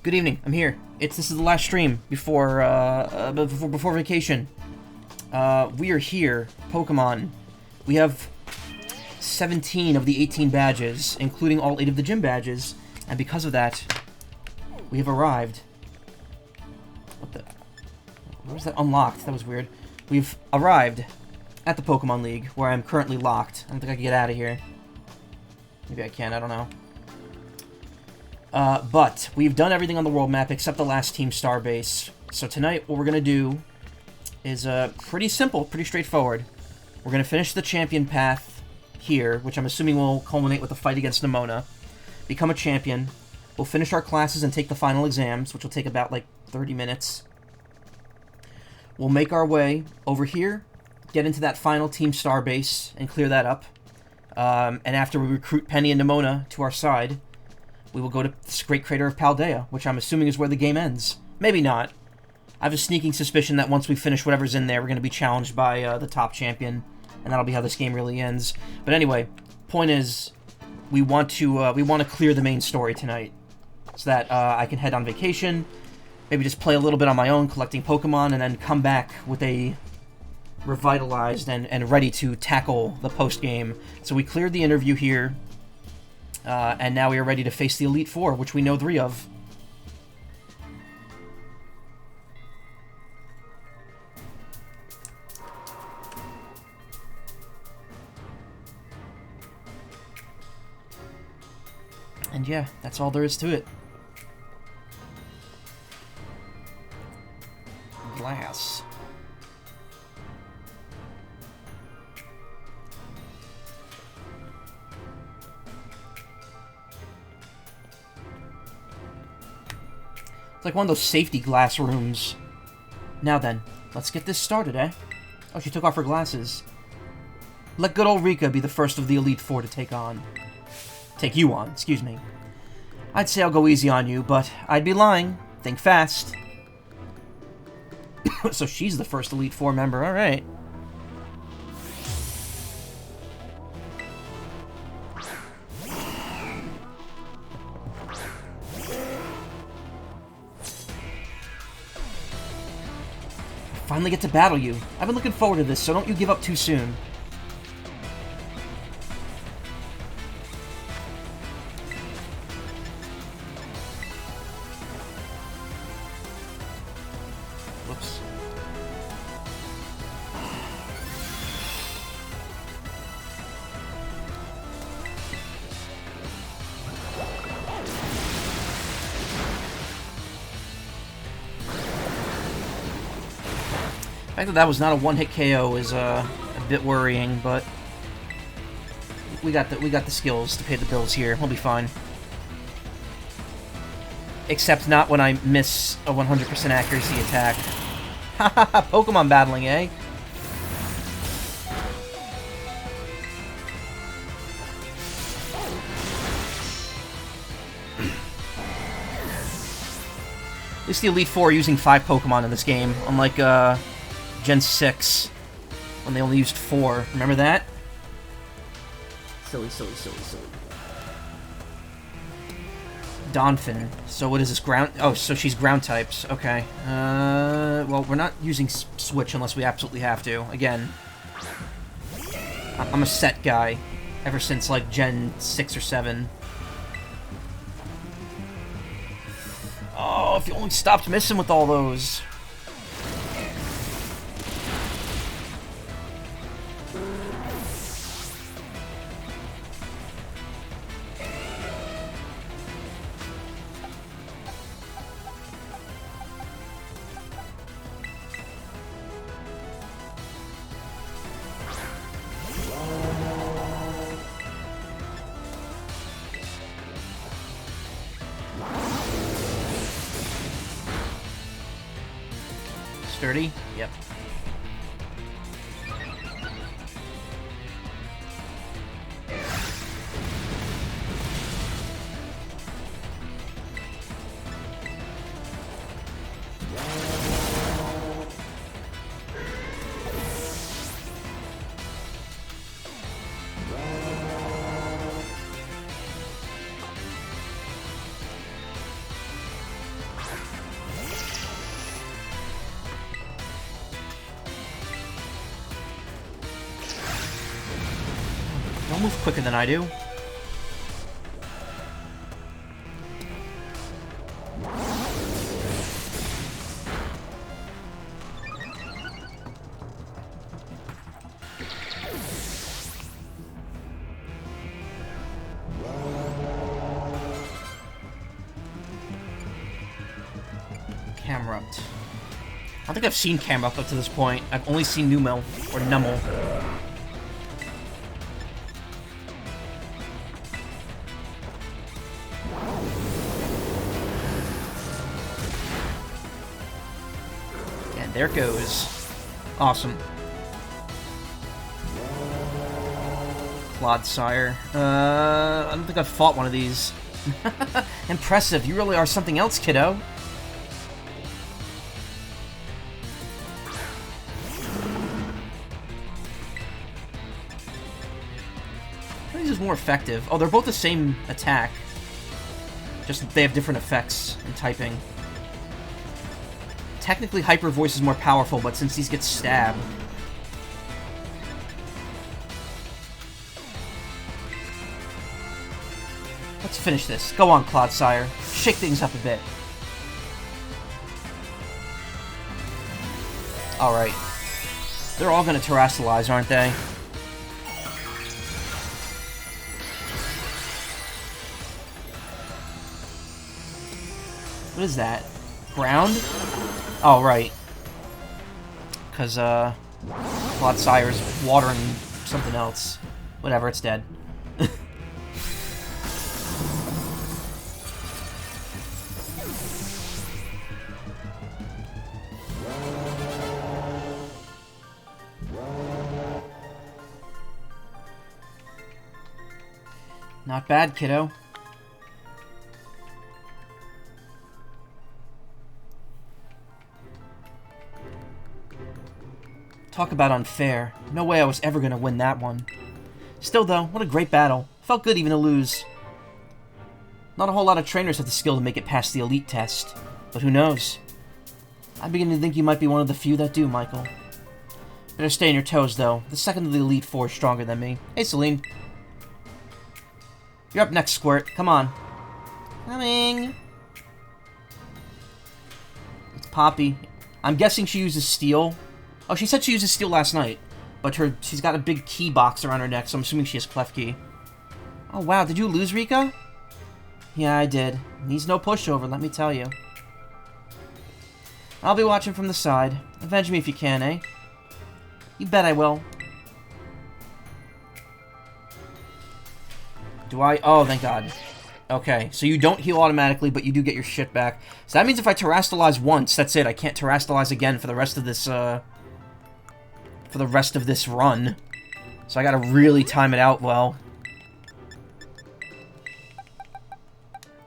Good evening. I'm here. This is the last stream before vacation. We are here. Pokemon. We have 17 of the 18 badges, including all 8 of the gym badges, and because of that, we have arrived. What the? Where was that unlocked? That was weird. We've arrived at the Pokemon League, where I'm currently locked. I don't think I can get out of here. Maybe I can. I don't know. But we've done everything on the world map except the last Team Star base. So tonight, what we're going to do is pretty simple, pretty straightforward. We're going to finish the champion path here, which I'm assuming will culminate with a fight against Nemona. Become a champion. We'll finish our classes and take the final exams, which will take about, like, 30 minutes. We'll make our way over here, get into that final Team Star base, and clear that up. And after we recruit Penny and Nemona to our side, we will go to this great crater of Paldea, which I'm assuming is where the game ends. Maybe not. I have a sneaking suspicion that once we finish whatever's in there, we're going to be challenged by the top champion, and that'll be how this game really ends. But anyway, point is, we want to clear the main story tonight, so that I can head on vacation, maybe just play a little bit on my own, collecting Pokemon, and then come back with a revitalized and ready to tackle the post-game. So we cleared the interview here. And now we are ready to face the Elite Four, which we know 3 of. And yeah, that's all there is to it. Glass. It's like one of those safety glass rooms. Now then, let's get this started, eh? Oh, she took off her glasses. Let good old Rika be the first of the Elite Four to take you on, excuse me. I'd say I'll go easy on you, but I'd be lying. Think fast. So she's the first Elite Four member, alright. Finally get to battle you. I've been looking forward to this, so don't you give up too soon. Whoops. The fact that that was not a one-hit KO is a bit worrying, but we got the skills to pay the bills here. We'll be fine. Except not when I miss a 100% accuracy attack. Haha, Pokemon battling, eh? At least the Elite Four are using 5 Pokemon in this game, unlike Gen 6, when they only used 4. Remember that? Silly. Donphin. So what is this, ground? Oh, so she's ground types. Okay. Well, we're not using Switch unless we absolutely have to. Again, I'm a set guy, ever since, like, Gen 6 or 7. Oh, if you only stopped missing with all those. Sturdy? Yep. Don't move quicker than I do. Camerupt. I don't think I've seen Camerupt up to this point. I've only seen Numel, or Nummel. And there it goes. Awesome. Clodsire. I don't think I've fought one of these. Impressive. You really are something else, kiddo. Is more effective. Oh, they're both the same attack. Just they have different effects in typing. Technically, Hyper Voice is more powerful, but since these get stabbed... Let's finish this. Go on, Clodsire. Shake things up a bit. Alright. They're all gonna terrestrialize, aren't they? What is that? Ground? Oh, right. Because, Clodsire's watering something else. Whatever, it's dead. Not bad, kiddo. Talk about unfair. No way I was ever gonna win that one. Still though, what a great battle. Felt good even to lose. Not a whole lot of trainers have the skill to make it past the elite test. But who knows? I begin to think you might be one of the few that do, Michael. Better stay on your toes though. The second of the Elite Four is stronger than me. Hey, Celine. You're up next, Squirt. Come on. Coming. It's Poppy. I'm guessing she uses steel. Oh, she said she uses steel last night, but she's got a big key box around her neck, so I'm assuming she has Clef Key. Oh, wow, did you lose, Rika? Yeah, I did. Needs no pushover, let me tell you. I'll be watching from the side. Avenge me if you can, eh? You bet I will. Do I? Oh, thank God. Okay, so you don't heal automatically, but you do get your shit back. So that means if I terrestrialize once, that's it. I can't terrestrialize again for the rest of this, run. So I gotta really time it out well.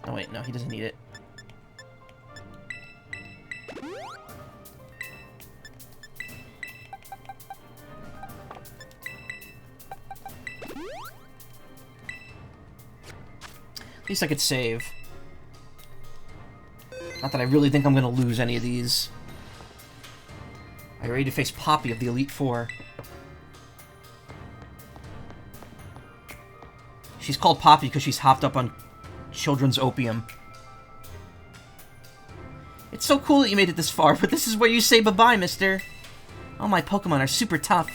Oh wait, no, he doesn't need it. At least I could save. Not that I really think I'm gonna lose any of these. Are you ready to face Poppy of the Elite Four? She's called Poppy because she's hopped up on children's opium. It's so cool that you made it this far, but this is where you say bye-bye, mister. All my Pokemon are super tough.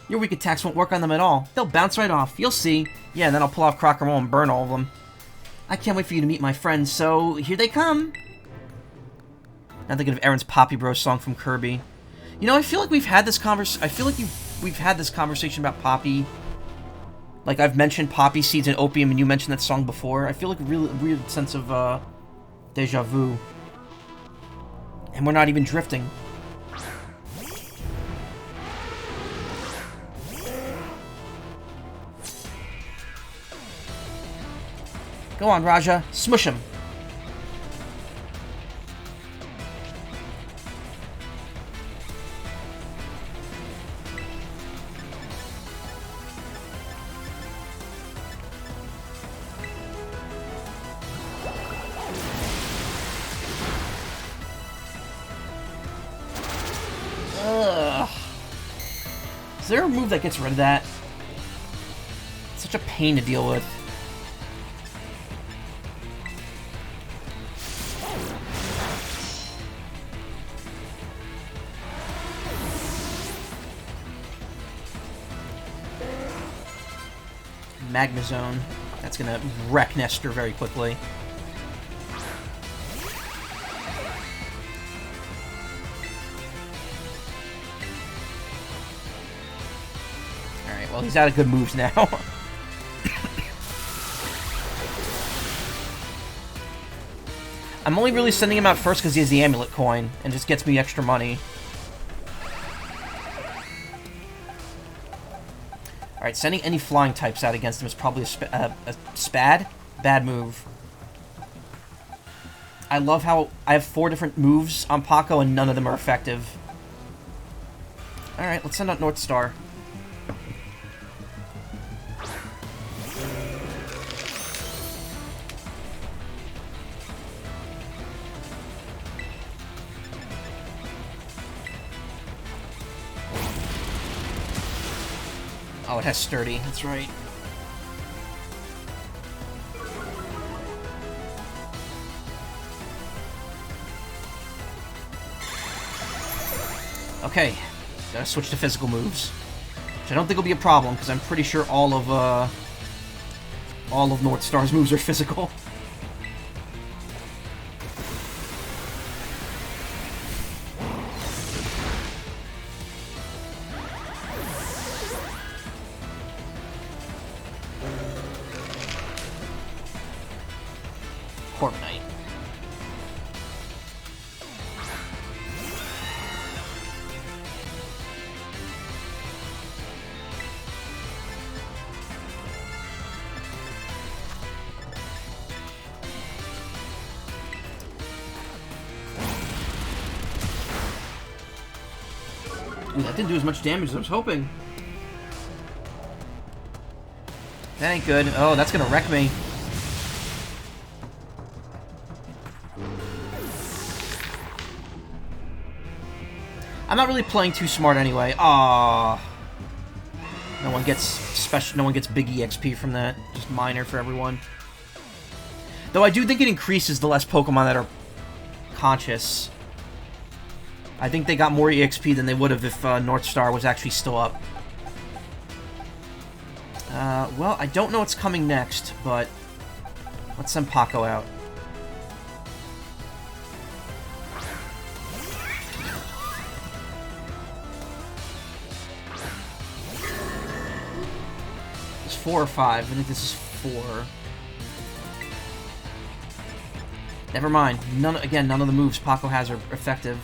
Your weak attacks won't work on them at all. They'll bounce right off. You'll see. Yeah, and then I'll pull off Crocodile and burn all of them. I can't wait for you to meet my friends, so here they come. Now thinking of Aaron's Poppy Bros song from Kirby. You know, I feel like we've had this we've had this conversation about Poppy. Like I've mentioned Poppy Seeds and Opium, and you mentioned that song before. I feel like a real weird sense of deja vu. And we're not even drifting. Go on, Raja. Smush him. Ugh. Is there a move that gets rid of that? It's Such a pain to deal with. Magma Zone. That's gonna wreck Nestor very quickly. Alright, well, he's out of good moves now. I'm only really sending him out first because he has the amulet coin and just gets me extra money. Alright, sending any flying types out against him is probably a spad. Bad move. I love how I have 4 different moves on Paco and none of them are effective. Alright, let's send out North Star. Oh, it has Sturdy. That's right. Okay. Gotta switch to physical moves. Which I don't think will be a problem, because I'm pretty sure all of North Star's moves are physical. Corviknight. Ooh, that didn't do as much damage as I was hoping. That ain't good. Oh, that's gonna wreck me. I'm not really playing too smart anyway. Aww. No one gets special. No one gets big EXP from that. Just minor for everyone. Though I do think it increases the less Pokemon that are conscious. I think they got more EXP than they would have if North Star was actually still up. Well, I don't know what's coming next, but let's send Paco out. It's 4 or 5. I think this is 4. Never mind. None of the moves Paco has are effective.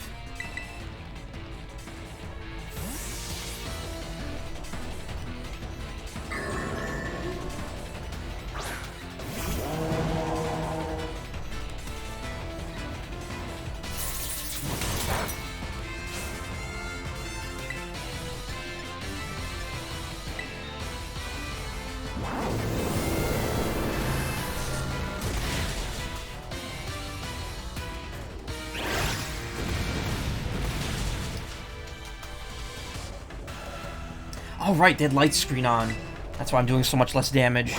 Oh, right, they had light screen on. That's why I'm doing so much less damage.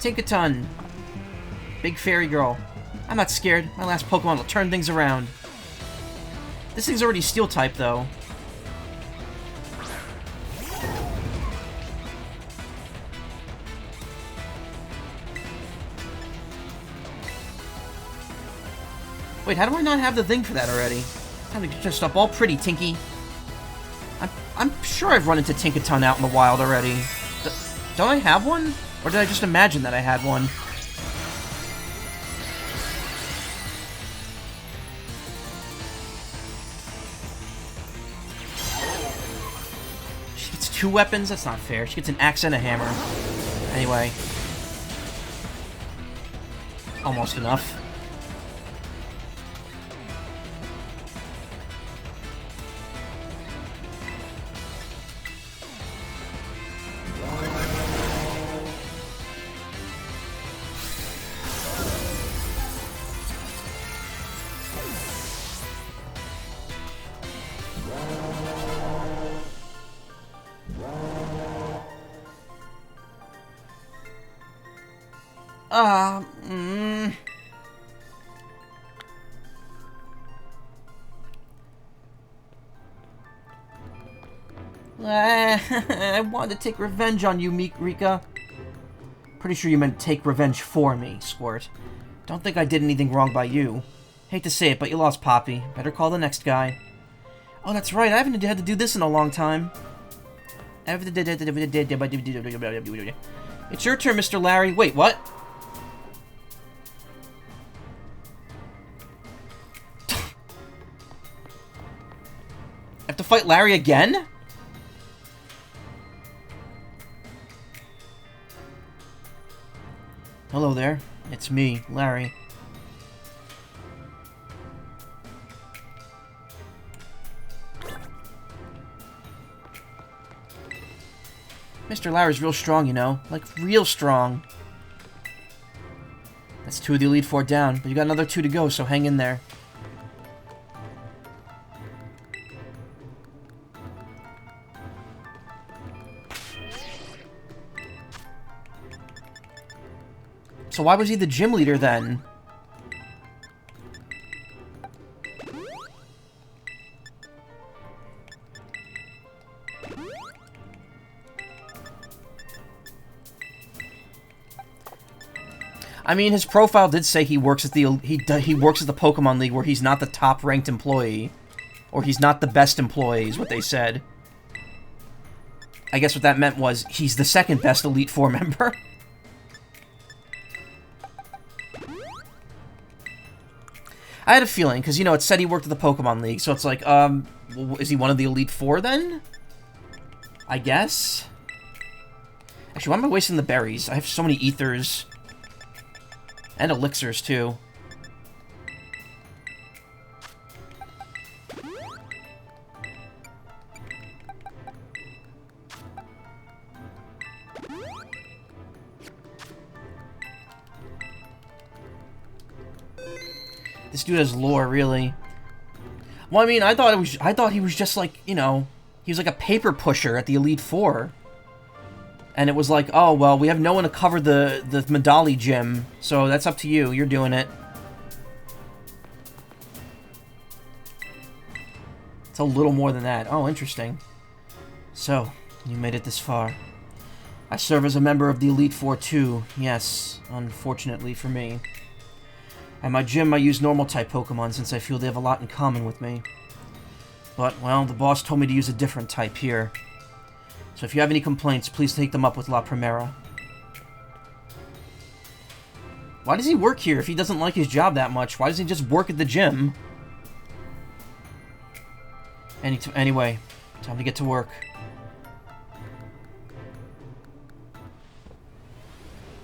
Tinkaton. Big fairy girl. I'm not scared. My last Pokemon will turn things around. This thing's already steel type, though. Wait, how do I not have the thing for that already? Time to get your stuff all pretty, Tinky. I'm sure I've run into Tinkaton out in the wild already. Don't I have one? Or did I just imagine that I had one? She gets 2 weapons? That's not fair. She gets an axe and a hammer. Anyway. Almost enough. I wanted to take revenge on you, Rika. Pretty sure you meant take revenge for me, Squirt. Don't think I did anything wrong by you. Hate to say it, but you lost Poppy. Better call the next guy. Oh, that's right. I haven't had to do this in a long time. It's your turn, Mr. Larry. Wait, what? I have to fight Larry again? Hello there. It's me, Larry. Mr. Larry's real strong, you know. Like, real strong. That's 2 of the Elite Four down, but you got another 2 to go, so hang in there. So why was he the gym leader then? I mean, his profile did say he works at the he works at the Pokemon League, where he's not the top-ranked employee, or he's not the best employee, is what they said. I guess what that meant was he's the second best Elite Four member. I had a feeling, because, you know, it said he worked at the Pokemon League, so it's like, is he one of the Elite Four, then? I guess? Actually, why am I wasting the berries? I have so many ethers. And elixirs, too. This dude has lore, really. Well, I mean, I thought he was just like, you know, he was like a paper pusher at the Elite Four. And it was like, oh, well, we have no one to cover the Medali gym, so that's up to you. You're doing it. It's a little more than that. Oh, interesting. So, you made it this far. I serve as a member of the Elite Four, too. Yes, unfortunately for me. At my gym, I use normal-type Pokemon since I feel they have a lot in common with me. But, well, the boss told me to use a different type here. So if you have any complaints, please take them up with La Primera. Why does he work here if he doesn't like his job that much? Why doesn't he just work at the gym? Anyway, time to get to work.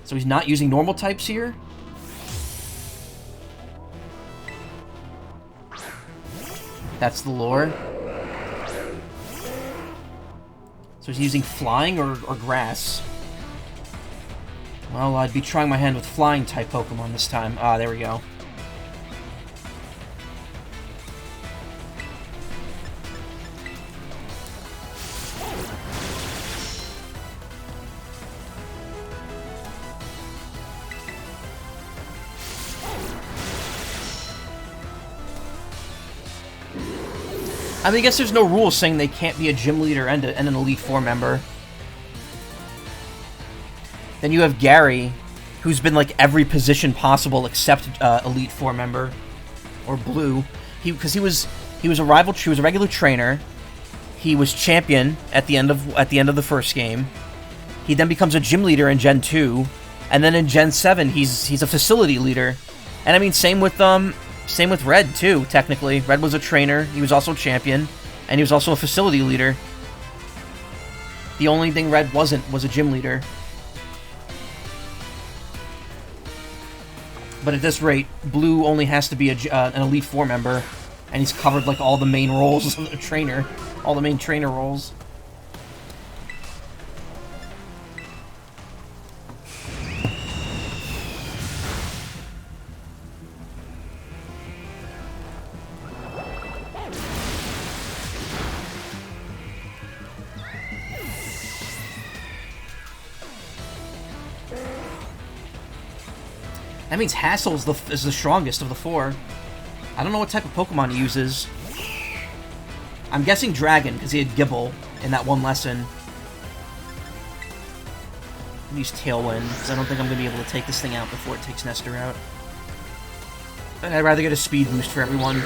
So he's not using normal types here? That's the lore. So he's using flying or grass? Well, I'd be trying my hand with flying type Pokemon this time. Ah, there we go. I mean, I guess there's no rules saying they can't be a gym leader and an Elite Four member. Then you have Gary, who's been like every position possible except Elite Four member, or Blue. Because he was a rival. He was a regular trainer. He was champion at the end of the first game. He then becomes a gym leader in Gen 2, and then in Gen 7 he's a facility leader. And I mean, same with Red, too, technically. Red was a trainer, he was also champion, and he was also a facility leader. The only thing Red wasn't was a gym leader. But at this rate, Blue only has to be an Elite Four member, and he's covered, like, all the main roles of a trainer. All the main trainer roles. That means Hassel is the strongest of the four. I don't know what type of Pokemon he uses. I'm guessing Dragon, because he had Gibble in that one lesson. I'm use Tailwind, because I don't think I'm going to be able to take this thing out before it takes Nestor out. But I'd rather get a speed boost for everyone.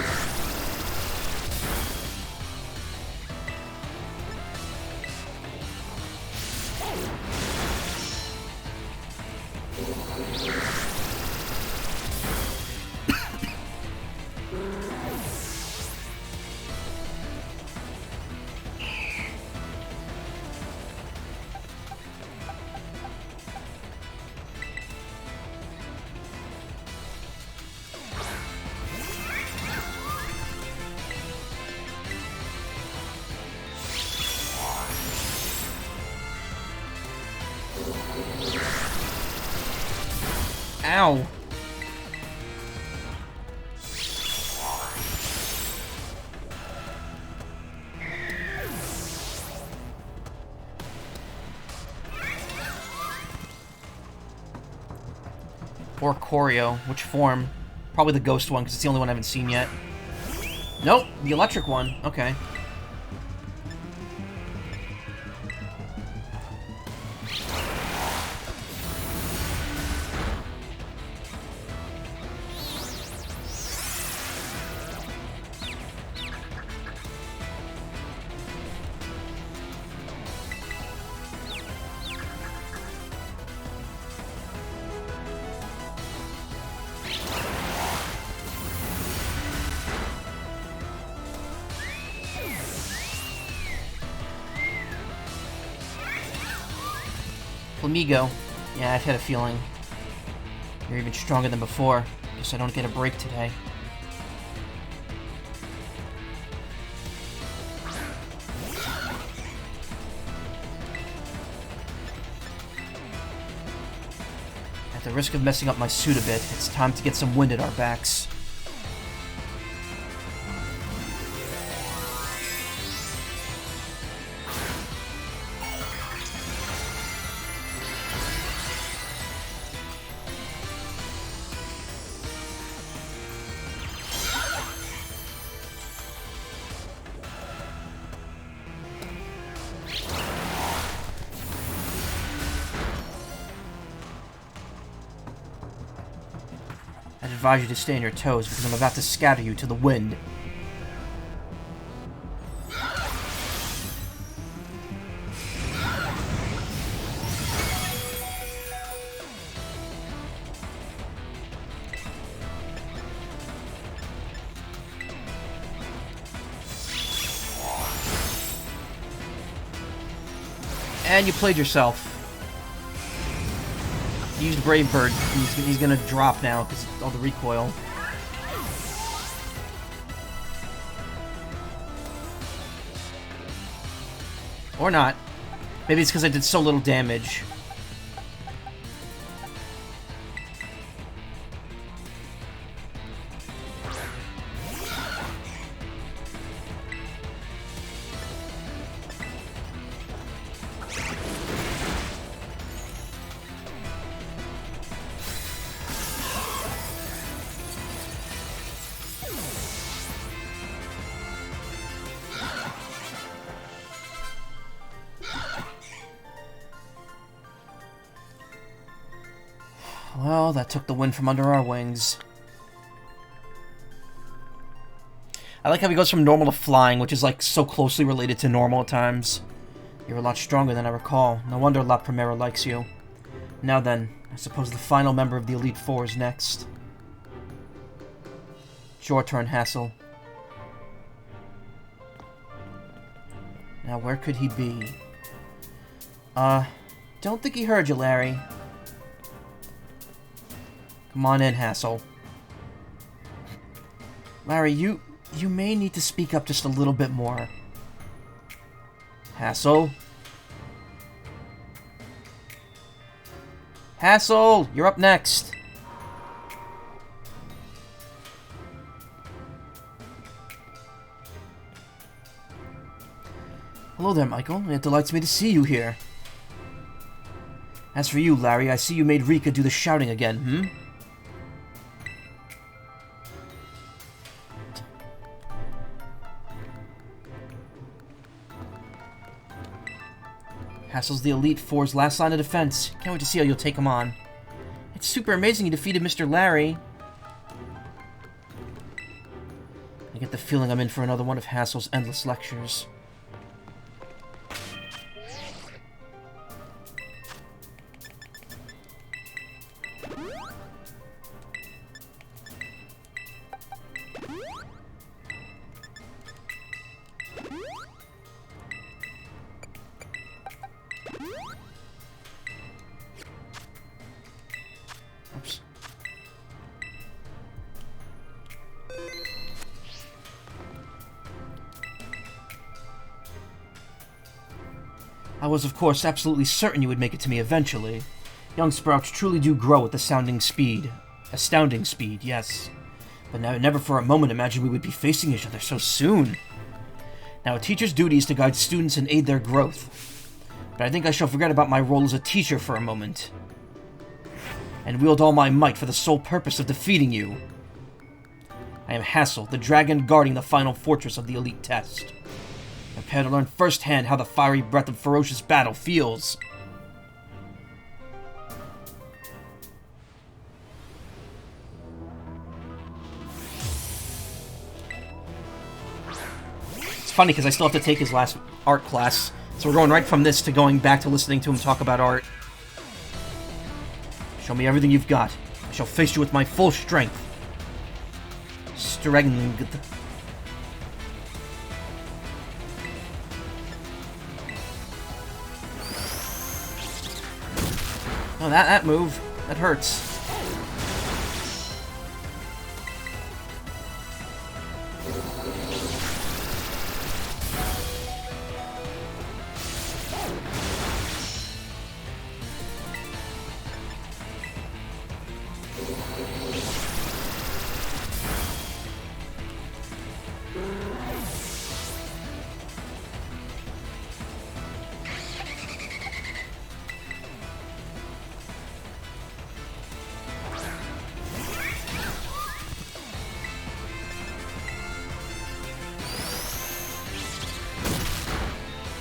Ow! Or Choreo. Which form? Probably the ghost one, because it's the only one I haven't seen yet. Nope, the electric one. Okay. Flamigo. Yeah, I've had a feeling. You're even stronger than before. Guess I don't get a break today. At the risk of messing up my suit a bit, it's time to get some wind at our backs. I'd advise you to stay on your toes, because I'm about to scatter you to the wind. And you played yourself. You used Brave Bird. He's gonna drop now because of all the recoil. Or not. Maybe it's because I did so little damage. Well, that took the wind from under our wings. I like how he goes from normal to flying, which is like so closely related to normal at times. You're a lot stronger than I recall. No wonder La Primera likes you. Now then, I suppose the final member of the Elite Four is next. It's your turn, Hassel. Now, where could he be? Don't think he heard you, Larry. Come on in, Hassel. Larry, you may need to speak up just a little bit more. Hassel? Hassel, you're up next. Hello there, Michael. It delights me to see you here. As for you, Larry, I see you made Rika do the shouting again, Hassel's the Elite Four's last line of defense. Can't wait to see how you'll take him on. It's super amazing you defeated Mr. Larry. I get the feeling I'm in for another one of Hassel's endless lectures. Oops. I was, of course, absolutely certain you would make it to me eventually. Young sprouts truly do grow at astounding speed. Astounding speed, yes. But now, never for a moment imagined we would be facing each other so soon. Now, a teacher's duty is to guide students and aid their growth. But I think I shall forget about my role as a teacher for a moment, and wield all my might for the sole purpose of defeating you. I am Hassel, the dragon guarding the final fortress of the Elite Test. Prepare to learn firsthand how the fiery breath of ferocious battle feels. It's funny because I still have to take his last art class, so we're going right from this to going back to listening to him talk about art. Show me everything you've got. I shall face you with my full strength. Strength. Oh, that move. That hurts.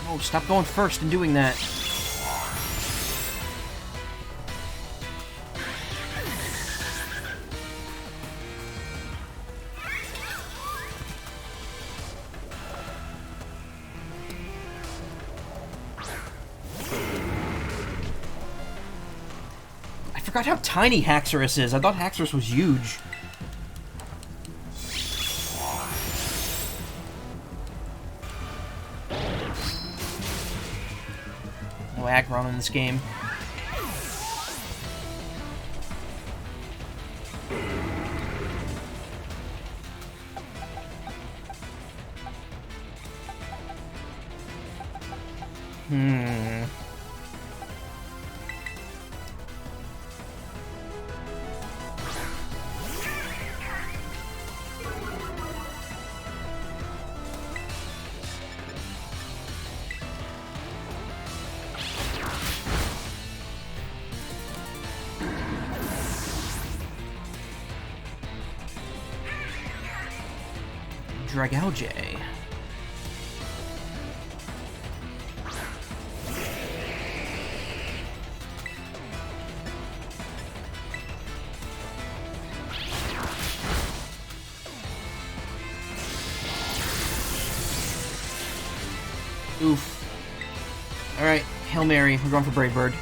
Oh, stop going first and doing that. I forgot how tiny Haxorus is. I thought Haxorus was huge. No aggron in this game. Dragalge. Oof. Alright, Hail Mary. We're going for Brave Bird.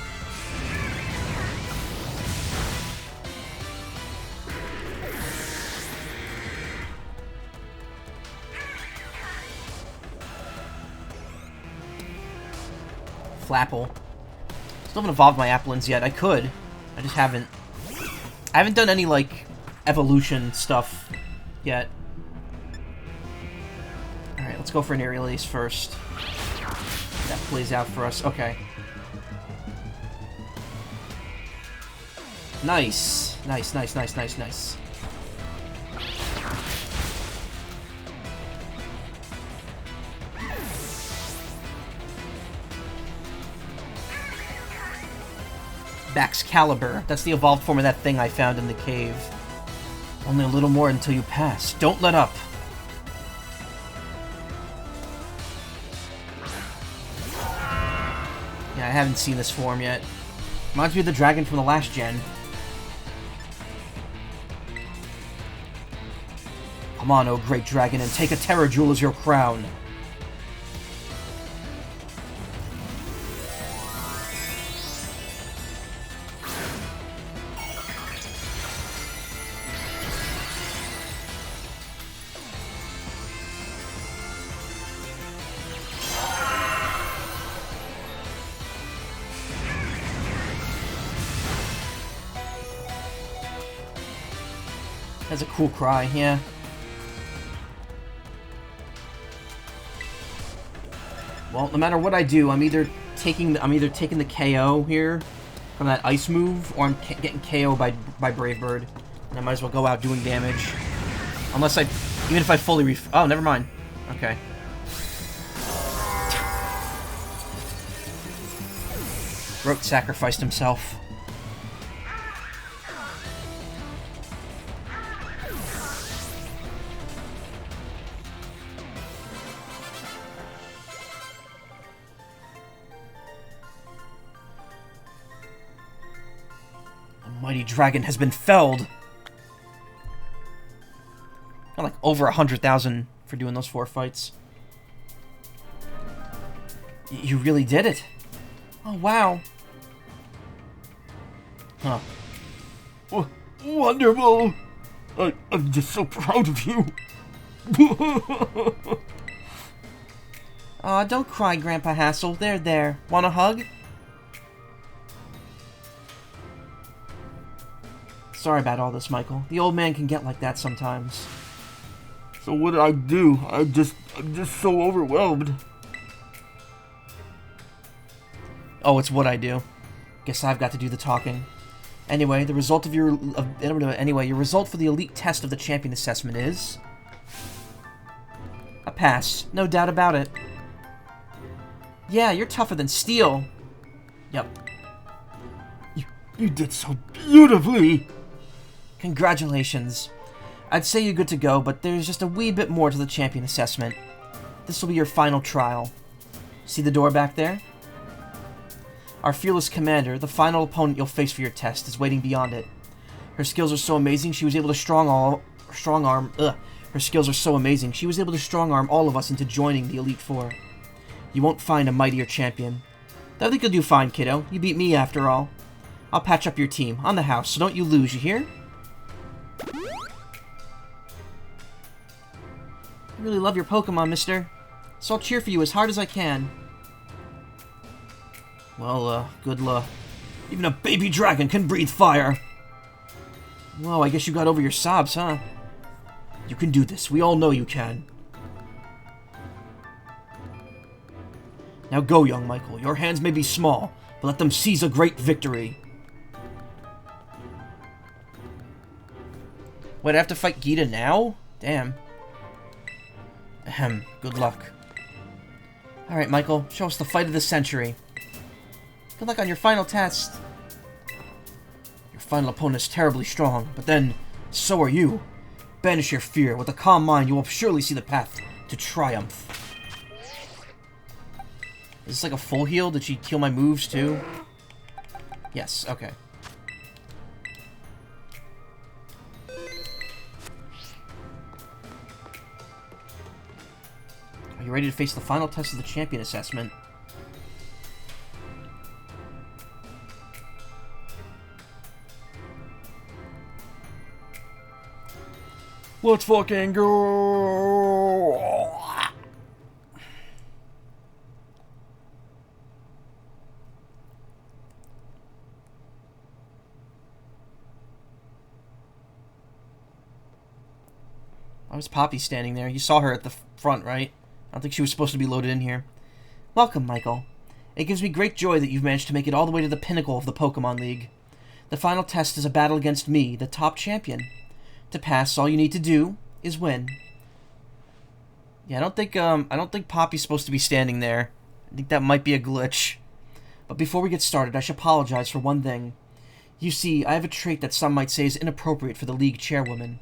Flapple. Still haven't evolved my Applins yet. I could. I just haven't. I haven't done any, like, evolution stuff yet. Alright, let's go for an Aerial Ace first. That plays out for us. Okay. Nice. Nice, nice, nice, nice, nice. Baxcalibur. That's the evolved form of that thing I found in the cave. Only a little more until you pass. Don't let up. Yeah, haven't seen this form yet. Reminds me of the dragon from the last gen. Come on, oh great dragon, and take a Terror Jewel as your crown. That's a cool cry, yeah. Well, no matter what I do, I'm either taking the KO here from that ice move, or I'm getting KO by Brave Bird, and I might as well go out doing damage. Unless even if I fully oh, never mind. Okay. Rote sacrificed himself. Mighty dragon has been felled. Got like over 100,000 for doing those 4 fights. You really did it. Oh, wow. Huh. Oh, wonderful. I'm just so proud of you. Aw, don't cry, Grandpa Hassel. There. Want a hug? Sorry about all this, Michael. The old man can get like that sometimes. So what did I do? I'm just so overwhelmed. Oh, it's what I do. Guess I've got to do the talking. Anyway, the result of your result for the elite test of the champion assessment is a pass. No doubt about it. Yeah, you're tougher than steel. Yep. You did so beautifully. Congratulations. I'd say you're good to go, but there's just a wee bit more to the champion assessment. This will be your final trial. See the door back there? Our fearless commander, the final opponent you'll face for your test, is waiting beyond it. Her skills are so amazing she was able to strong arm all of us into joining the Elite Four. You won't find a mightier champion. I think you'll do fine, kiddo. You beat me after all. I'll patch up your team on the house, so don't you lose, you hear? I really love your Pokemon, mister. So I'll cheer for you as hard as I can. Well, good luck. Even a baby dragon can breathe fire. Whoa, I guess you got over your sobs, huh? You can do this. We all know you can. Now go, young Michael. Your hands may be small, but let them seize a great victory. Wait, I have to fight Gita now? Damn. Ahem, good luck. Alright, Michael, show us the fight of the century. Good luck on your final test. Your final opponent is terribly strong, but then, so are you. Banish your fear. With a calm mind, you will surely see the path to triumph. Is this like a full heal? Did she heal my moves too? Yes, okay. Are you ready to face the final test of the champion assessment? Let's fucking go! Why was Poppy standing there? You saw her at the front, right? I don't think she was supposed to be loaded in here. Welcome, Michael. It gives me great joy that you've managed to make it all the way to the pinnacle of the Pokemon League. The final test is a battle against me, the top champion. To pass, all you need to do is win. Yeah, I don't think Poppy's supposed to be standing there. I think that might be a glitch. But before we get started, I should apologize for one thing. You see, I have a trait that some might say is inappropriate for the League chairwoman.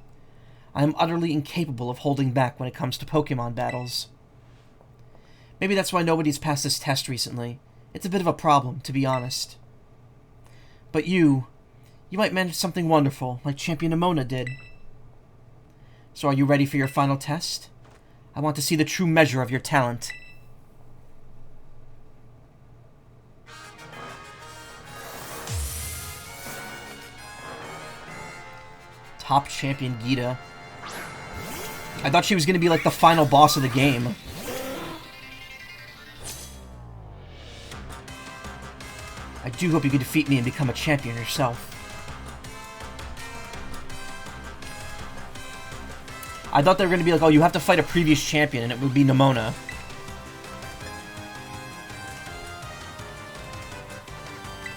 I am utterly incapable of holding back when it comes to Pokemon battles. Maybe that's why nobody's passed this test recently. It's a bit of a problem, to be honest. But you might manage something wonderful, like Champion Nimona did. So are you ready for your final test? I want to see the true measure of your talent. Top Champion Gita. I thought she was going to be like the final boss of the game. I do hope you can defeat me and become a champion yourself. I thought they were going to be like, oh, you have to fight a previous champion, and it would be Nimona.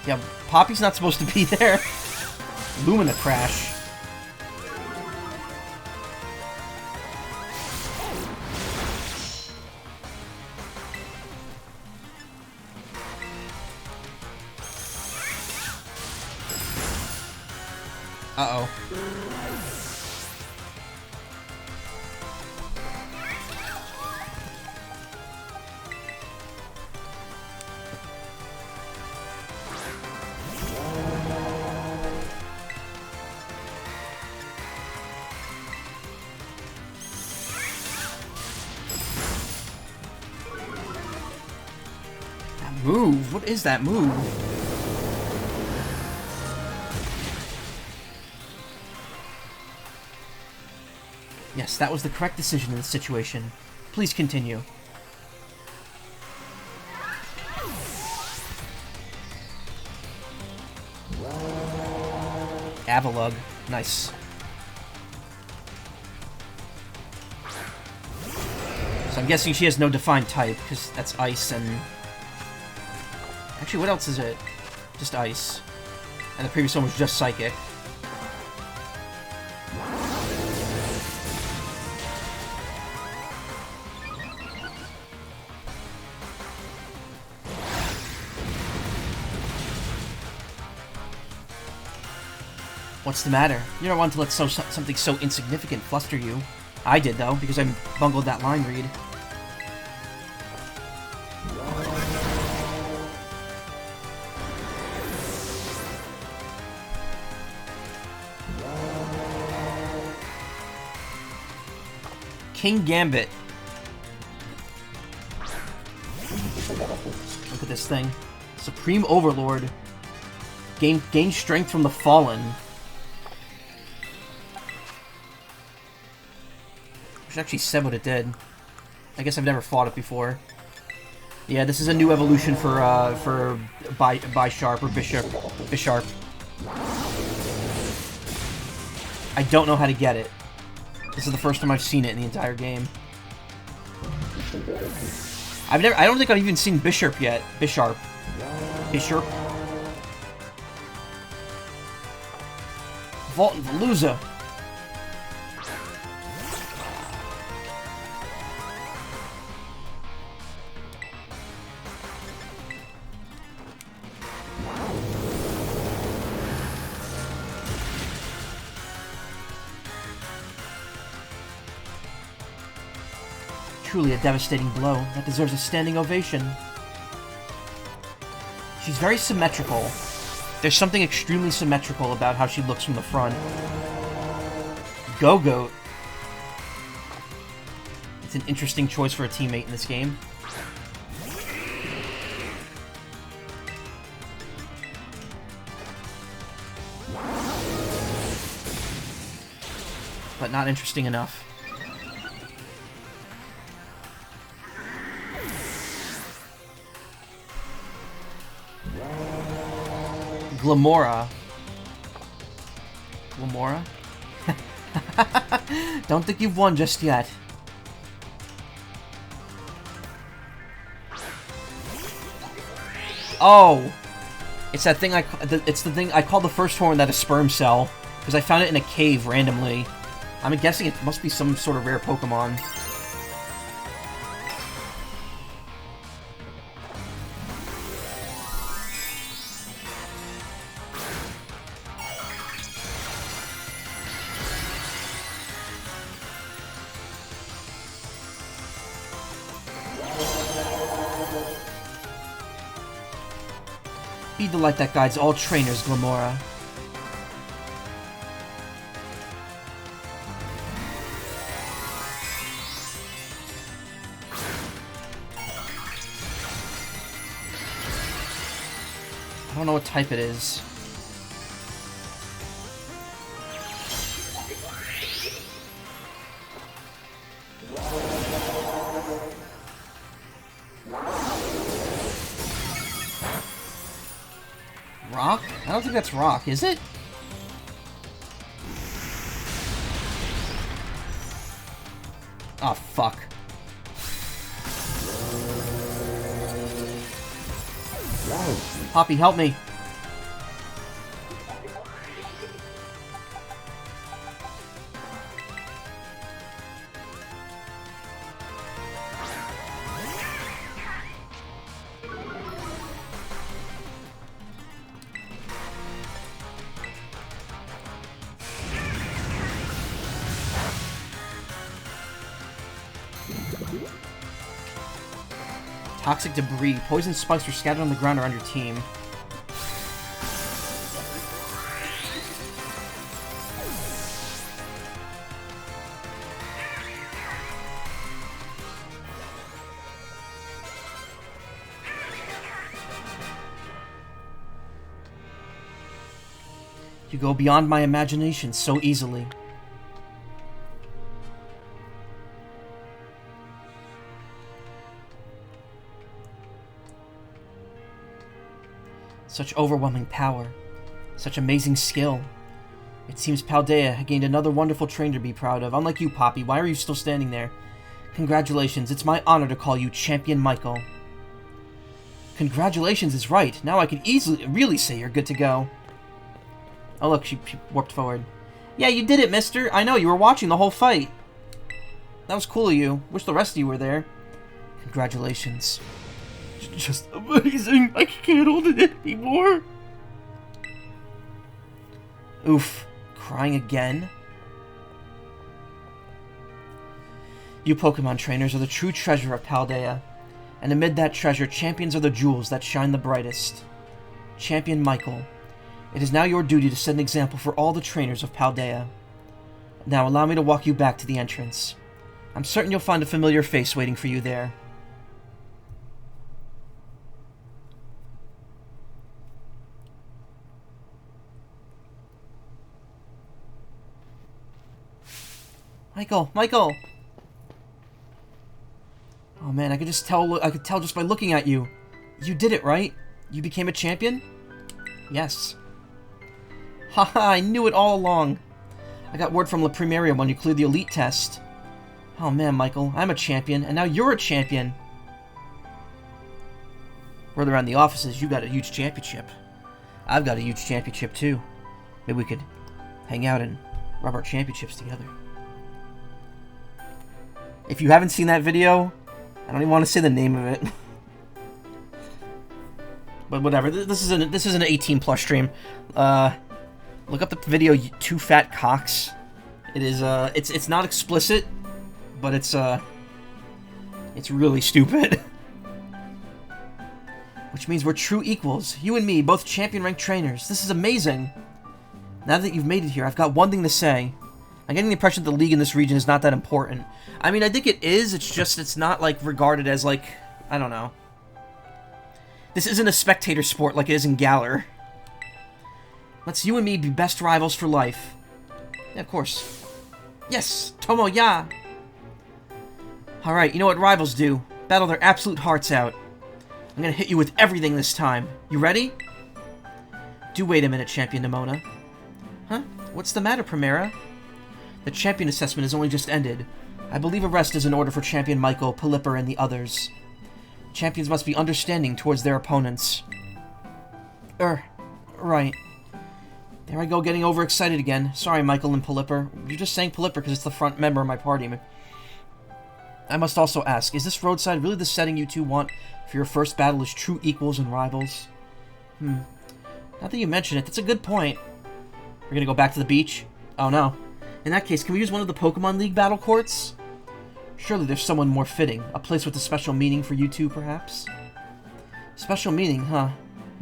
Yeah, Poppy's not supposed to be there. Lumina Crash. Uh-oh. That move? What is that move? Yes, that was the correct decision in this situation. Please continue. Avalugg. Nice. So I'm guessing she has no defined type, because that's ice and... Actually, what else is it? Just ice. And the previous one was just psychic. What's the matter? You don't want to let something so insignificant fluster you. I did, though, because I bungled that line read. King Gambit. Look at this thing. Supreme Overlord. Gain strength from the Fallen. I should actually said what it did. I guess I've never fought it before. Yeah, this is a new evolution for Bisharp or Bisharp. I don't know how to get it. This is the first time I've seen it in the entire game. I don't think I've even seen Bisharp yet. Bisharp. Vault and Veluza. Truly a devastating blow that deserves a standing ovation. She's very symmetrical. There's something extremely symmetrical about how she looks from the front. Go-Goat. It's an interesting choice for a teammate in this game. But not interesting enough. Glamora. Glamora? Don't think you've won just yet. Oh! It's that thing it's the thing I call the first horn that a sperm cell. Because I found it in a cave randomly. I'm guessing it must be some sort of rare Pokemon. Be the light that guides all trainers, Glamora. I don't know what type it is. Rock? I don't think that's rock, is it? Oh, fuck. Poppy, help me. Toxic debris. Poison spikes are scattered on the ground around your team. You go beyond my imagination so easily. Such overwhelming power. Such amazing skill. It seems Paldea had gained another wonderful trainer to be proud of. Unlike you, Poppy, why are you still standing there? Congratulations, it's my honor to call you Champion Michael. Congratulations is right. Now I can really say you're good to go. Oh look, she warped forward. Yeah, you did it, mister. I know, you were watching the whole fight. That was cool of you. Wish the rest of you were there. Congratulations. Just amazing. I can't hold it anymore. Oof. Crying again? You Pokemon trainers are the true treasure of Paldea. And amid that treasure, champions are the jewels that shine the brightest. Champion Michael, it is now your duty to set an example for all the trainers of Paldea. Now allow me to walk you back to the entrance. I'm certain you'll find a familiar face waiting for you there. Michael! Oh man, I could tell just by looking at you. You did it, right? You became a champion? Yes. Haha, I knew it all along. I got word from La Primaria when you cleared the elite test. Oh man, Michael, I'm a champion, and now you're a champion. Word around the offices, you got a huge championship. I've got a huge championship too. Maybe we could hang out and rub our championships together. If you haven't seen that video, I don't even want to say the name of it. But whatever, this is an 18+ stream. Look up the video Two Fat Cocks. It is it's not explicit, but it's really stupid. Which means we're true equals. You and me, both champion ranked trainers. This is amazing. Now that you've made it here, I've got one thing to say. I'm getting the impression that the league in this region is not that important. I mean, I think it is, it's just, it's not, like, regarded as, like, I don't know. This isn't a spectator sport like it is in Galar. Let's you and me be best rivals for life. Yeah, of course. Yes! Tomo, ya! Alright, you know what rivals do. Battle their absolute hearts out. I'm gonna hit you with everything this time. You ready? Do wait a minute, Champion Nimona. Huh? What's the matter, Primera? The champion assessment has only just ended. I believe a rest is in order for Champion Michael, Pelipper, and the others. Champions must be understanding towards their opponents. Right. There I go, getting overexcited again. Sorry, Michael and Pelipper. You're just saying Pelipper because it's the front member of my party. I must also ask, is this roadside really the setting you two want for your first battle as true equals and rivals? Now that you mention it, that's a good point. We're gonna go back to the beach? Oh no. In that case, can we use one of the Pokemon League battle courts? Surely there's someone more fitting. A place with a special meaning for you two, perhaps? Special meaning, huh?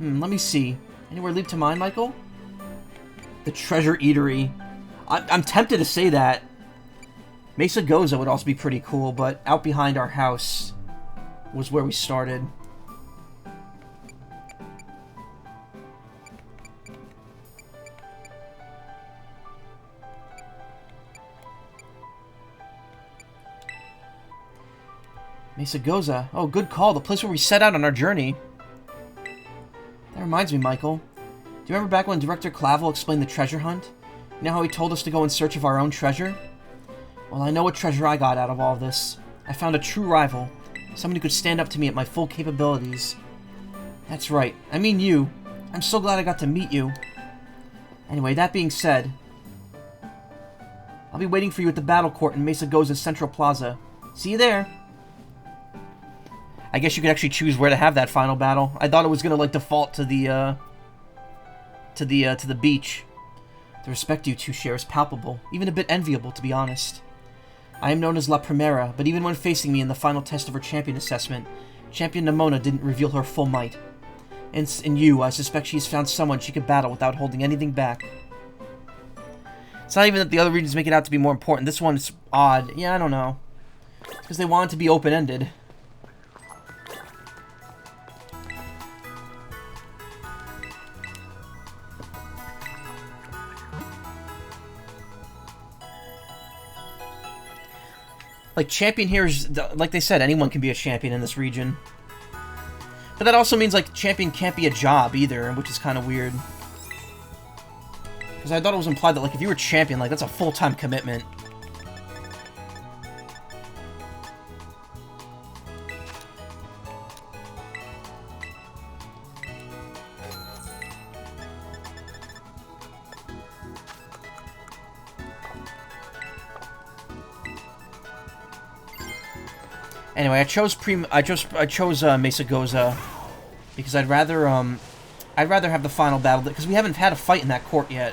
Let me see. Anywhere leap to mind, Michael? The Treasure Eatery. I'm tempted to say that. Mesa Goza would also be pretty cool, but out behind our house was where we started. Mesa Goza. Oh, good call. The place where we set out on our journey. That reminds me, Michael. Do you remember back when Director Clavel explained the treasure hunt? You know how he told us to go in search of our own treasure? Well, I know what treasure I got out of all this. I found a true rival. Someone who could stand up to me at my full capabilities. That's right. I mean you. I'm so glad I got to meet you. Anyway, that being said, I'll be waiting for you at the battle court in Mesa Goza's Central Plaza. See you there. I guess you could actually choose where to have that final battle. I thought it was gonna like default to the beach. The respect you two share is palpable, even a bit enviable, to be honest. I am known as La Primera, but even when facing me in the final test of her champion assessment, Champion Nimona didn't reveal her full might. And in you, I suspect she's found someone she could battle without holding anything back. It's not even that the other regions make it out to be more important. This one is odd. Yeah, I don't know. It's because they want it to be open-ended. Like, champion here is, like they said, anyone can be a champion in this region. But that also means, like, champion can't be a job either, which is kind of weird. Because I thought it was implied that, like, if you were champion, like, that's a full-time commitment. Anyway, I chose Mesa Goza because I'd rather have the final battle because we haven't had a fight in that court yet.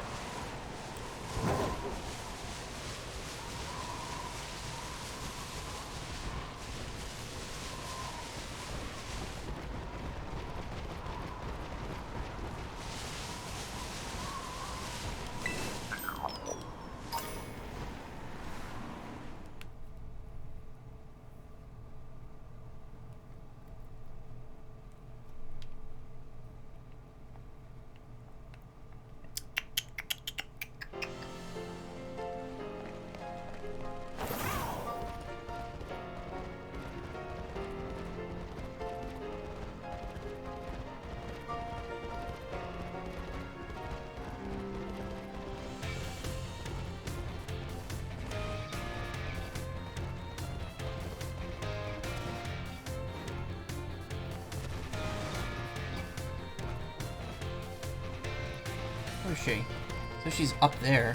Where is she? So she's up there.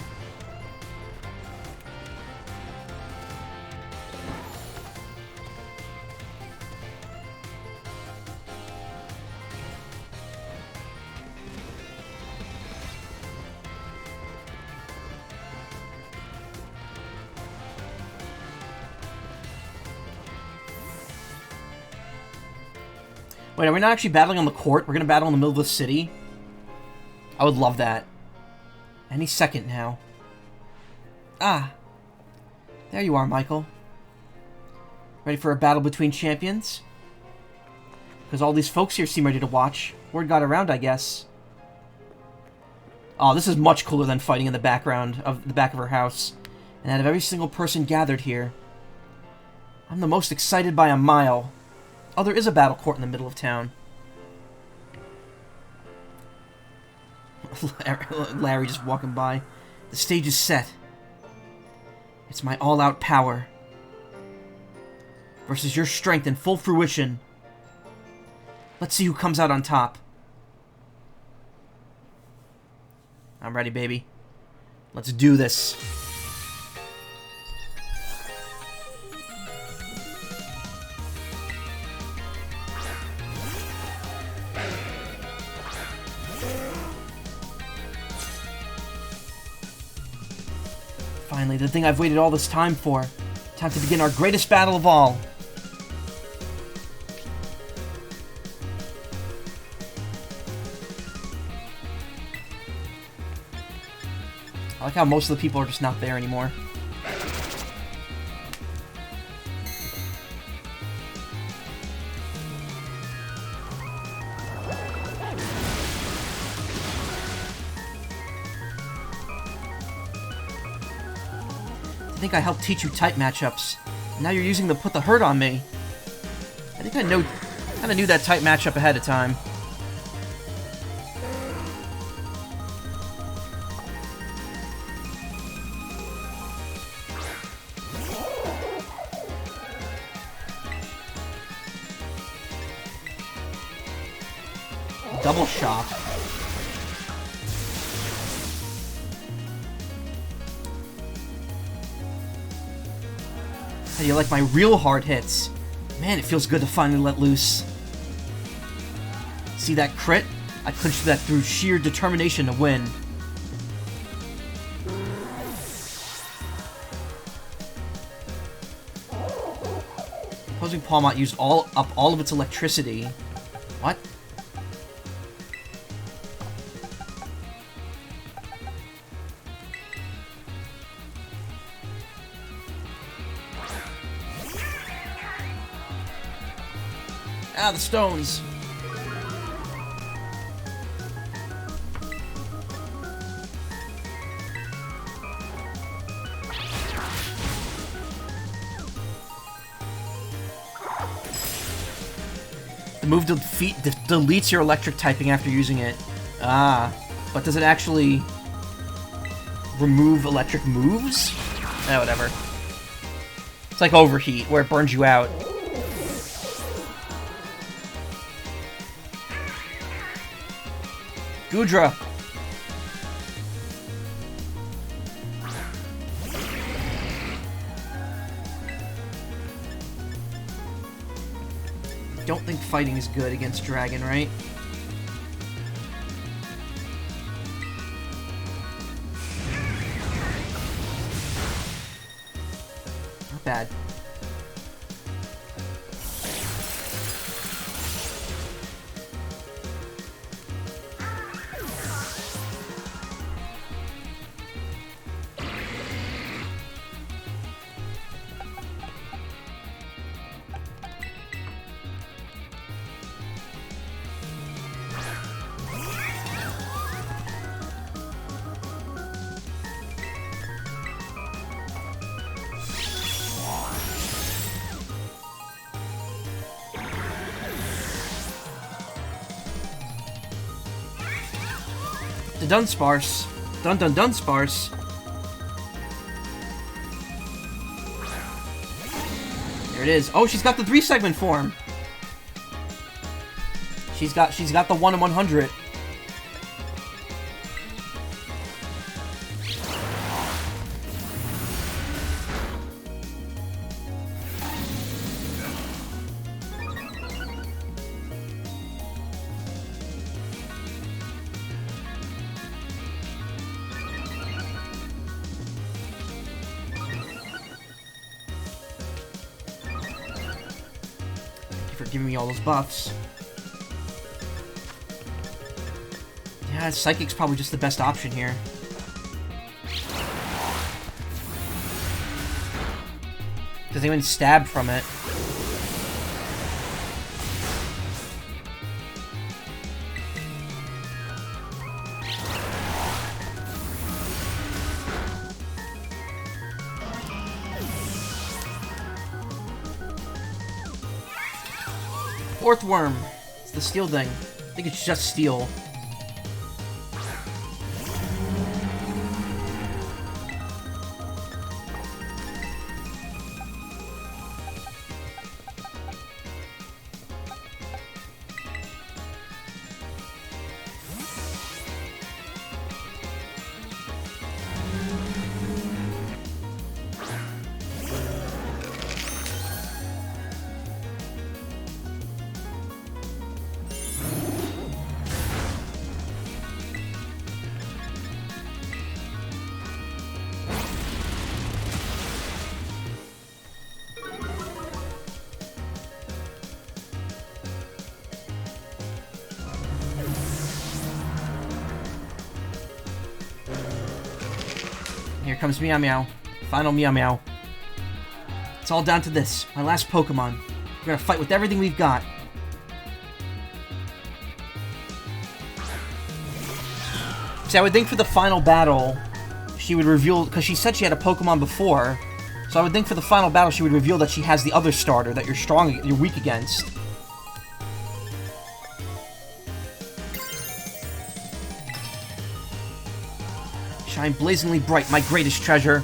Wait, are we not actually battling on the court? We're gonna battle in the middle of the city? I would love that. Any second now. Ah. There you are, Michael. Ready for a battle between champions? Because all these folks here seem ready to watch. Word got around, I guess. Oh, this is much cooler than fighting in the background of the back of her house. And out of every single person gathered here, I'm the most excited by a mile. Oh, there is a battle court in the middle of town. Larry just walking by. The stage is set. It's my all-out power versus your strength in full fruition. Let's see who comes out on top. I'm ready, baby. Let's do this. Finally, the thing I've waited all this time for. Time to begin our greatest battle of all. I like how most of the people are just not there anymore. I think I helped teach you type matchups. Now you're using them to put the hurt on me. I think I kind of knew that type matchup ahead of time. Double shock. How do you like my real hard hits? Man, it feels good to finally let loose. See that crit? I clinched that through sheer determination to win. Opposing Pawmot used up all of its electricity. What? Ah, the stones. The move deletes your electric typing after using it. Ah, but does it actually remove electric moves? Eh, whatever. It's like Overheat, where it burns you out. Gudra. Don't think fighting is good against Dragon, right? Not bad. Dunsparce. Dunsparce. There it is. Oh, she's got the 3-segment form. She's got the 1 in 100. Giving me all those buffs. Yeah, Psychic's probably just the best option here. Doesn't even stab from it. Fourth worm. It's the steel thing. I think it's just steel. Here comes Meow Meow. Final Meow Meow. It's all down to this. My last Pokemon. We're gonna fight with everything we've got. See, I would think for the final battle, she would reveal... Because she said she had a Pokemon before. So I would think for the final battle, she would reveal that she has the other starter that you're weak against. Shine blazingly bright, my greatest treasure.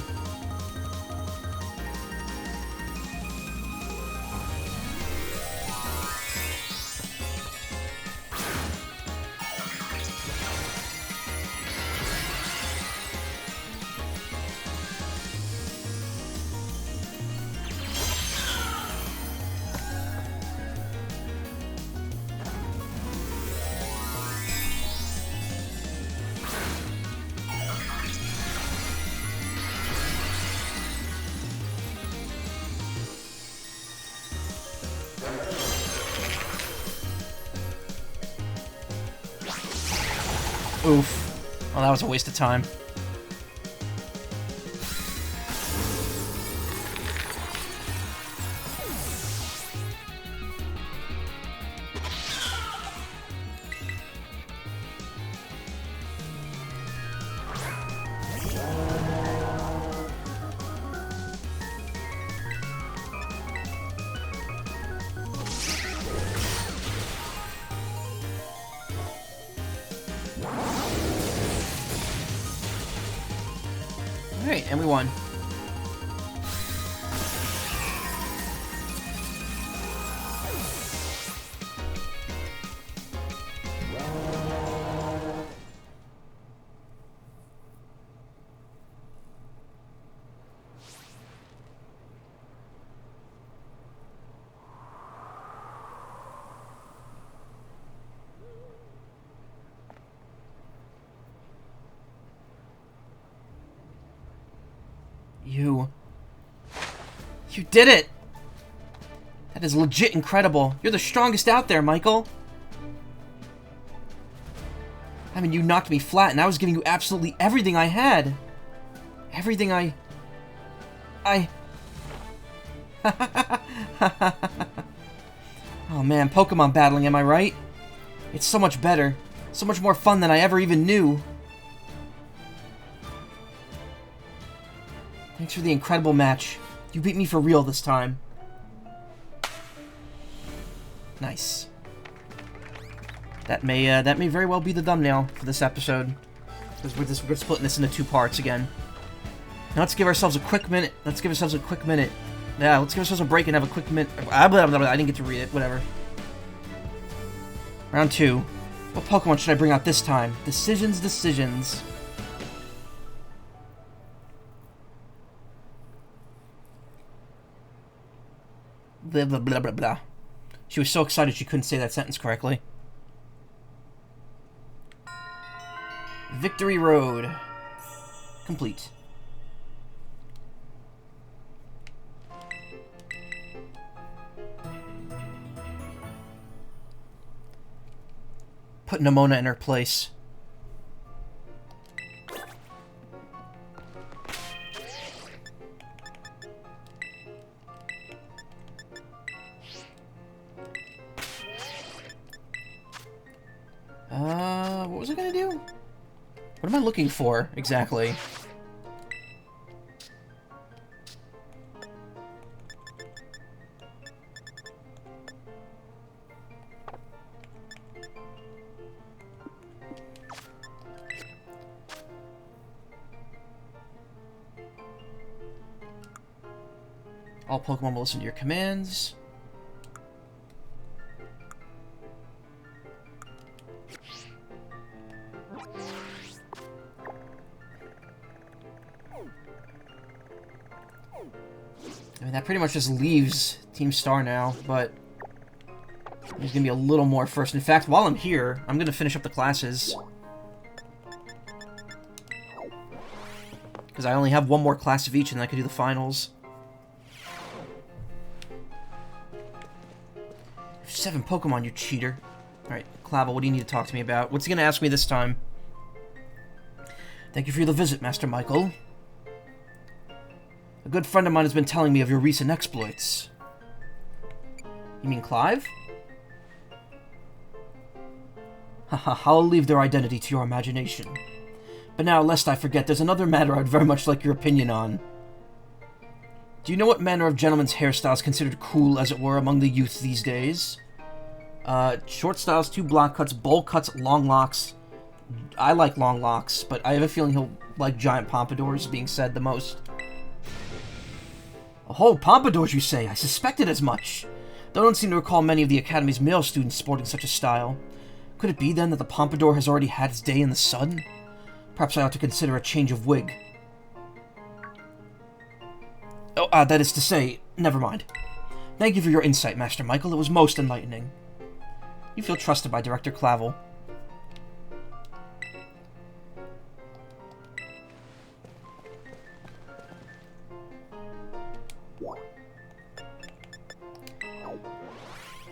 Oof. Well, that was a waste of time. Alright, and we won. You did it! That is legit incredible. You're the strongest out there, Michael. I mean, you knocked me flat, and I was giving you absolutely everything I had. Everything I... Oh man, Pokemon battling, am I right? It's so much better. So much more fun than I ever even knew. Thanks for the incredible match. You beat me for real this time. Nice. That may very well be the thumbnail for this episode. Because we're splitting this into 2 parts again. Now let's give ourselves a quick minute. Yeah, let's give ourselves a break and have a quick minute. I didn't get to read it. Whatever. Round 2. What Pokemon should I bring out this time? Decisions. Blah, blah, blah, blah, blah. She was so excited she couldn't say that sentence correctly. Victory Road. Complete. Put Nemona in her place. What was I gonna do? What am I looking for, exactly? All Pokemon will listen to your commands. I mean, that pretty much just leaves Team Star now, but there's gonna be a little more first. In fact, while I'm here, I'm gonna finish up the classes. Because I only have one more class of each, and then I can do the finals. 7 Pokemon, you cheater. Alright, Clavel, what do you need to talk to me about? What's he gonna ask me this time? Thank you for the visit, Master Michael. A good friend of mine has been telling me of your recent exploits. You mean Clive? Haha, I'll leave their identity to your imagination. But now, lest I forget, there's another matter I'd very much like your opinion on. Do you know what manner of gentleman's hairstyle is considered cool, as it were, among the youth these days? Short styles, 2 block cuts, bowl cuts, long locks. I like long locks, but I have a feeling he'll like giant pompadours being said the most. Oh, pompadours, you say? I suspected as much. Though I don't seem to recall many of the Academy's male students sporting such a style. Could it be, then, that the pompadour has already had its day in the sun? Perhaps I ought to consider a change of wig. Oh, that is to say, never mind. Thank you for your insight, Master Michael. It was most enlightening. You feel trusted by Director Clavel.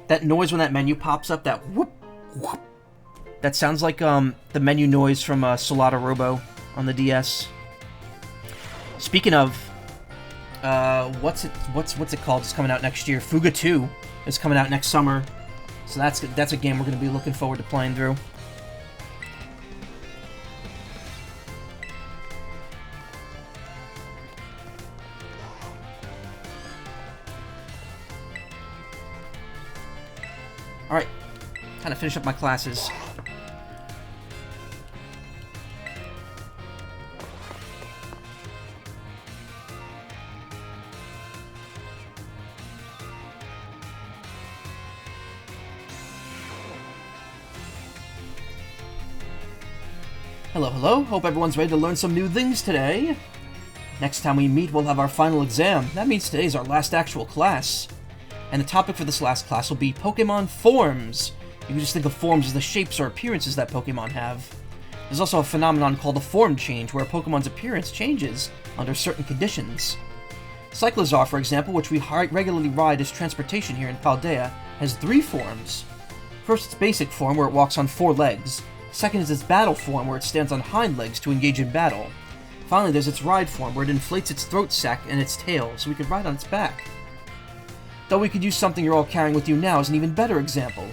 That noise when that menu pops up, that whoop, whoop. That sounds like the menu noise from Solata Robo on the DS. Speaking of, what's it called? It's coming out next year. Fuga 2 is coming out next summer, so that's a game we're going to be looking forward to playing through. All right, time to finish up my classes. Hello, hello. Hope everyone's ready to learn some new things today. Next time we meet, we'll have our final exam. That means today's our last actual class. And the topic for this last class will be Pokemon forms. You can just think of forms as the shapes or appearances that Pokemon have. There's also a phenomenon called a form change, where a Pokemon's appearance changes under certain conditions. Cyclizar, for example, which we regularly ride as transportation here in Paldea, has 3 forms. First, its basic form, where it walks on 4 legs. Second is its battle form, where it stands on hind legs to engage in battle. Finally, there's its ride form, where it inflates its throat sac and its tail, so we could ride on its back. Though we could use something you're all carrying with you now as an even better example.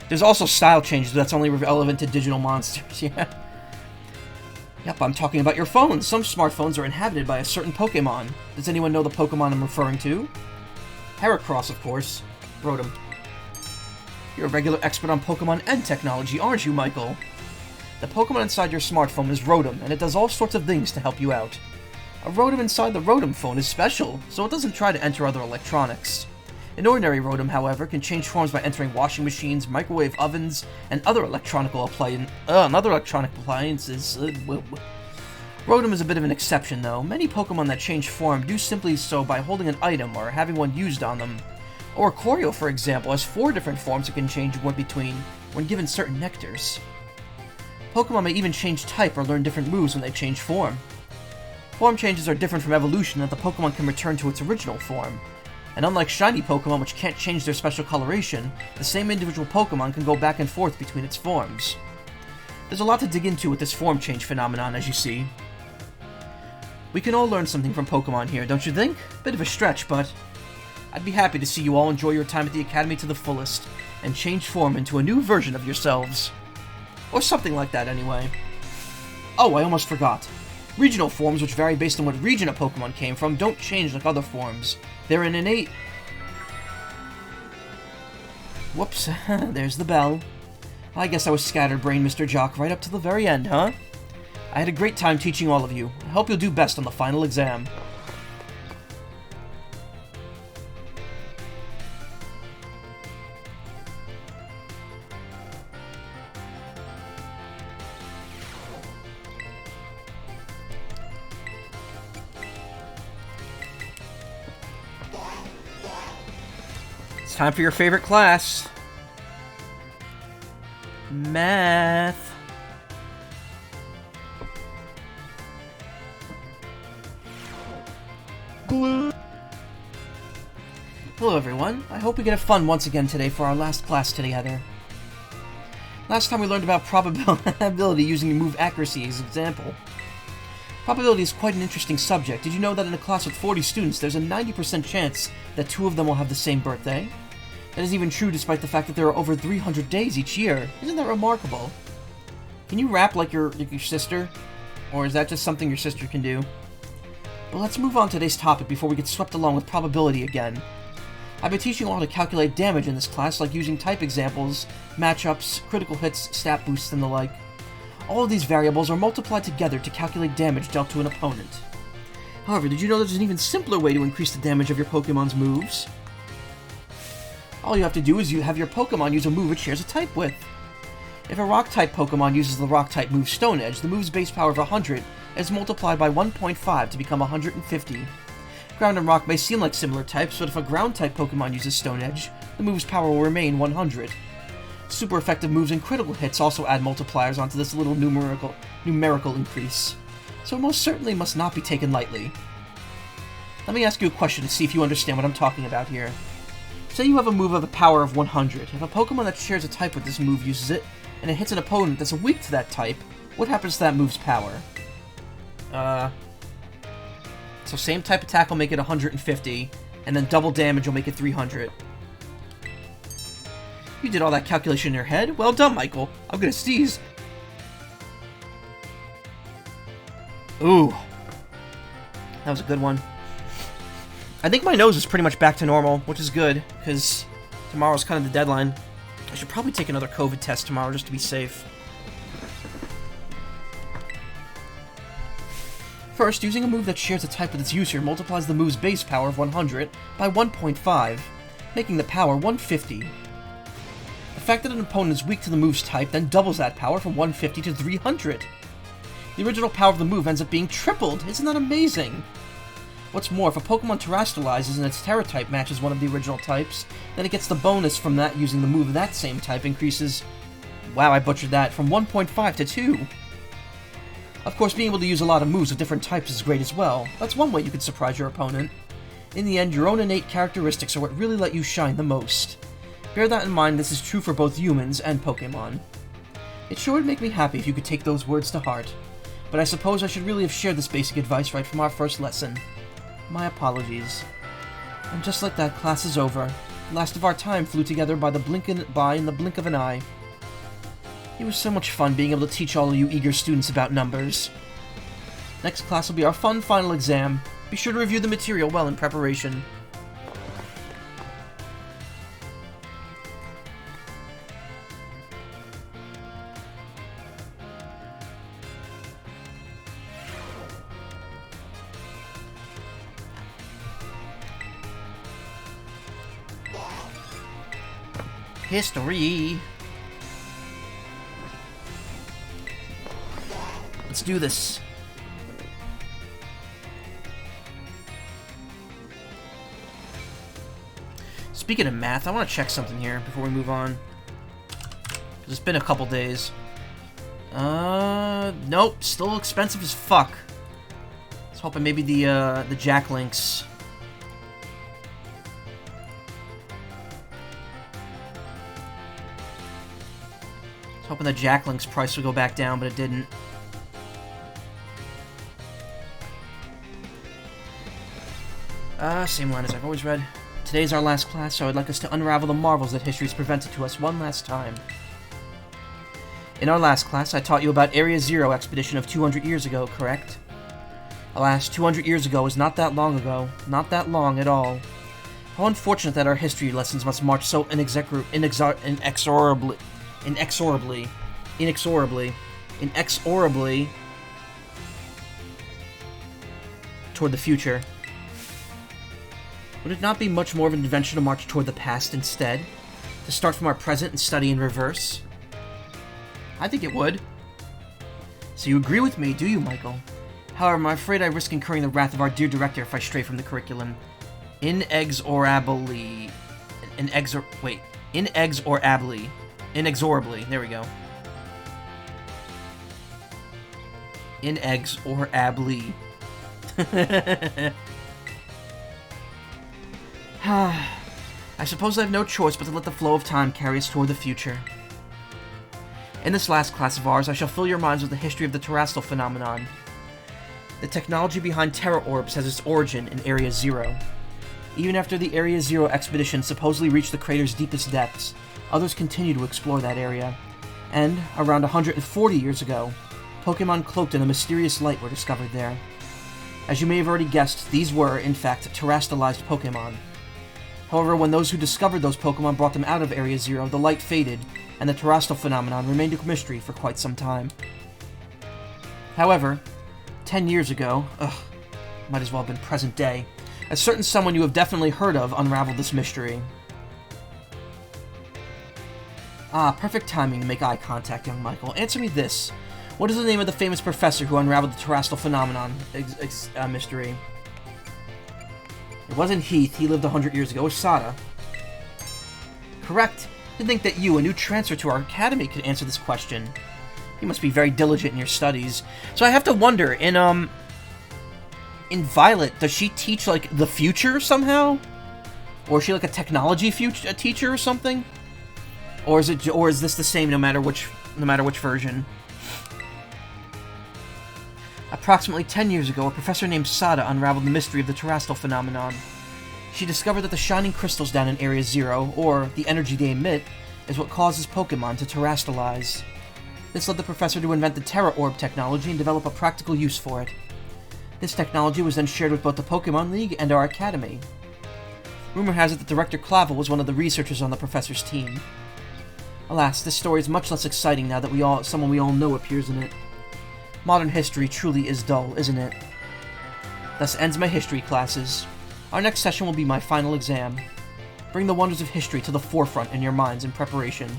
There's also style changes that's only relevant to digital monsters, yeah. Yep, I'm talking about your phones. Some smartphones are inhabited by a certain Pokemon. Does anyone know the Pokemon I'm referring to? Heracross, of course. Rotom. You're a regular expert on Pokemon and technology, aren't you, Michael? The Pokemon inside your smartphone is Rotom, and it does all sorts of things to help you out. A Rotom inside the Rotom phone is special, so it doesn't try to enter other electronics. An ordinary Rotom, however, can change forms by entering washing machines, microwave ovens, and other electronic appliances. Rotom is a bit of an exception, though. Many Pokemon that change form do simply so by holding an item or having one used on them. Or Koryo, for example, has 4 different forms it can change between when given certain nectars. Pokemon may even change type or learn different moves when they change form. Form changes are different from evolution, that the Pokemon can return to its original form. And unlike shiny Pokemon, which can't change their special coloration, the same individual Pokemon can go back and forth between its forms. There's a lot to dig into with this form change phenomenon, as you see. We can all learn something from Pokemon here, don't you think? Bit of a stretch, but I'd be happy to see you all enjoy your time at the Academy to the fullest, and change form into a new version of yourselves. Or something like that, anyway. Oh, I almost forgot. Regional forms, which vary based on what region a Pokemon came from, don't change like other forms. They're an innate... Whoops, there's the bell. I guess I was scatterbrained, Mr. Jock, right up to the very end, huh? I had a great time teaching all of you. I hope you'll do best on the final exam. It's time for your favorite class. Math. Hello everyone, I hope we get fun once again today for our last class together. Last time we learned about probability using the move accuracy as an example. Probability is quite an interesting subject. Did you know that in a class with 40 students, there's a 90% chance that 2 of them will have the same birthday? That is even true despite the fact that there are over 300 days each year. Isn't that remarkable? Can you rap like your sister? Or is that just something your sister can do? But let's move on to today's topic before we get swept along with probability again. I've been teaching you all how to calculate damage in this class, like using type examples, matchups, critical hits, stat boosts, and the like. All of these variables are multiplied together to calculate damage dealt to an opponent. However, did you know there's an even simpler way to increase the damage of your Pokemon's moves? All you have to do is have your Pokemon use a move it shares a type with. If a Rock-type Pokemon uses the Rock-type move Stone Edge, the move's base power of 100 is multiplied by 1.5 to become 150. Ground and Rock may seem like similar types, but if a Ground-type Pokemon uses Stone Edge, the move's power will remain 100. Super effective moves and critical hits also add multipliers onto this little numerical increase, so it most certainly must not be taken lightly. Let me ask you a question to see if you understand what I'm talking about here. Say you have a move of a power of 100. If a Pokemon that shares a type with this move uses it, and it hits an opponent that's weak to that type, what happens to that move's power? So same type attack will make it 150, and then double damage will make it 300. You did all that calculation in your head? Well done, Michael. I'm gonna sneeze. Ooh. That was a good one. I think my nose is pretty much back to normal, which is good, because tomorrow's kind of the deadline. I should probably take another COVID test tomorrow just to be safe. First, using a move that shares a type with its user multiplies the move's base power of 100 by 1.5, making the power 150. The fact that an opponent is weak to the move's type then doubles that power from 150 to 300. The original power of the move ends up being tripled. Isn't that amazing? What's more, if a Pokemon terrestrializes and its Terra type matches one of the original types, then it gets the bonus from that using the move of that same type increases... Wow, I butchered that. From 1.5 to 2. Of course, being able to use a lot of moves of different types is great as well. That's one way you could surprise your opponent. In the end, your own innate characteristics are what really let you shine the most. Bear that in mind, this is true for both humans and Pokemon. It sure would make me happy if you could take those words to heart, but I suppose I should really have shared this basic advice right from our first lesson. My apologies. And just like that, class is over. The last of our time flew together in the blink of an eye. It was so much fun being able to teach all of you eager students about numbers. Next class will be our fun final exam. Be sure to review the material well in preparation. History. Let's do this. Speaking of math, I want to check something here before we move on. Because it's been a couple days. Nope, still expensive as fuck. I was hoping maybe the Jack Links. Hoping the Jack Link's price would go back down, but it didn't. Same line as I've always read. Today's our last class, so I'd like us to unravel the marvels that history's presented to us one last time. In our last class, I taught you about Area Zero expedition of 200 years ago, correct? Alas, 200 years ago is not that long ago. Not that long at all. How unfortunate that our history lessons must march so inexorably toward the future. Would it not be much more of an adventure to march toward the past instead? To start from our present and study in reverse? I think it would. So you agree with me, do you, Michael? However, I'm afraid I risk incurring the wrath of our dear director if I stray from the curriculum. Inexorably. Inexorably. There we go. Inexorably. I suppose I have no choice but to let the flow of time carry us toward the future. In this last class of ours, I shall fill your minds with the history of the terrestrial phenomenon. The technology behind Terra Orbs has its origin in Area Zero. Even after the Area Zero expedition supposedly reached the crater's deepest depths, others continue to explore that area. And, around 140 years ago, Pokemon cloaked in a mysterious light were discovered there. As you may have already guessed, these were, in fact, terastallized Pokemon. However, when those who discovered those Pokemon brought them out of Area Zero, the light faded, and the terrestrial phenomenon remained a mystery for quite some time. However, 10 years ago, might as well have been present day, a certain someone you have definitely heard of unraveled this mystery. Ah, perfect timing to make eye contact, young Michael. Answer me this. What is the name of the famous professor who unraveled the terrestrial phenomenon mystery? It wasn't Heath, he lived 100 years ago. It was Sada. Correct. You'd think that you, a new transfer to our academy, could answer this question. You must be very diligent in your studies. So I have to wonder, in Violet, does she teach, like, the future somehow? Or is she, like, a technology teacher or something? Or is this the same no matter which version? Approximately 10 years ago, a professor named Sada unraveled the mystery of the terrestrial phenomenon. She discovered that the shining crystals down in Area Zero, or the energy they emit, is what causes Pokemon to terastallize. This led the professor to invent the Terra Orb technology and develop a practical use for it. This technology was then shared with both the Pokemon League and our academy. Rumor has it that Director Clavel was one of the researchers on the professor's team. Alas, this story is much less exciting now that someone we all know appears in it. Modern history truly is dull, isn't it? Thus ends my history classes. Our next session will be my final exam. Bring the wonders of history to the forefront in your minds in preparation.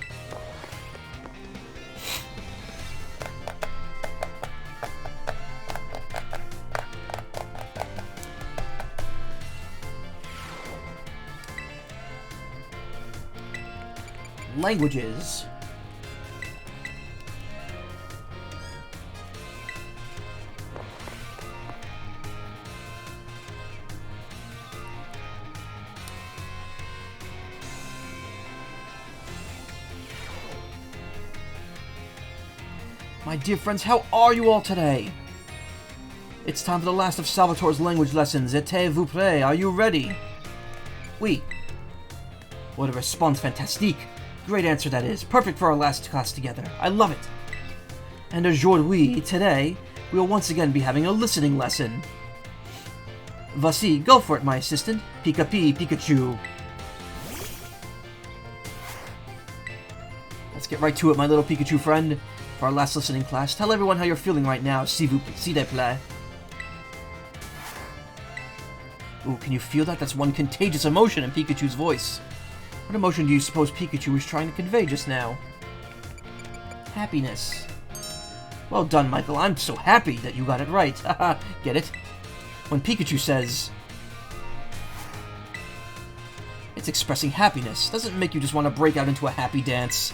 Languages. My dear friends, how are you all today? It's time for the last of Salvatore's language lessons. Êtes-vous prêts? Are you ready? Oui. What a response fantastique. Great answer that is. Perfect for our last class together. I love it. And aujourd'hui, today, we will once again be having a listening lesson. Voici, go for it, my assistant. Pika-Pee, Pikachu. Let's get right to it, my little Pikachu friend. For our last listening class, tell everyone how you're feeling right now, s'il te plaît. Ooh, can you feel that? That's one contagious emotion in Pikachu's voice. What emotion do you suppose Pikachu was trying to convey just now? Happiness. Well done, Michael. I'm so happy that you got it right. Haha, get it? When Pikachu says it's expressing happiness, doesn't make you just want to break out into a happy dance.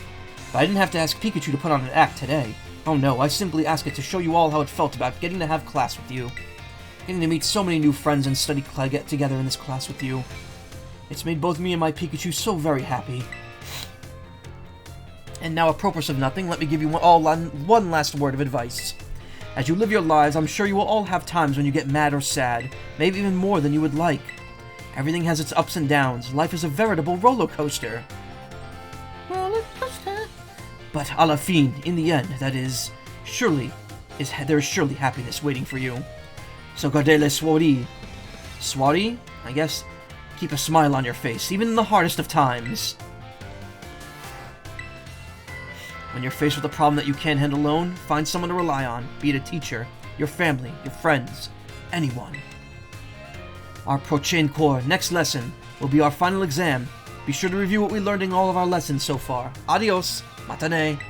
But I didn't have to ask Pikachu to put on an act today. Oh no, I simply asked it to show you all how it felt about getting to have class with you. Getting to meet so many new friends and study get together in this class with you. It's made both me and my Pikachu so very happy. And now, apropos of nothing, let me give you one last word of advice. As you live your lives, I'm sure you will all have times when you get mad or sad, maybe even more than you would like. Everything has its ups and downs. Life is a veritable roller coaster. Roller coaster. But à la fin, in the end, there is surely happiness waiting for you. So gardez le soirée. Soirée? I guess. Keep a smile on your face, even in the hardest of times. When you're faced with a problem that you can't handle alone, find someone to rely on, be it a teacher, your family, your friends, anyone. Our prochain cours, next lesson, will be our final exam. Be sure to review what we learned in all of our lessons so far. Adios, matane.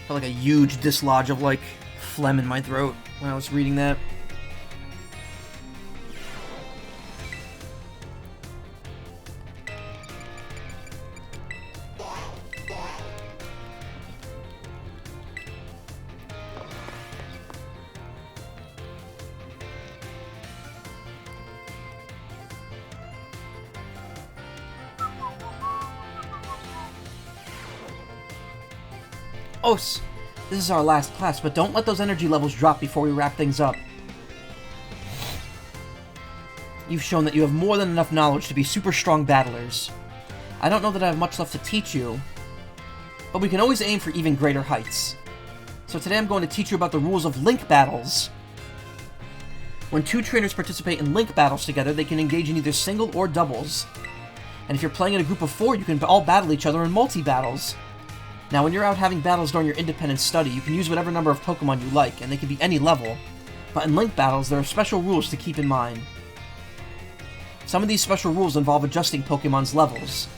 Felt like a huge dislodge of, like, phlegm in my throat when I was reading that. Os, This is our last class, but don't let those energy levels drop before we wrap things up. You've shown that you have more than enough knowledge to be super strong battlers. I don't know that I have much left to teach you, but we can always aim for even greater heights. So today I'm going to teach you about the rules of link battles. When two trainers participate in link battles together, they can engage in either single or doubles. And if you're playing in a group of 4, you can all battle each other in multi-battles. Now, when you're out having battles during your independent study, you can use whatever number of Pokemon you like, and they can be any level. But in link battles, there are special rules to keep in mind. Some of these special rules involve adjusting Pokemon's levels.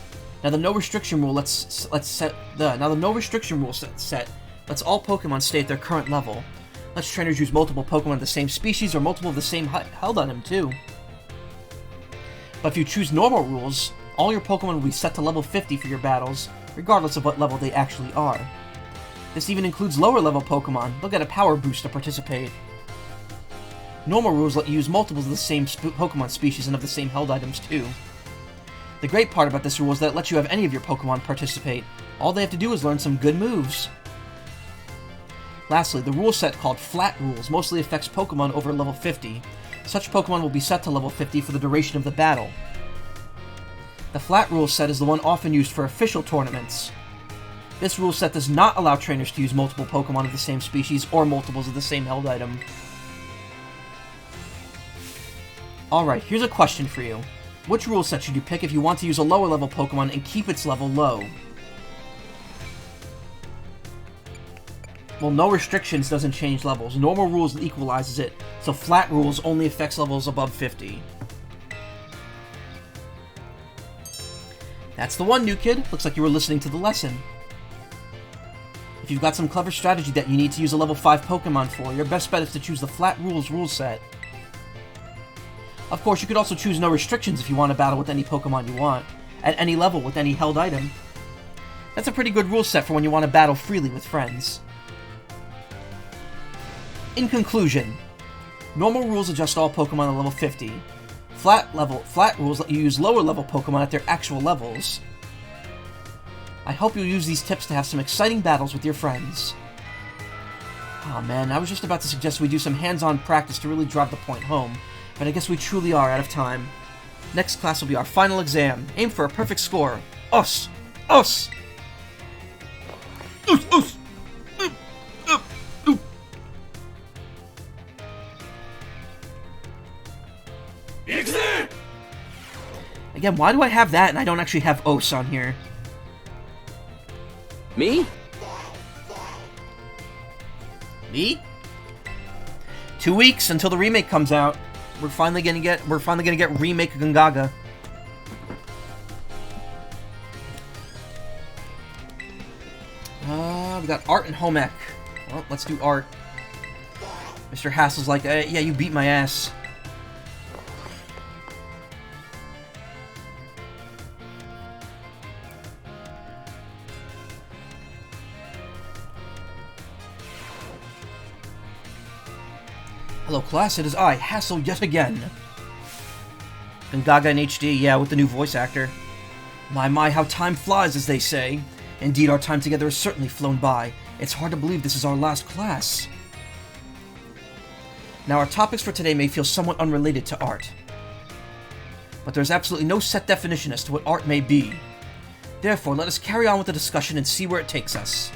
Now, the no restriction rule lets all Pokemon stay at their current level. Lets trainers use multiple Pokemon of the same species or multiple of the same held item too. But if you choose normal rules, all your Pokemon will be set to level 50 for your battles, regardless of what level they actually are. This even includes lower level Pokemon. They'll get a power boost to participate. Normal rules let you use multiples of the same Pokemon species and of the same held items too. The great part about this rule is that it lets you have any of your Pokemon participate. All they have to do is learn some good moves. Lastly, the rule set called Flat Rules mostly affects Pokemon over level 50. Such Pokemon will be set to level 50 for the duration of the battle. The Flat Rule set is the one often used for official tournaments. This rule set does not allow trainers to use multiple Pokemon of the same species or multiples of the same held item. Alright, here's a question for you. Which rule set should you pick if you want to use a lower level Pokemon and keep its level low? Well, no restrictions doesn't change levels. Normal rules equalizes it, so flat rules only affects levels above 50. That's the one, new kid. Looks like you were listening to the lesson. If you've got some clever strategy that you need to use a level 5 Pokemon for, your best bet is to choose the Flat Rules rule set. Of course, you could also choose no restrictions if you want to battle with any Pokemon you want, at any level with any held item. That's a pretty good rule set for when you want to battle freely with friends. In conclusion, normal rules adjust all Pokemon to level 50. Flat rules let you use lower level Pokemon at their actual levels. I hope you'll use these tips to have some exciting battles with your friends. Oh man, I was just about to suggest we do some hands-on practice to really drive the point home, but I guess we truly are out of time. Next class will be our final exam. Aim for a perfect score. Us! Us! Us! Us! Again, why do I have that and I don't actually have Os on here? Me? Me? 2 weeks until the remake comes out. We're finally gonna get remake Gungaga. We got Art and home ec. Well, let's do Art. Mr. Hassle's like, yeah, you beat my ass. Hello class, it is I, Hassle yet again. Gungaga in HD, yeah, with the new voice actor. My, how time flies, as they say. Indeed, our time together has certainly flown by. It's hard to believe this is our last class. Now, our topics for today may feel somewhat unrelated to art. But there's absolutely no set definition as to what art may be. Therefore, let us carry on with the discussion and see where it takes us.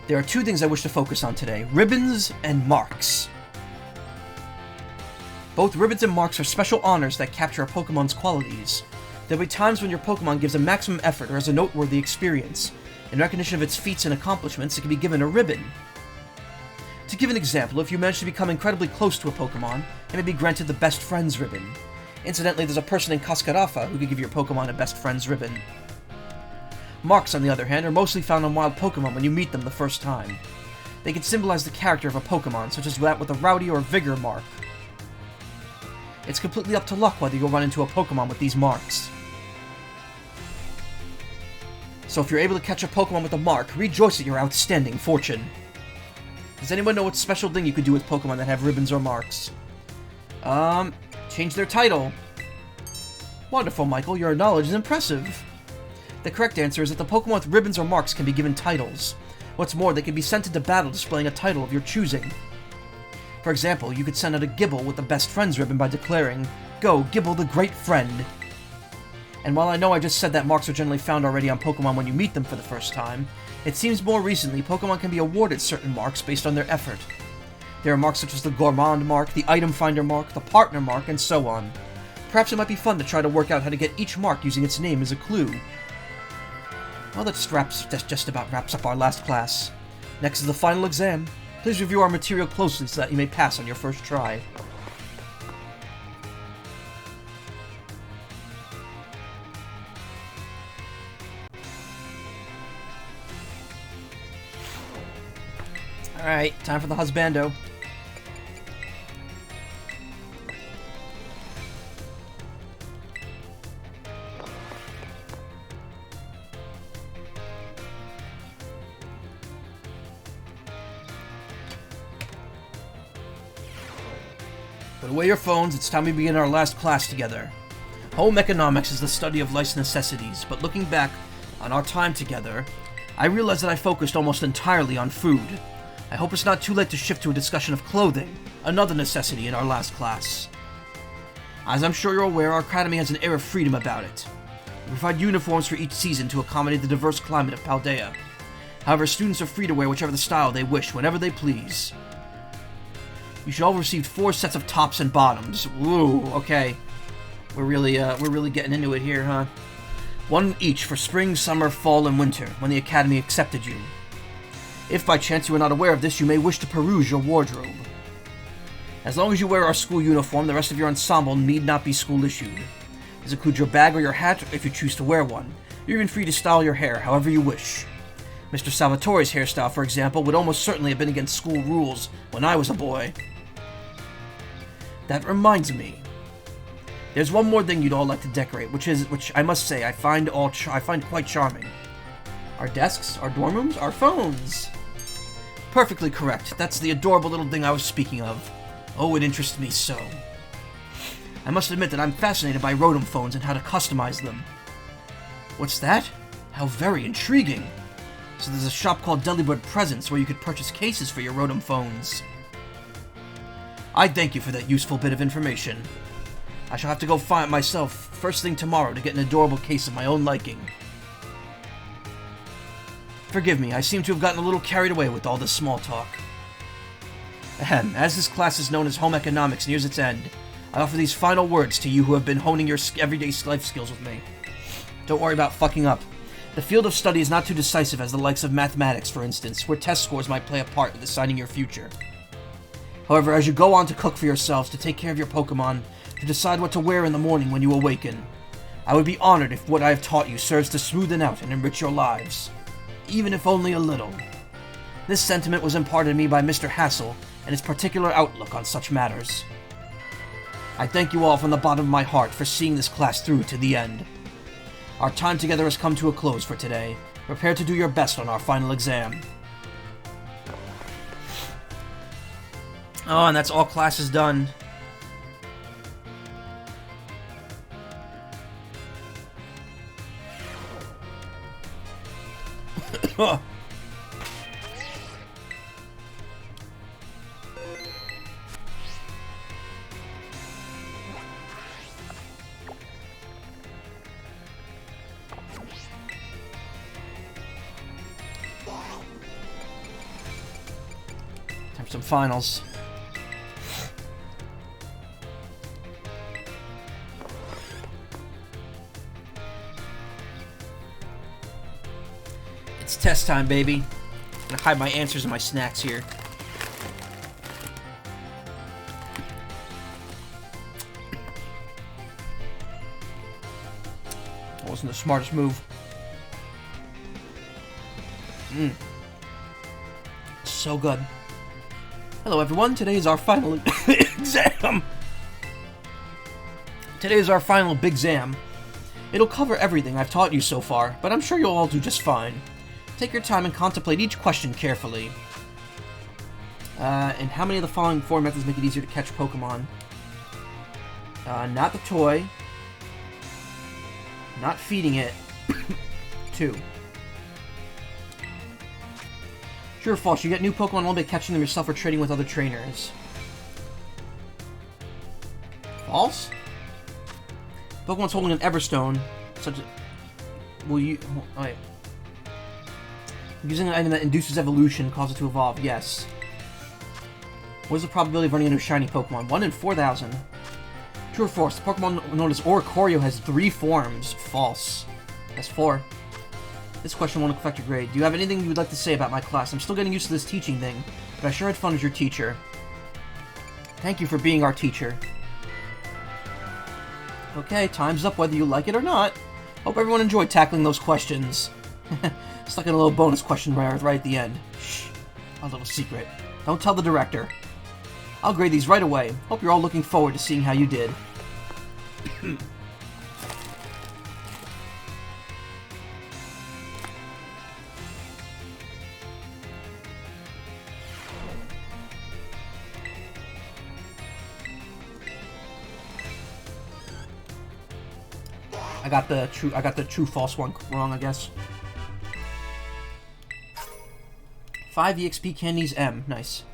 There are 2 things I wish to focus on today, ribbons and marks. Both ribbons and marks are special honors that capture a Pokemon's qualities. There will be times when your Pokemon gives a maximum effort or has a noteworthy experience. In recognition of its feats and accomplishments, it can be given a ribbon. To give an example, if you manage to become incredibly close to a Pokemon, it may be granted the Best Friends ribbon. Incidentally, there's a person in Cascarafa who could give your Pokemon a Best Friends ribbon. Marks, on the other hand, are mostly found on wild Pokemon when you meet them the first time. They can symbolize the character of a Pokemon, such as that with a Rowdy or Vigor mark. It's completely up to luck whether you'll run into a Pokemon with these marks. So if you're able to catch a Pokemon with a mark, rejoice at your outstanding fortune. Does anyone know what special thing you could do with Pokemon that have ribbons or marks? Change their title. Wonderful, Michael, your knowledge is impressive. The correct answer is that the Pokemon with ribbons or marks can be given titles. What's more, they can be sent into battle displaying a title of your choosing. For example, you could send out a Gibble with the Best Friends ribbon by declaring, "Go, Gibble the Great Friend." And while I know I just said that marks are generally found already on Pokemon when you meet them for the first time, it seems more recently Pokemon can be awarded certain marks based on their effort. There are marks such as the Gourmand mark, the Item Finder mark, the Partner mark, and so on. Perhaps it might be fun to try to work out how to get each mark using its name as a clue. Well, that just about wraps up our last class. Next is the final exam. Please review our material closely so that you may pass on your first try. Alright, time for the husbando. Put away your phones, it's time we begin our last class together. Home economics is the study of life's necessities, but looking back on our time together, I realized that I focused almost entirely on food. I hope it's not too late to shift to a discussion of clothing, another necessity in our last class. As I'm sure you're aware, our academy has an air of freedom about it. We provide uniforms for each season to accommodate the diverse climate of Paldea. However, students are free to wear whichever the style they wish, whenever they please. You should all receive 4 sets of tops and bottoms. Woo, okay. We're really getting into it here, huh? 1 each for spring, summer, fall, and winter, when the academy accepted you. If by chance you are not aware of this, you may wish to peruse your wardrobe. As long as you wear our school uniform, the rest of your ensemble need not be school-issued. This includes your bag or your hat, if you choose to wear one. You're even free to style your hair however you wish. Mr. Salvatore's hairstyle, for example, would almost certainly have been against school rules when I was a boy. That reminds me. There's one more thing you'd all like to decorate, which I must say I find quite charming. Our desks, our dorm rooms, our phones. Perfectly correct. That's the adorable little thing I was speaking of. Oh, it interests me so. I must admit that I'm fascinated by Rotom phones and how to customize them. What's that? How very intriguing. So there's a shop called Delibird Presents where you could purchase cases for your Rotom phones. I thank you for that useful bit of information. I shall have to go find it myself first thing tomorrow to get an adorable case of my own liking. Forgive me, I seem to have gotten a little carried away with all this small talk. Ahem, as this class is known as Home Economics nears its end, I offer these final words to you who have been honing your everyday life skills with me. Don't worry about fucking up. The field of study is not too decisive as the likes of mathematics, for instance, where test scores might play a part in deciding your future. However, as you go on to cook for yourselves, to take care of your Pokemon, to decide what to wear in the morning when you awaken, I would be honored if what I have taught you serves to smoothen out and enrich your lives, even if only a little. This sentiment was imparted to me by Mr. Hassel and his particular outlook on such matters. I thank you all from the bottom of my heart for seeing this class through to the end. Our time together has come to a close for today. Prepare to do your best on our final exam. Oh, and that's all classes done. Time for some finals. It's test time, baby. I'm gonna hide my answers and my snacks here. That wasn't the smartest move. So good. Hello, everyone. Today is our final exam. Today is our final big exam. It'll cover everything I've taught you so far, but I'm sure you'll all do just fine. Take your time and contemplate each question carefully. And how many of the following 4 methods make it easier to catch Pokemon? Not the toy. Not feeding it. 2. True or false? You get new Pokemon only by catching them yourself or trading with other trainers. False? Pokemon's holding an Everstone, such as... Will you... Oh, wait. Using an item that induces evolution causes it to evolve. Yes. What is the probability of running into a shiny Pokemon? 1 in 4,000. True or false? The Pokemon known as Oricorio has 3 forms. False. That's 4. This question won't affect your grade. Do you have anything you would like to say about my class? I'm still getting used to this teaching thing, but I sure had fun as your teacher. Thank you for being our teacher. Okay, time's up whether you like it or not. Hope everyone enjoyed tackling those questions. Stuck in a little bonus question right at the end. Shh. A little secret. Don't tell the director. I'll grade these right away. Hope you're all looking forward to seeing how you did. I got the true false one wrong, I guess. 5 EXP candies M. Nice.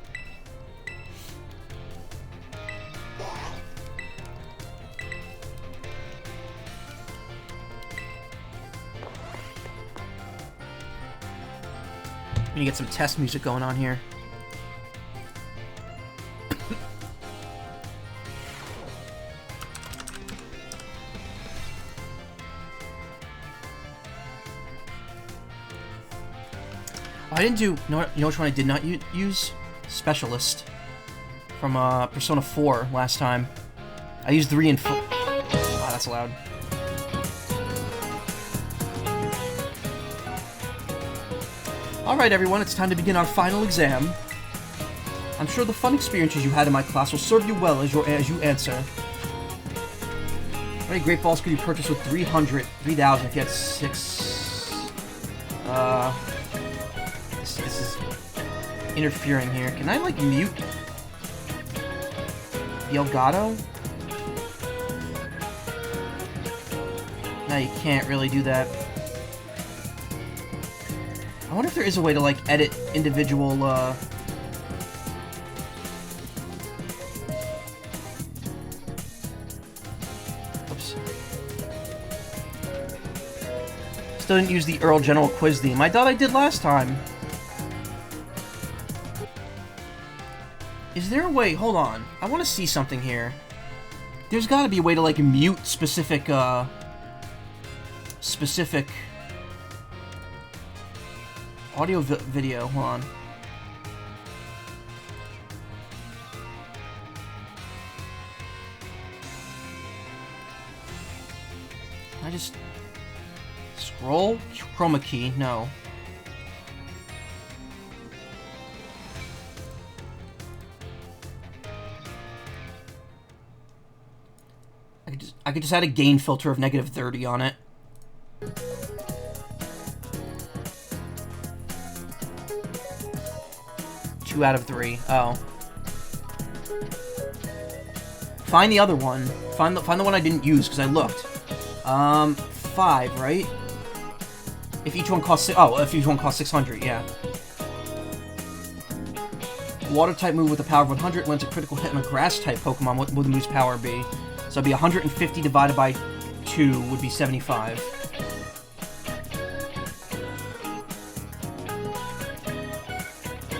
We need to get some test music going on here. I didn't do... You know which one I did not use? Specialist. From Persona 4 last time. I used 3 and 4. Ah, that's loud. Alright everyone, it's time to begin our final exam. I'm sure the fun experiences you had in my class will serve you well as you answer. How many Great Balls could you purchase with 3,000 if you had 6... This is interfering here. Can I, like, mute the Elgato? No, you can't really do that. I wonder if there is a way to, like, edit individual, Oops. Still didn't use the Earl General Quiz theme. I thought I did last time. Is there a way... Hold on. I want to see something here. There's got to be a way to, like, mute specific, specific audio video. Hold on. Can I just... Scroll? Chroma key? No. I could just add a gain filter of -30 on it. Two out of 3. Oh. Find the other one. Find the one I didn't use because I looked. 5, right? If each one costs if each one costs 600, yeah. Water type move with a power of 100 wins a critical hit on a grass type Pokemon. What would the move's power be? So it'd be 150 divided by 2 would be 75.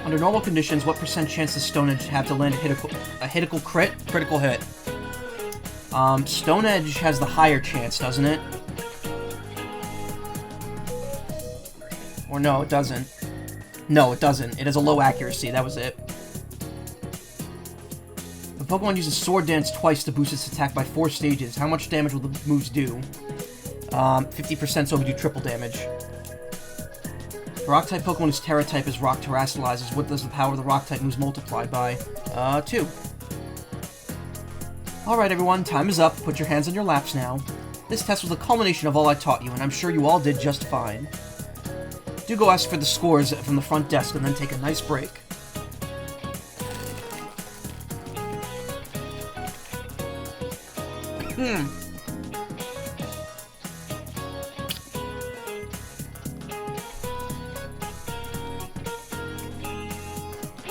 Under normal conditions, what % chance does Stone Edge have to land a critical hit? Stone Edge has the higher chance, doesn't it? Or no, it doesn't. No, it doesn't. It has a low accuracy. That was it. The Pokemon uses Sword Dance twice to boost its attack by 4 stages. How much damage will the moves do? 50%, so it would do triple damage. The Rock-type Pokemon whose Terra-type is Rock terastallizes. What does the power of the Rock-type moves multiply by? 2. Alright everyone, time is up. Put your hands on your laps now. This test was the culmination of all I taught you, and I'm sure you all did just fine. Do go ask for the scores from the front desk and then take a nice break.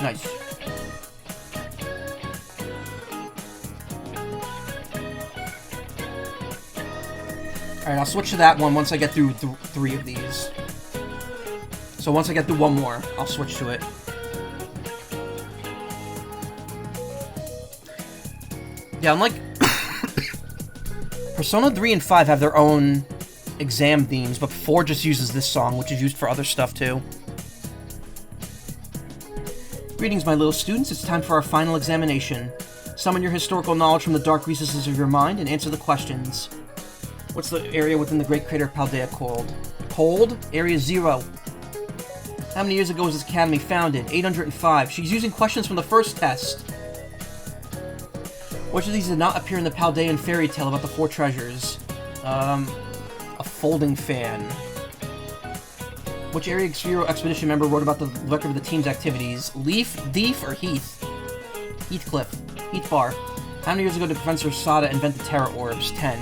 Nice. Alright, I'll switch to that one once I get through 3 of these. So once I get through 1 more, I'll switch to it. Yeah, unlike Persona 3 and 5 have their own exam themes, but 4 just uses this song, which is used for other stuff too. Greetings, my little students. It's time for our final examination. Summon your historical knowledge from the dark recesses of your mind and answer the questions. What's the area within the great crater Paldea called? Cold? Area 0. How many years ago was this academy founded? 805. She's using questions from the first test. Which of these did not appear in the Paldean fairy tale about the 4 treasures? A folding fan. Which Area Zero expedition member wrote about the record of the team's activities? Leaf, Thief, or Heath? Heathcliff. Heathbar. How many years ago did Professor Sada invent the Terror Orbs? 10.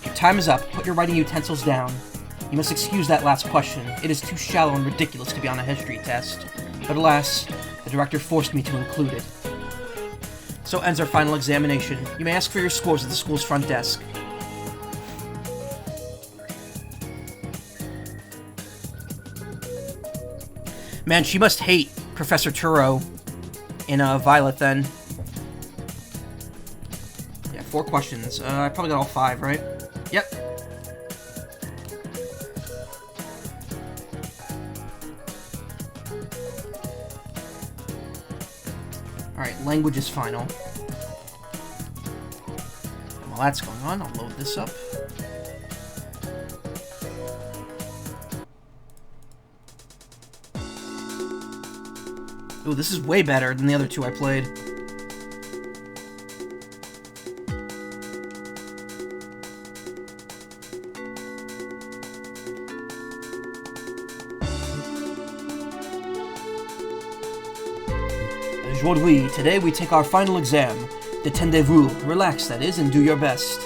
Your time is up. Put your writing utensils down. You must excuse that last question. It is too shallow and ridiculous to be on a history test. But alas, the director forced me to include it. So ends our final examination. You may ask for your scores at the school's front desk. Man, she must hate Professor Turo in Violet, then. Yeah, 4 questions. I probably got all 5, right? Yep. Alright, language is final. And while that's going on, I'll load this up. Ooh, this is way better than the other 2 I played. Aujourd'hui, today we take our final exam. Détendez-vous, relax that is, and do your best.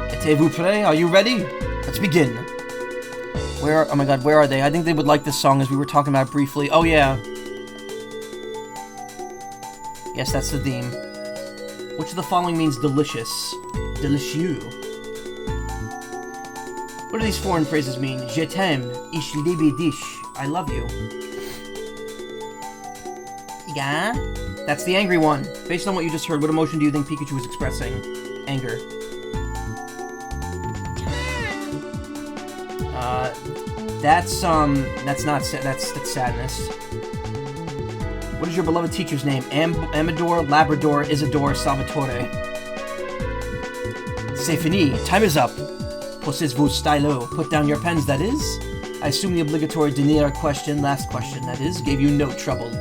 Êtes-vous prêts? Are you ready? Let's begin. Oh my god, where are they? I think they would like this song as we were talking about it briefly. Oh yeah. Yes, that's the theme. Which of the following means delicious? Delicieux. What do these foreign phrases mean? Je t'aime, ich liebe dich. I love you. Yeah? That's the angry one. Based on what you just heard, what emotion do you think Pikachu was expressing? Anger. That's sadness. What is your beloved teacher's name? Amador, Labrador, Isidore, Salvatore. C'est fini. Time is up. Posez vos stylos. Put down your pens, that is. I assume the obligatory dernier question, last question, that is, gave you no trouble.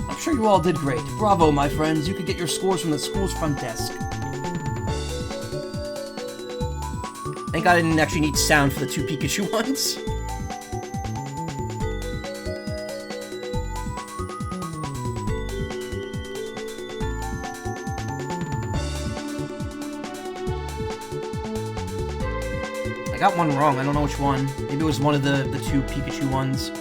I'm sure you all did great. Bravo, my friends. You could get your scores from the school's front desk. Thank God I didn't actually need sound for the 2 Pikachu ones. I got one wrong. I don't know which one. Maybe it was one of the 2 Pikachu ones.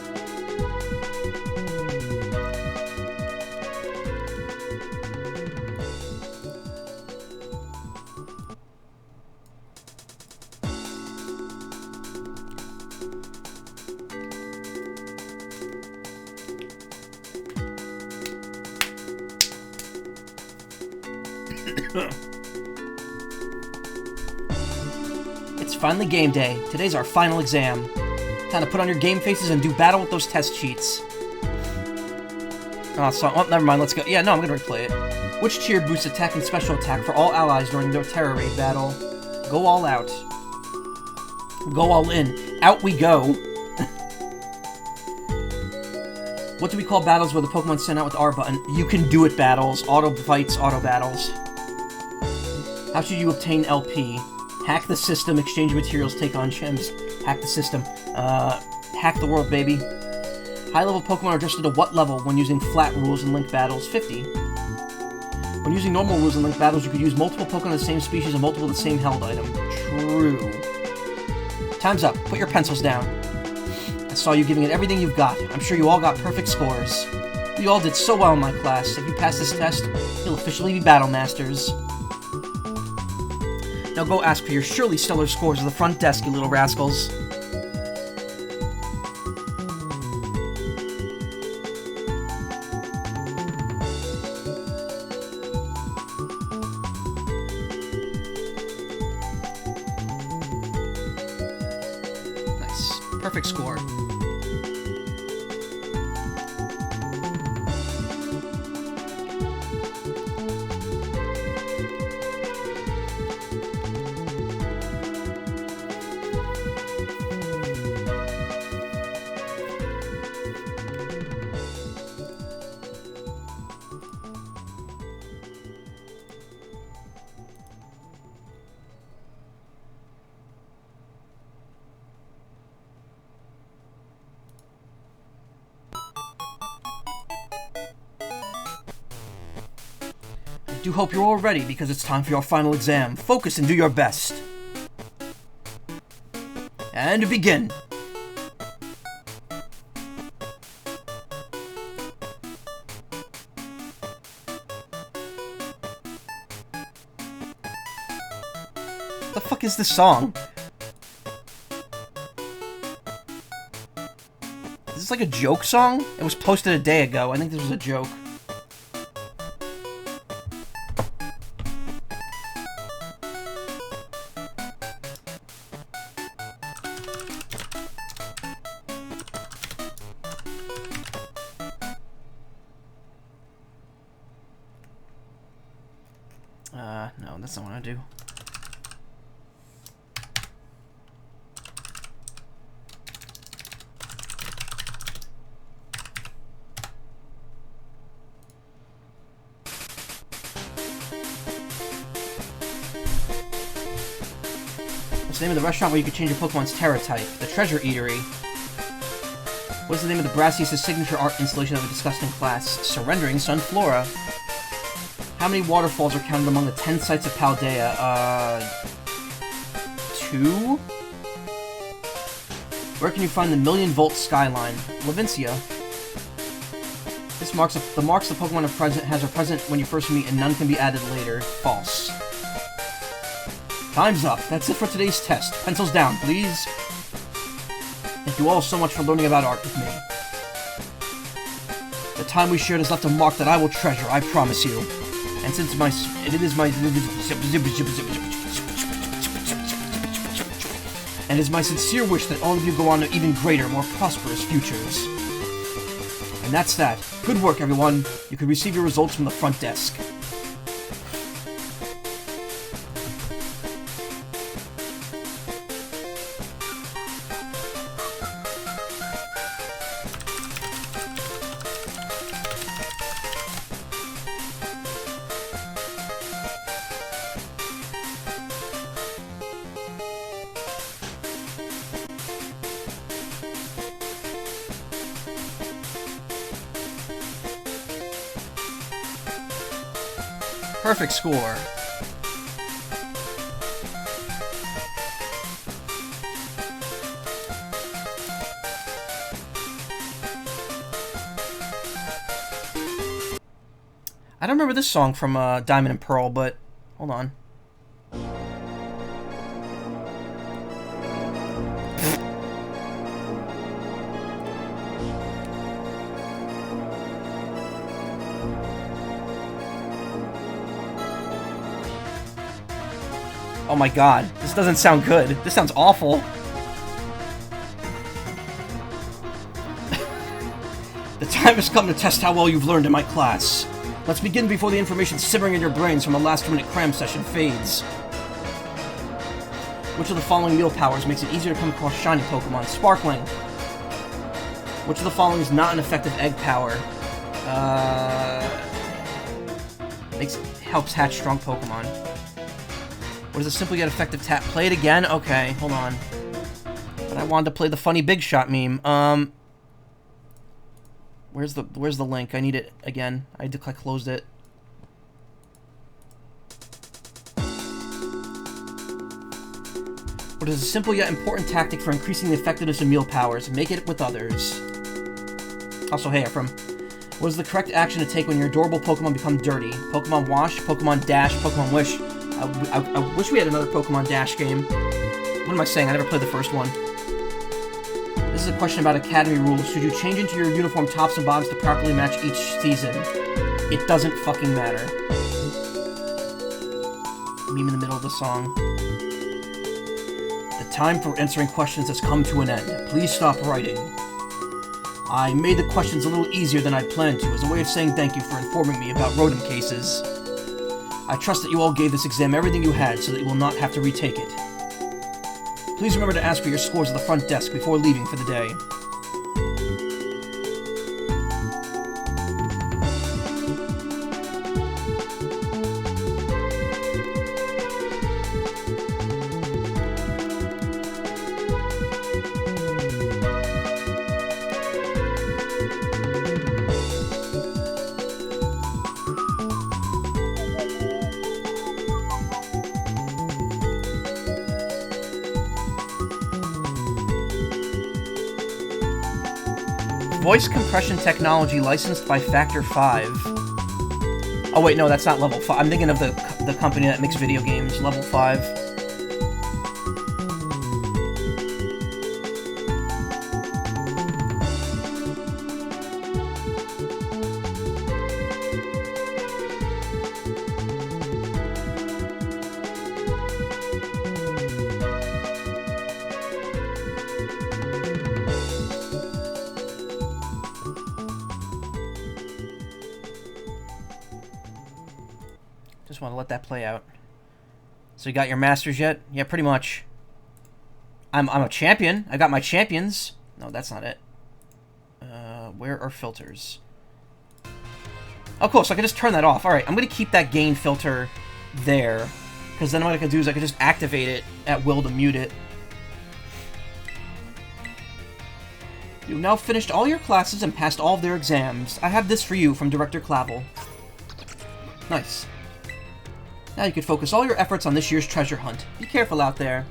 It's finally game day. Today's our final exam. Time to put on your game faces and do battle with those test sheets. Oh, never mind, let's go. Yeah, no, I'm gonna replay it. Which tier boosts attack and special attack for all allies during their terror raid battle? Go all out. Go all in. Out we go. What do we call battles where the Pokemon send out with the R button? You can do it battles. Auto fights, auto battles. How should you obtain LP? Hack the system, exchange materials, take on gems. Hack the system. Hack the world, baby. High-level Pokemon are adjusted to what level when using flat rules in Link battles? 50. When using normal rules in Link battles, you could use multiple Pokemon of the same species and multiple of the same held item. True. Time's up. Put your pencils down. I saw you giving it everything you've got. I'm sure you all got perfect scores. We all did so well in my class. If you pass this test, you'll officially be Battle Masters. Now go ask for your surely stellar scores at the front desk, you little rascals. Nice. Perfect score. I do hope you're all ready, because it's time for your final exam. Focus and do your best. And begin. What the fuck is this song? Is this like a joke song? It was posted a day ago. I think this was a joke. No, that's not what I do. What's the name of the restaurant where you can change your Pokemon's Terra type? The Treasure Eatery. What's the name of the Brassius' signature art installation that we discussed in class? Surrendering Sunflora. How many waterfalls are counted among the 10 sites of Paldea? 2? Where can you find the million-volt skyline? Levincia. This marks the marks the Pokemon are present when you first meet, and none can be added later. False. Time's up. That's it for today's test. Pencils down, please. Thank you all so much for learning about art with me. The time we shared has left a mark that I will treasure, I promise you. And since it is my sincere wish that all of you go on to even greater, more prosperous futures. And that's that. Good work, everyone. You can receive your results from the front desk. Perfect score. I don't remember this song from Diamond and Pearl, but hold on. Oh my god, this doesn't sound good. This sounds awful. The time has come to test how well you've learned in my class. Let's begin before the information simmering in your brains from the last-minute cram session fades. Which of the following meal powers makes it easier to come across shiny Pokemon? Sparkling. Which of the following is not an effective egg power? Helps hatch strong Pokemon. What is a simple yet effective tap? Play it again? Okay, hold on. But I wanted to play the funny Big Shot meme. Where's the link? I need it again. I closed it. What is a simple yet important tactic for increasing the effectiveness of meal powers? Make it with others. Also, hey, Ephraim. What is the correct action to take when your adorable Pokemon become dirty? Pokemon Wash, Pokemon Dash, Pokemon Wish. I wish we had another Pokemon Dash game. What am I saying? I never played the first one. This is a question about Academy rules. Should you change into your uniform tops and bottoms to properly match each season? It doesn't fucking matter. Meme in the middle of the song. The time for answering questions has come to an end. Please stop writing. I made the questions a little easier than I'd planned to, as a way of saying thank you for informing me about Rotom cases. I trust that you all gave this exam everything you had, so that you will not have to retake it. Please remember to ask for your scores at the front desk before leaving for the day. Voice compression technology licensed by Factor 5. Oh wait, no, that's not Level 5. I'm thinking of the company that makes video games, Level 5. Just want to let that play out. So you got your masters yet? Yeah, pretty much. I'm a champion. I got my champions. No, that's not it. Where are filters? Oh, cool. So I can just turn that off. All right, I'm going to keep that gain filter there. Because then what I can do is I can just activate it at will to mute it. You've now finished all your classes and passed all of their exams. I have this for you from Director Clavel. Nice. Now you can focus all your efforts on this year's treasure hunt. Be careful out there.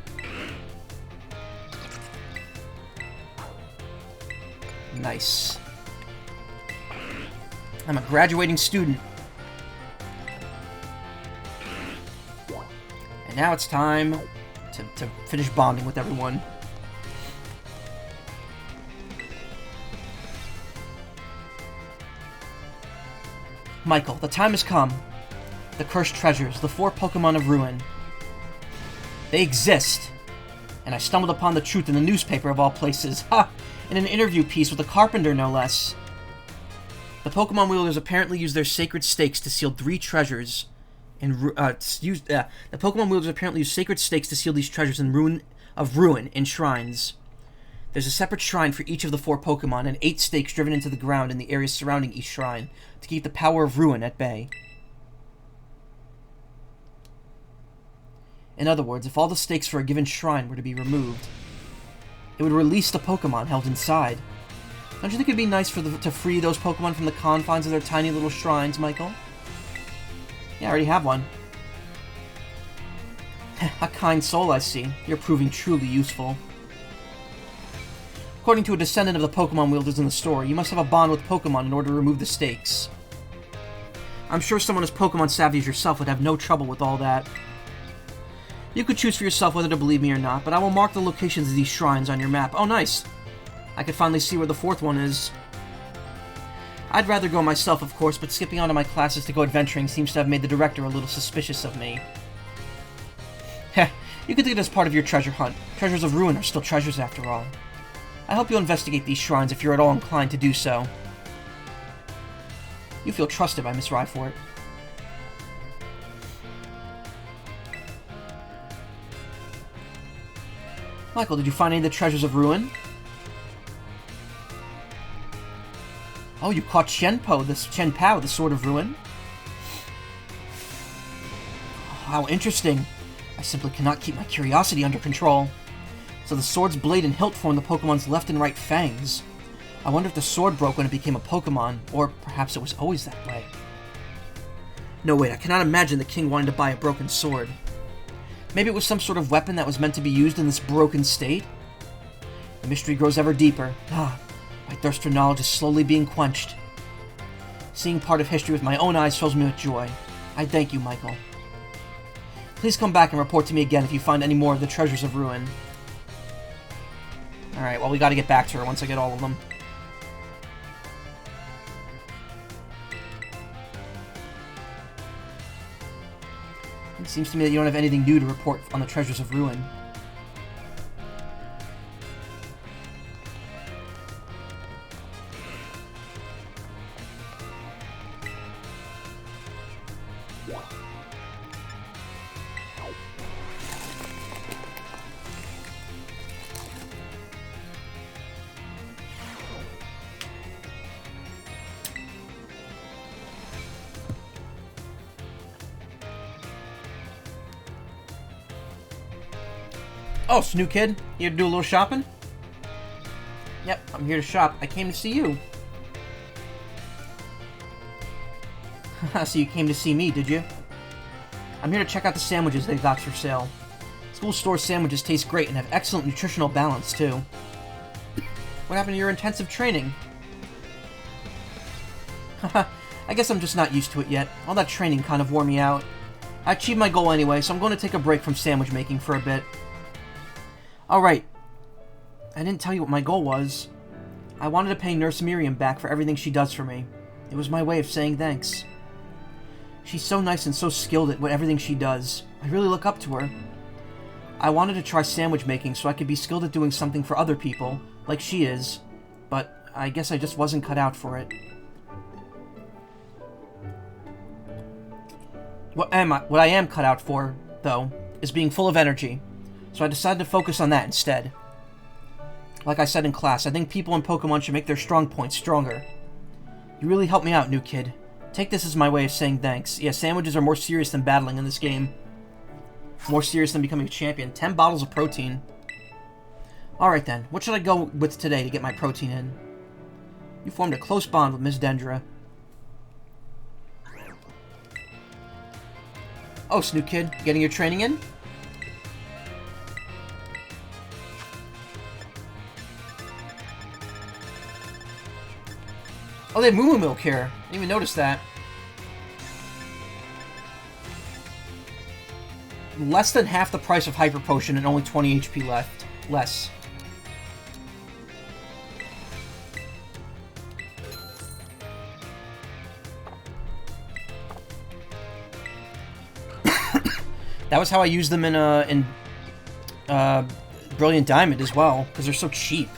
Nice. I'm a graduating student. And now it's time to finish bonding with everyone. Michael, the time has come. The cursed treasures, the 4 Pokemon of Ruin. They exist. And I stumbled upon the truth in the newspaper of all places. Ha! In an interview piece with a carpenter, no less. The Pokemon wielders apparently used their sacred stakes to seal 3 treasures. The Pokemon wielders apparently used sacred stakes to seal these treasures in ruin in shrines. There's a separate shrine for each of the 4 Pokemon, and 8 stakes driven into the ground in the areas surrounding each shrine to keep the power of ruin at bay. In other words, if all the stakes for a given shrine were to be removed, it would release the Pokemon held inside. Don't you think it'd be nice to free those Pokemon from the confines of their tiny little shrines, Michael? Yeah, I already have one. A kind soul, I see. You're proving truly useful. According to a descendant of the Pokemon wielders in the story, you must have a bond with Pokemon in order to remove the stakes. I'm sure someone as Pokemon savvy as yourself would have no trouble with all that. You could choose for yourself whether to believe me or not, but I will mark the locations of these shrines on your map. Oh, nice! I could finally see where the 4th one is. I'd rather go myself, of course, but skipping out of my classes to go adventuring seems to have made the director a little suspicious of me. Heh, you could think it as part of your treasure hunt. Treasures of Ruin are still treasures after all. I hope you'll investigate these shrines if you're at all inclined to do so. You feel trusted by Miss Ryfort. Michael, did you find any of the treasures of Ruin? Oh, you caught Shenpao, the Sword of Ruin? Oh, how interesting. I simply cannot keep my curiosity under control. So the sword's blade and hilt form the Pokemon's left and right fangs. I wonder if the sword broke when it became a Pokemon, or perhaps it was always that way. No, wait, I cannot imagine the king wanting to buy a broken sword. Maybe it was some sort of weapon that was meant to be used in this broken state? The mystery grows ever deeper. My thirst for knowledge is slowly being quenched. Seeing part of history with my own eyes fills me with joy. I thank you, Michael. Please come back and report to me again if you find any more of the treasures of ruin. Alright, well, we gotta get back to her once I get all of them. It seems to me that you don't have anything new to report on the treasures of ruin. Oh, Snoo Kid, here to do a little shopping? Yep, I'm here to shop. I came to see you. So you came to see me, did you? I'm here to check out the sandwiches they've got for sale. School store sandwiches taste great and have excellent nutritional balance, too. What happened to your intensive training? I guess I'm just not used to it yet. All that training kind of wore me out. I achieved my goal anyway, so I'm going to take a break from sandwich making for a bit. Alright. I didn't tell you what my goal was. I wanted to pay Nurse Miriam back for everything she does for me. It was my way of saying thanks. She's so nice and so skilled at everything she does. I really look up to her. I wanted to try sandwich making so I could be skilled at doing something for other people, like she is, but I guess I just wasn't cut out for it. What I am cut out for, though, is being full of energy. So I decided to focus on that instead. Like I said in class, I think people in Pokemon should make their strong points stronger. You really helped me out, new kid. Take this as my way of saying thanks. Yeah, sandwiches are more serious than battling in this game. More serious than becoming a champion. 10 bottles of protein. Alright then, what should I go with today to get my protein in? You formed a close bond with Miss Dendra. Oh, Snoo Kid, getting your training in? Oh, they have Moo Moo Milk here. I didn't even notice that. Less than half the price of Hyper Potion and only 20 HP left. Less. That was how I used them in Brilliant Diamond as well, because they're so cheap.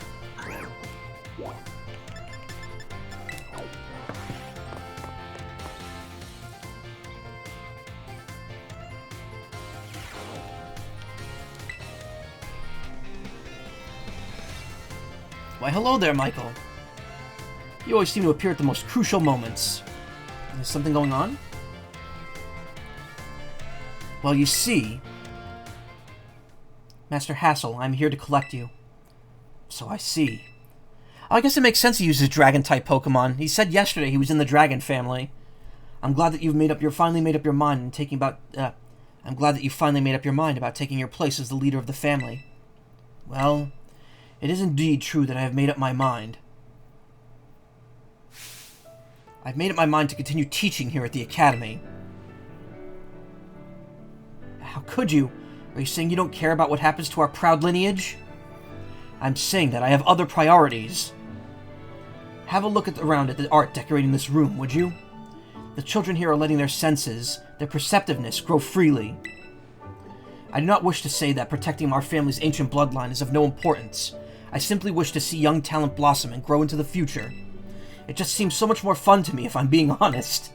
Why, hello there, Michael. You always seem to appear at the most crucial moments. Is something going on? Well, you see... Master Hassel, I'm here to collect you. So I see. Oh, I guess it makes sense he uses Dragon-type Pokemon. He said yesterday he was in the Dragon family. I'm glad that you've finally made up your mind and taking about... I'm glad that you finally made up your mind about taking your place as the leader of the family. Well... It is indeed true that I have made up my mind. I've made up my mind to continue teaching here at the Academy. How could you? Are you saying you don't care about what happens to our proud lineage? I'm saying that I have other priorities. Have a look around at the art decorating this room, would you? The children here are letting their senses, their perceptiveness, grow freely. I do not wish to say that protecting our family's ancient bloodline is of no importance. I simply wish to see young talent blossom and grow into the future. It just seems so much more fun to me, if I'm being honest.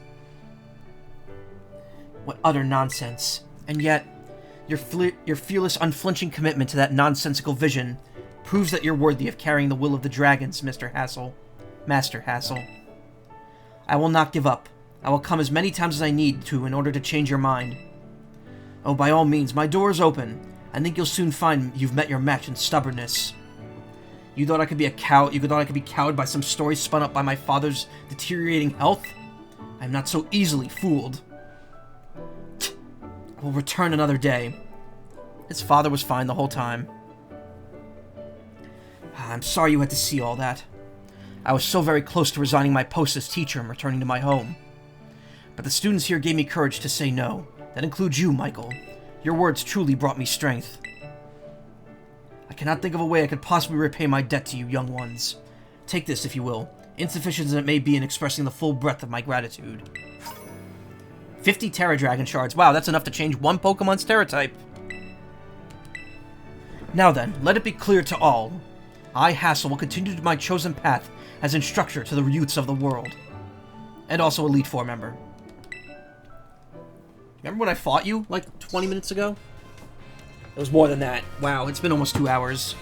What utter nonsense. And yet, your fearless, unflinching commitment to that nonsensical vision proves that you're worthy of carrying the will of the dragons, Master Hassel. I will not give up. I will come as many times as I need to in order to change your mind. Oh, by all means, my door is open. I think you'll soon find you've met your match in stubbornness. You thought I could be a cow? You thought I could be cowed by some story spun up by my father's deteriorating health? I'm not so easily fooled. I will return another day. His father was fine the whole time. I'm sorry you had to see all that. I was so very close to resigning my post as teacher and returning to my home. But the students here gave me courage to say no. That includes you, Michael. Your words truly brought me strength. I cannot think of a way I could possibly repay my debt to you young ones. Take this, if you will, insufficient as it may be in expressing the full breadth of my gratitude. 50 Terra Dragon Shards. Wow, that's enough to change one Pokemon's Terra type. Now then, let it be clear to all. I, Hassel, will continue my chosen path as instructor to the youths of the world. And also Elite Four member. Remember when I fought you, like, 20 minutes ago? It was more than that. Wow, it's been almost 2 hours.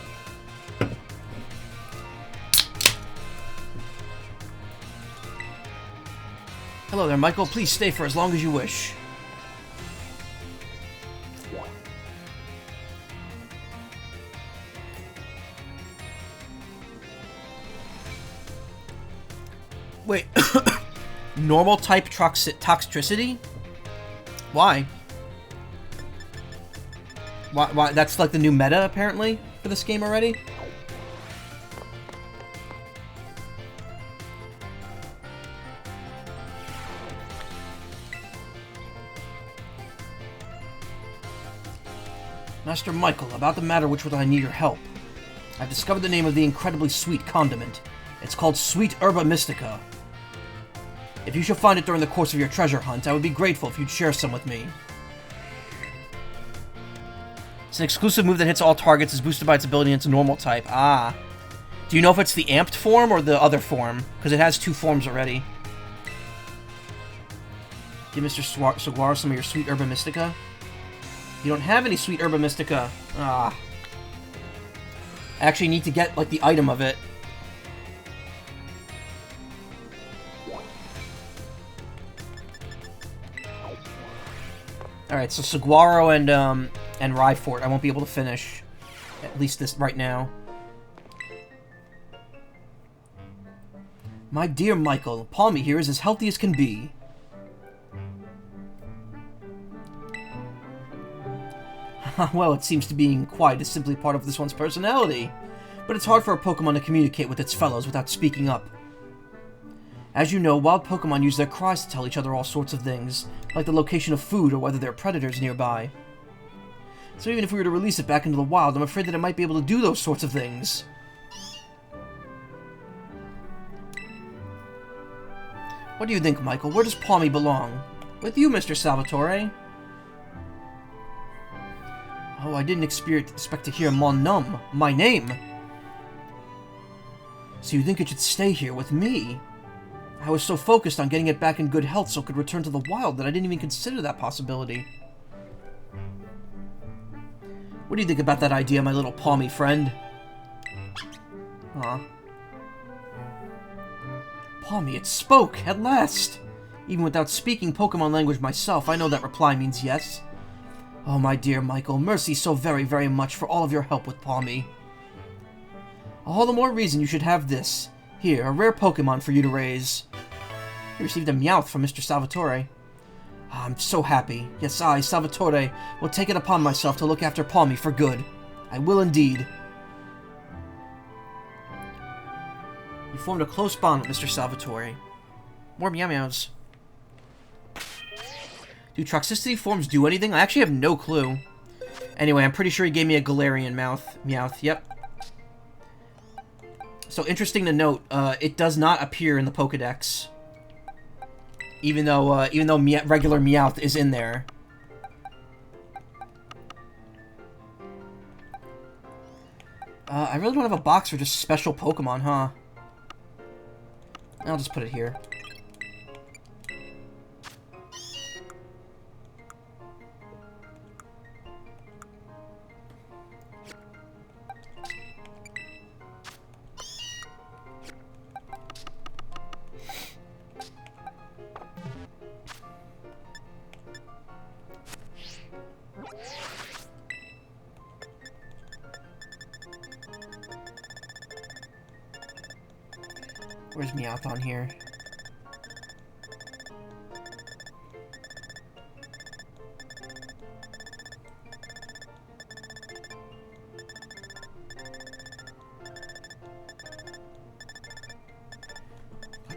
Hello there, Michael. Please stay for as long as you wish. Wait. Normal type toxicity? Why? Why? That's like the new meta, apparently, for this game already? Master Michael, about the matter which would I need your help. I've discovered the name of the incredibly sweet condiment. It's called Sweet Herba Mystica. If you should find it during the course of your treasure hunt, I would be grateful if you'd share some with me. It's an exclusive move that hits all targets, is boosted by its ability in its normal type. Ah. Do you know if it's the amped form or the other form? Because it has 2 forms already. Give Mr. Saguaro some of your Sweet Herba Mystica. You don't have any Sweet Herba Mystica. Ah. I actually need to get, like, the item of it. Alright, so Saguaro and Rhyfort I won't be able to finish. At least this right now. My dear Michael, Palmy here is as healthy as can be. Well, it seems to being quiet is simply part of this one's personality. But it's hard for a Pokemon to communicate with its fellows without speaking up. As you know, wild Pokemon use their cries to tell each other all sorts of things, like the location of food or whether there are predators nearby. So even if we were to release it back into the wild, I'm afraid that it might be able to do those sorts of things. What do you think, Michael? Where does Palmy belong? With you, Mr. Salvatore. Oh, I didn't expect to hear Mon Nom, my name. So you think it should stay here with me? I was so focused on getting it back in good health so it could return to the wild that I didn't even consider that possibility. What do you think about that idea, my little Palmy friend? Aw. Palmy, it spoke, at last! Even without speaking Pokemon language myself, I know that reply means yes. Oh, my dear Michael, mercy so very, very much for all of your help with Palmy. All the more reason you should have this. Here, a rare Pokemon for you to raise. You received a Meowth from Mr. Salvatore. I'm so happy. Yes, I, Salvatore, will take it upon myself to look after Palmy for good. I will indeed. You formed a close bond with Mr. Salvatore. More Meow Meows. Do Toxicity forms do anything? I actually have no clue. Anyway, I'm pretty sure he gave me a Galarian Meowth. Yep. So, interesting to note, it does not appear in the Pokedex. Even though regular Meowth is in there. I really don't have a box for just special Pokemon, huh? I'll just put it here. Where's Meowth on here?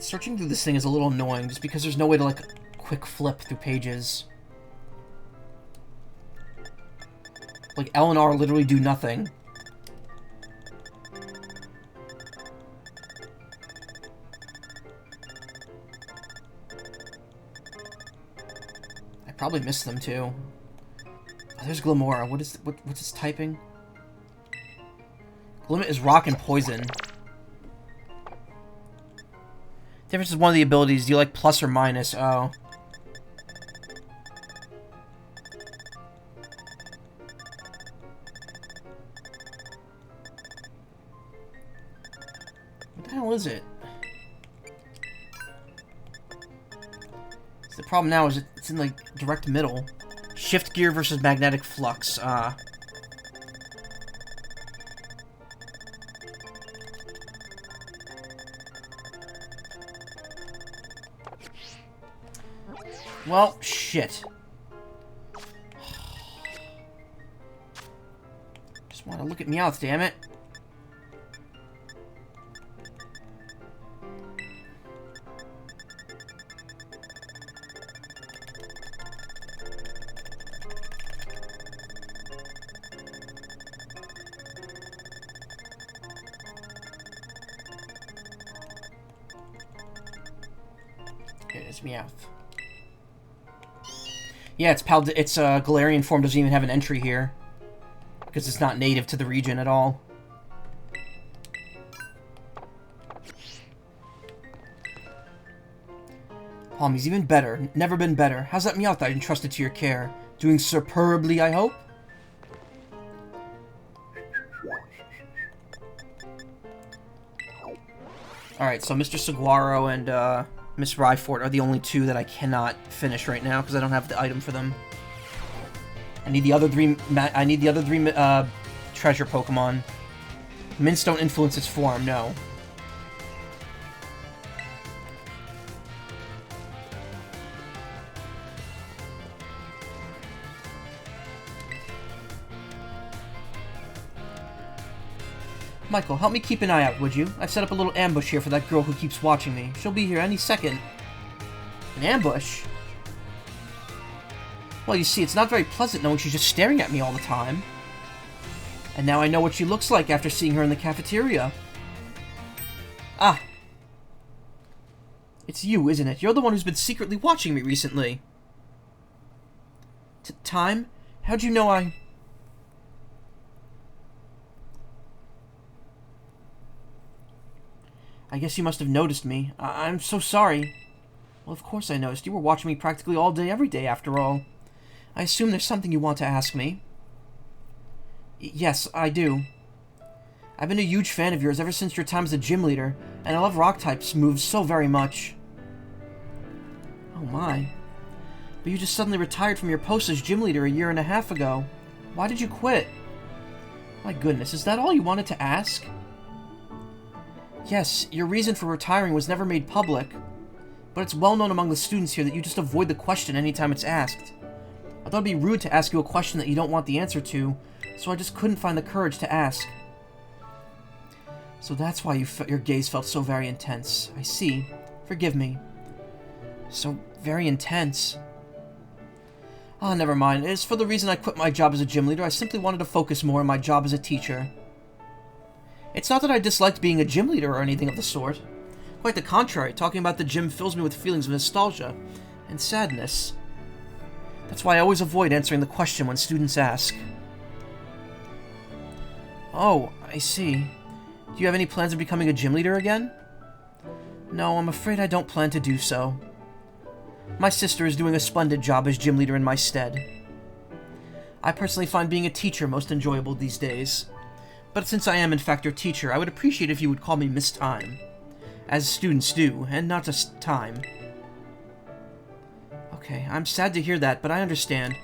Searching through this thing is a little annoying, just because there's no way to, like, quick flip through pages. Like, L and R literally do nothing. I probably missed them, too. Oh, there's Glimora. What's its typing? Glimmet is rock and poison. Difference is one of the abilities. Do you like plus or minus? Oh. What the hell is it? So the problem now is it's in, like, direct middle. Shift gear versus magnetic flux. Well, shit. Just want to look at Meowth, damn it. Here it is, Meowth. Yeah, its Galarian form doesn't even have an entry here. Because it's not native to the region at all. He's even better. Never been better. How's that Meowth I entrusted to your care? Doing superbly, I hope? Alright, so Mr. Saguaro and, Miss Ryfort are the only two that I cannot finish right now because I don't have the item for them. I need the other three. Treasure Pokemon. Mints don't influence its form. No. Michael, help me keep an eye out, would you? I've set up a little ambush here for that girl who keeps watching me. She'll be here any second. An ambush? Well, you see, it's not very pleasant knowing she's just staring at me all the time. And now I know what she looks like after seeing her in the cafeteria. Ah. It's you, isn't it? You're the one who's been secretly watching me recently. Time? How'd you know I... I guess you must have noticed me. I'm so sorry. Well, of course I noticed. You were watching me practically all day, every day, after all. I assume there's something you want to ask me. Yes, I do. I've been a huge fan of yours ever since your time as a gym leader, and I love rock-types moves so very much. Oh my. But you just suddenly retired from your post as gym leader a year and a half ago. Why did you quit? My goodness, is that all you wanted to ask? Yes, your reason for retiring was never made public, but it's well known among the students here that you just avoid the question anytime it's asked. I thought it'd be rude to ask you a question that you don't want the answer to, so I just couldn't find the courage to ask. So that's why your gaze felt so very intense. I see. Forgive me. So very intense. Ah, never mind. It's for the reason I quit my job as a gym leader. I simply wanted to focus more on my job as a teacher. It's not that I disliked being a gym leader or anything of the sort. Quite the contrary, talking about the gym fills me with feelings of nostalgia and sadness. That's why I always avoid answering the question when students ask. Oh, I see. Do you have any plans of becoming a gym leader again? No, I'm afraid I don't plan to do so. My sister is doing a splendid job as gym leader in my stead. I personally find being a teacher most enjoyable these days. But since I am in fact your teacher, I would appreciate if you would call me Miss Time. As students do, and not just Time. Okay, I'm sad to hear that, but I understand.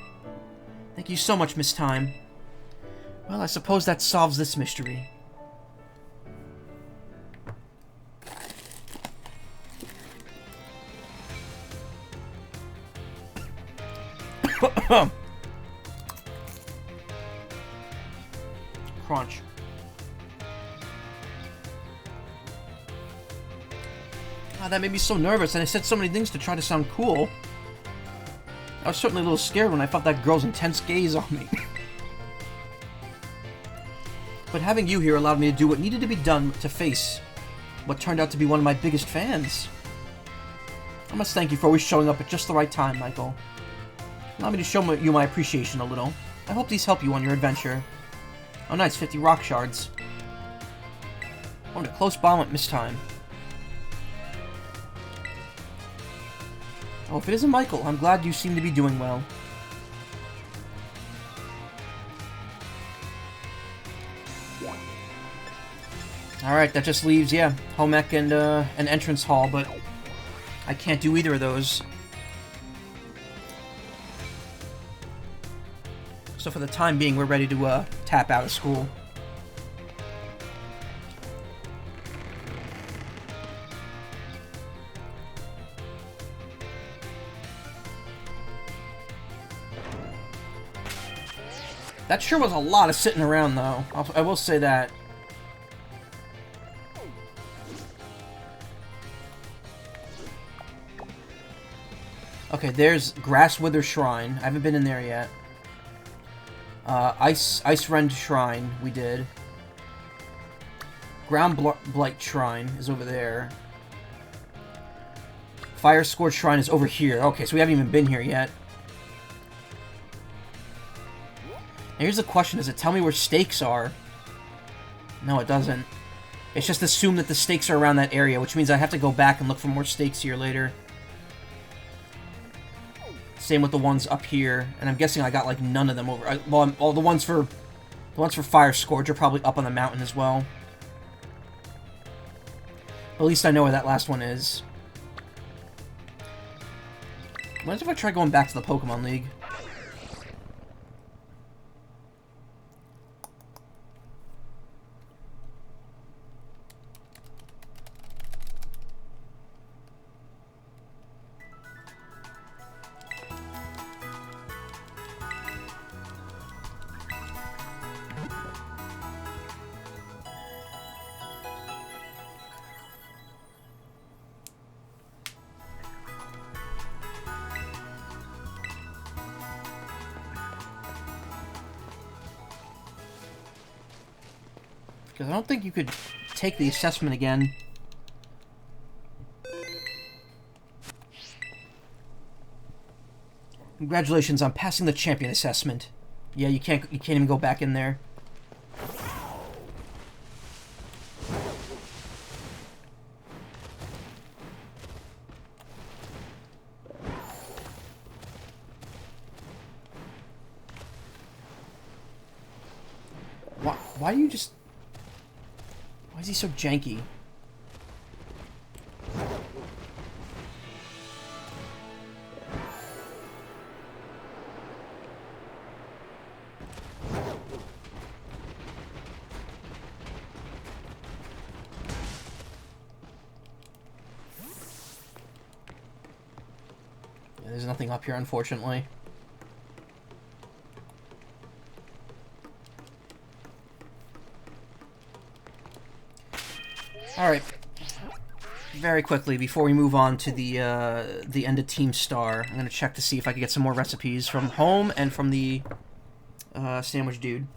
Thank you so much, Miss Time. Well, I suppose that solves this mystery. Crunch. Oh, that made me so nervous, and I said so many things to try to sound cool. I was certainly a little scared when I felt that girl's intense gaze on me. But having you here allowed me to do what needed to be done to face what turned out to be one of my biggest fans. I must thank you for always showing up at just the right time, Michael. Allow me to show you my appreciation a little. I hope these help you on your adventure. Oh nice, 50 rock shards. Oh, and a close bomb at miss time. Oh, if it isn't Michael, I'm glad you seem to be doing well. Alright, that just leaves, yeah, home ec and an entrance hall, but I can't do either of those. So for the time being, we're ready to tap out of school. That sure was a lot of sitting around, though. I will say that. Okay, there's Grasswither Shrine. I haven't been in there yet. Ice Rend Shrine, we did. Ground Blight Shrine is over there. Fire Scorch Shrine is over here. Okay, so we haven't even been here yet. Now here's the question, does it tell me where stakes are? No, it doesn't. It's just assumed that the stakes are around that area, which means I have to go back and look for more stakes here later. Same with the ones up here, and I'm guessing I got like none of them over. Well, all the ones for Fire Scourge are probably up on the mountain as well. But at least I know where that last one is. What if I try going back to the Pokemon League? Because I don't think you could take the assessment again. Congratulations on passing the champion assessment. Yeah, you can't even go back in there. Why do you just... Why is he so janky? Yeah, there's nothing up here, unfortunately. Alright, very quickly, before we move on to the end of Team Star, I'm going to check to see if I can get some more recipes from home and from the sandwich dude.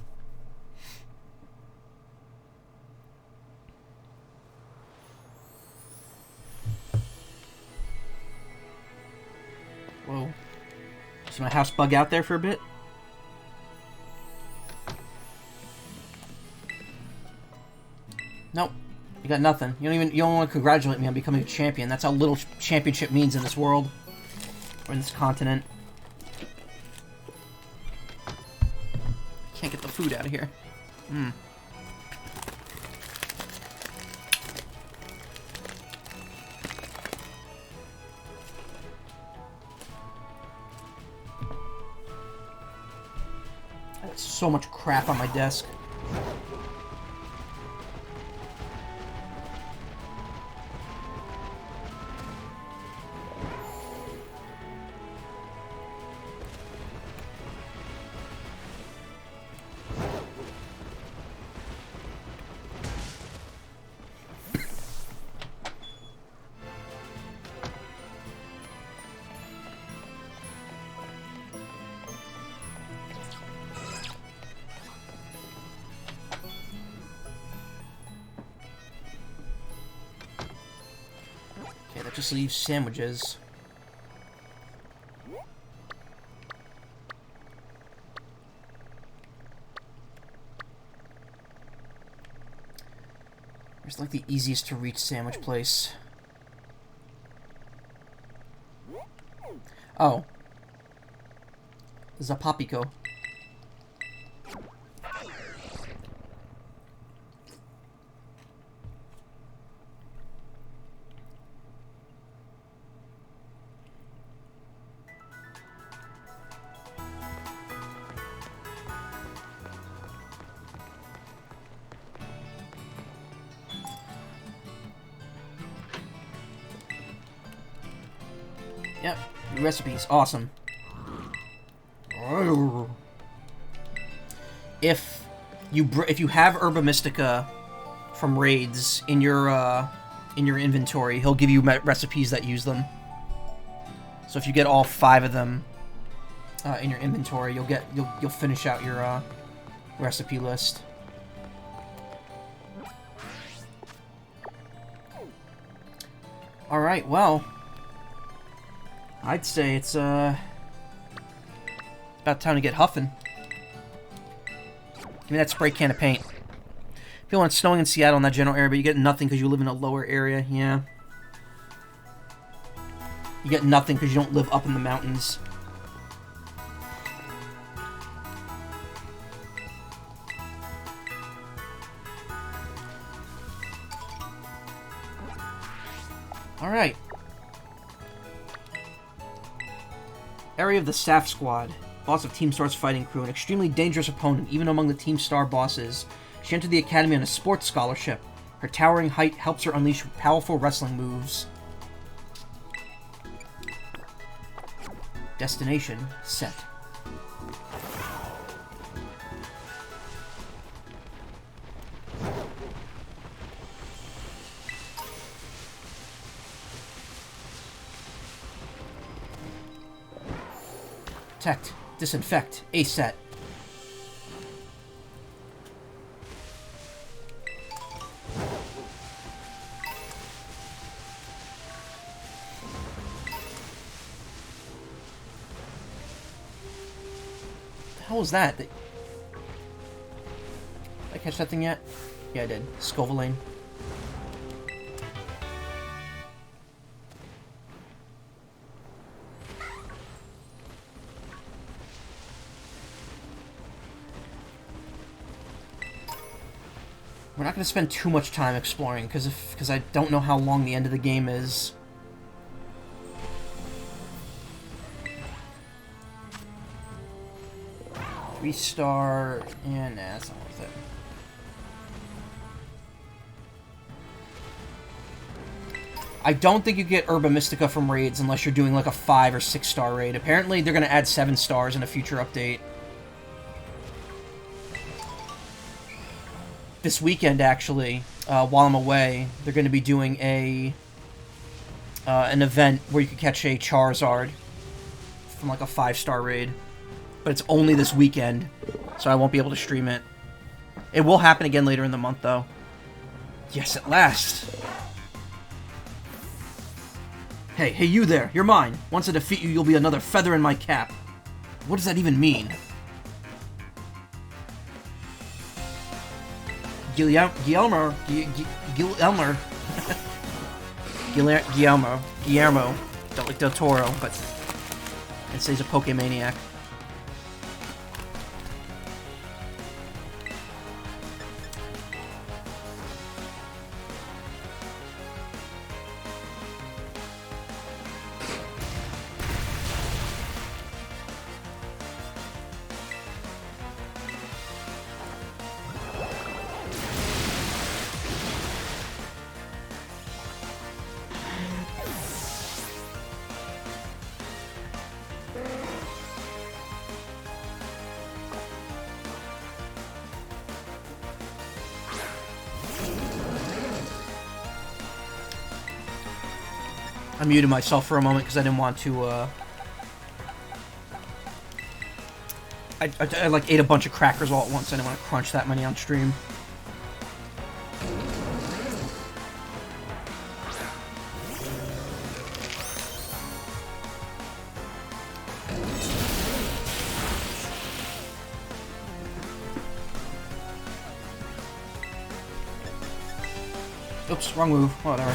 Whoa. Does my house bug out there for a bit? Nope. You got nothing. You don't want to congratulate me on becoming a champion. That's how little championship means in this world. Or in this continent. Can't get the food out of here. That's so much crap on my desk. Just leave sandwiches. Where's like the easiest to reach sandwich place? Oh. Zapapico. Yep, new recipes, awesome. If you have Herba Mystica from raids in your inventory, he'll give you recipes that use them. So if you get all 5 of them in your inventory, you'll finish out your recipe list. All right, well, I'd say it's about time to get huffing. Give me that spray can of paint. Feeling it's snowing in Seattle in that general area, but you get nothing because you live in a lower area. Yeah. You get nothing because you don't live up in the mountains. Alright. Area of the Staff Squad. Boss of Team Star's fighting crew. An extremely dangerous opponent, even among the Team Star bosses. She entered the academy on a sports scholarship. Her towering height helps her unleash powerful wrestling moves. Destination set. Protect. Disinfect. A set. The hell was that? Did I catch that thing yet? Yeah, I did. Scovalane. We're not going to spend too much time exploring, because I don't know how long the end of the game is. Three-star, and nah, that's not worth it. I don't think you get Herba Mystica from raids unless you're doing like a 5 or 6-star raid. Apparently they're going to add 7 stars in a future update. This weekend, actually, while I'm away, they're going to be doing an event where you can catch a Charizard from like a 5-star raid. But it's only this weekend, so I won't be able to stream it. It will happen again later in the month, though. Yes, at last! Hey, you there, you're mine. Once I defeat you, you'll be another feather in my cap. What does that even mean? Guillermo. Don't like Del Toro, but it says a Pokemaniac. I muted myself for a moment because I didn't want to, I like ate a bunch of crackers all at once. I didn't want to crunch that many on stream. Oops, wrong move. Whatever.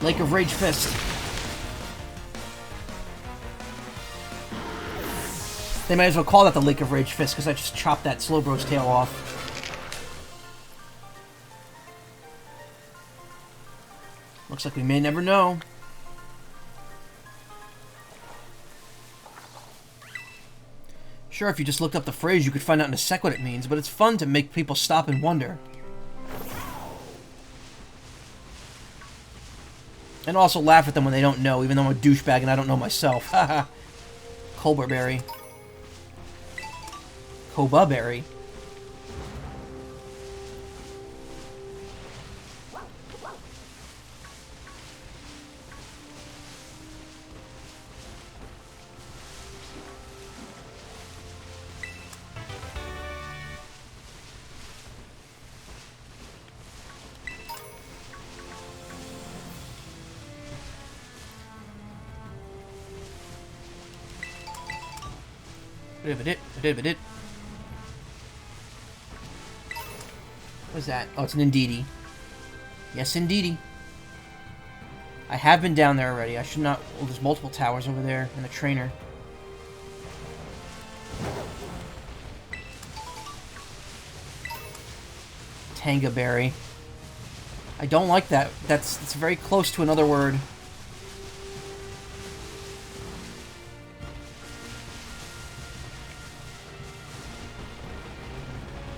Lake of Rage Fist. They might as well call that the Lake of Rage Fist, because I just chopped that Slowbro's tail off. Looks like we may never know. Sure, if you just looked up the phrase, you could find out in a sec what it means, but it's fun to make people stop and wonder. And also laugh at them when they don't know, even though I'm a douchebag and I don't know myself. Haha. Cobra Berry. Koba Berry. What's that? Oh, it's an Indeedee. Yes, Indeedee. I have been down there already. I should not... Well, there's multiple towers over there and a trainer. Tanga Berry. I don't like that. It's very close to another word.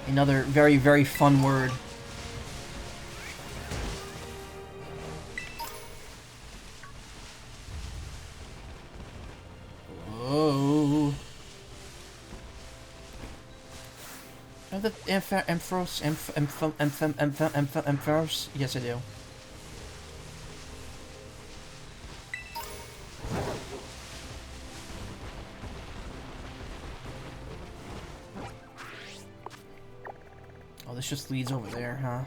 Another very, very fun word. Oh. Have the Ampharos? Ampharos? Yes, I do. Oh, this just leads over there, huh?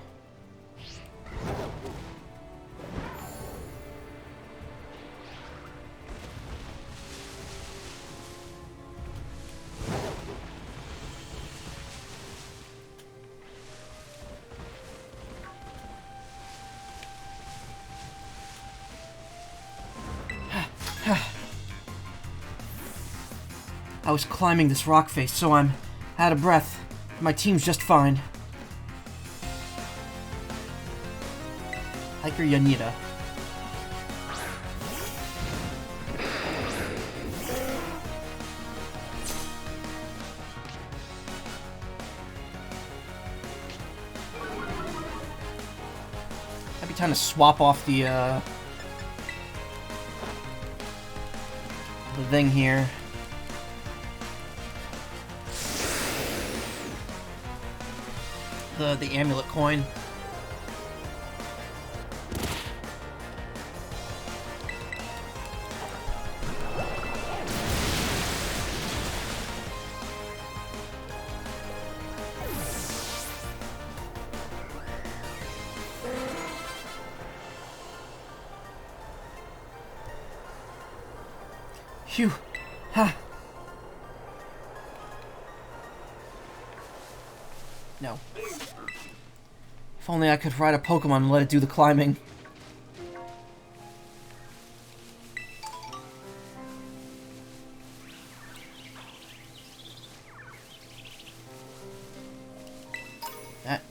I was climbing this rock face, so I'm out of breath. My team's just fine. Hiker Yanita. Might be time to swap off the thing here. The amulet coin. Phew. Ha. No. If only I could ride a Pokemon and let it do the climbing. That.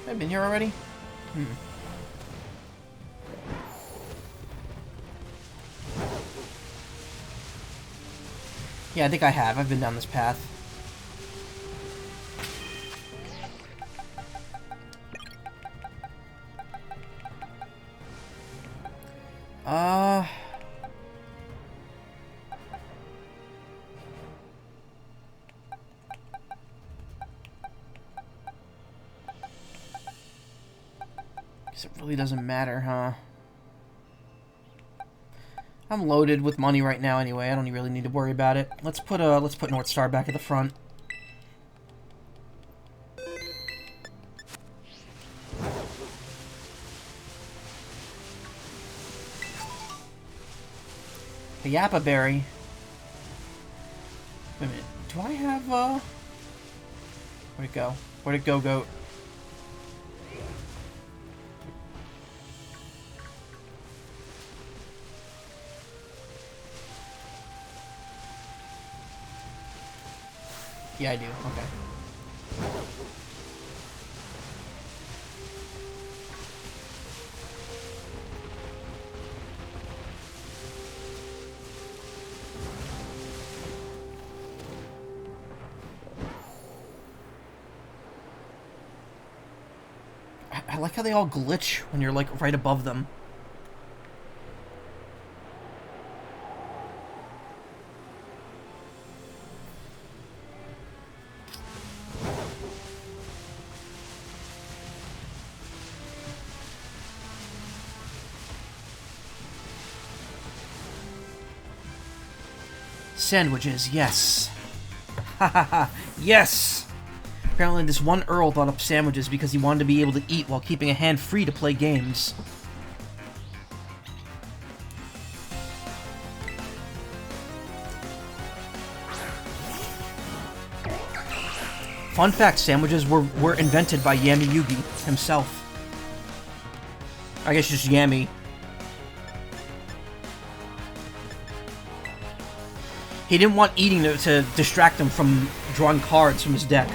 I've been here already? Hmm. Yeah, I think I have. I've been down this path. Guess it really doesn't matter, huh? I'm loaded with money right now anyway. I don't really need to worry about it. Let's put North Star back at the front. The Yappa Berry. Wait a minute. Do I have, Where'd it go? Where'd it go, goat? Yeah, I do. Okay. I like how they all glitch when you're, like, right above them. Sandwiches, yes. Ha ha ha, yes! Apparently this one Earl thought up sandwiches because he wanted to be able to eat while keeping a hand free to play games. Fun fact, sandwiches were invented by Yami Yugi himself. I guess just Yami. He didn't want eating to distract him from drawing cards from his deck.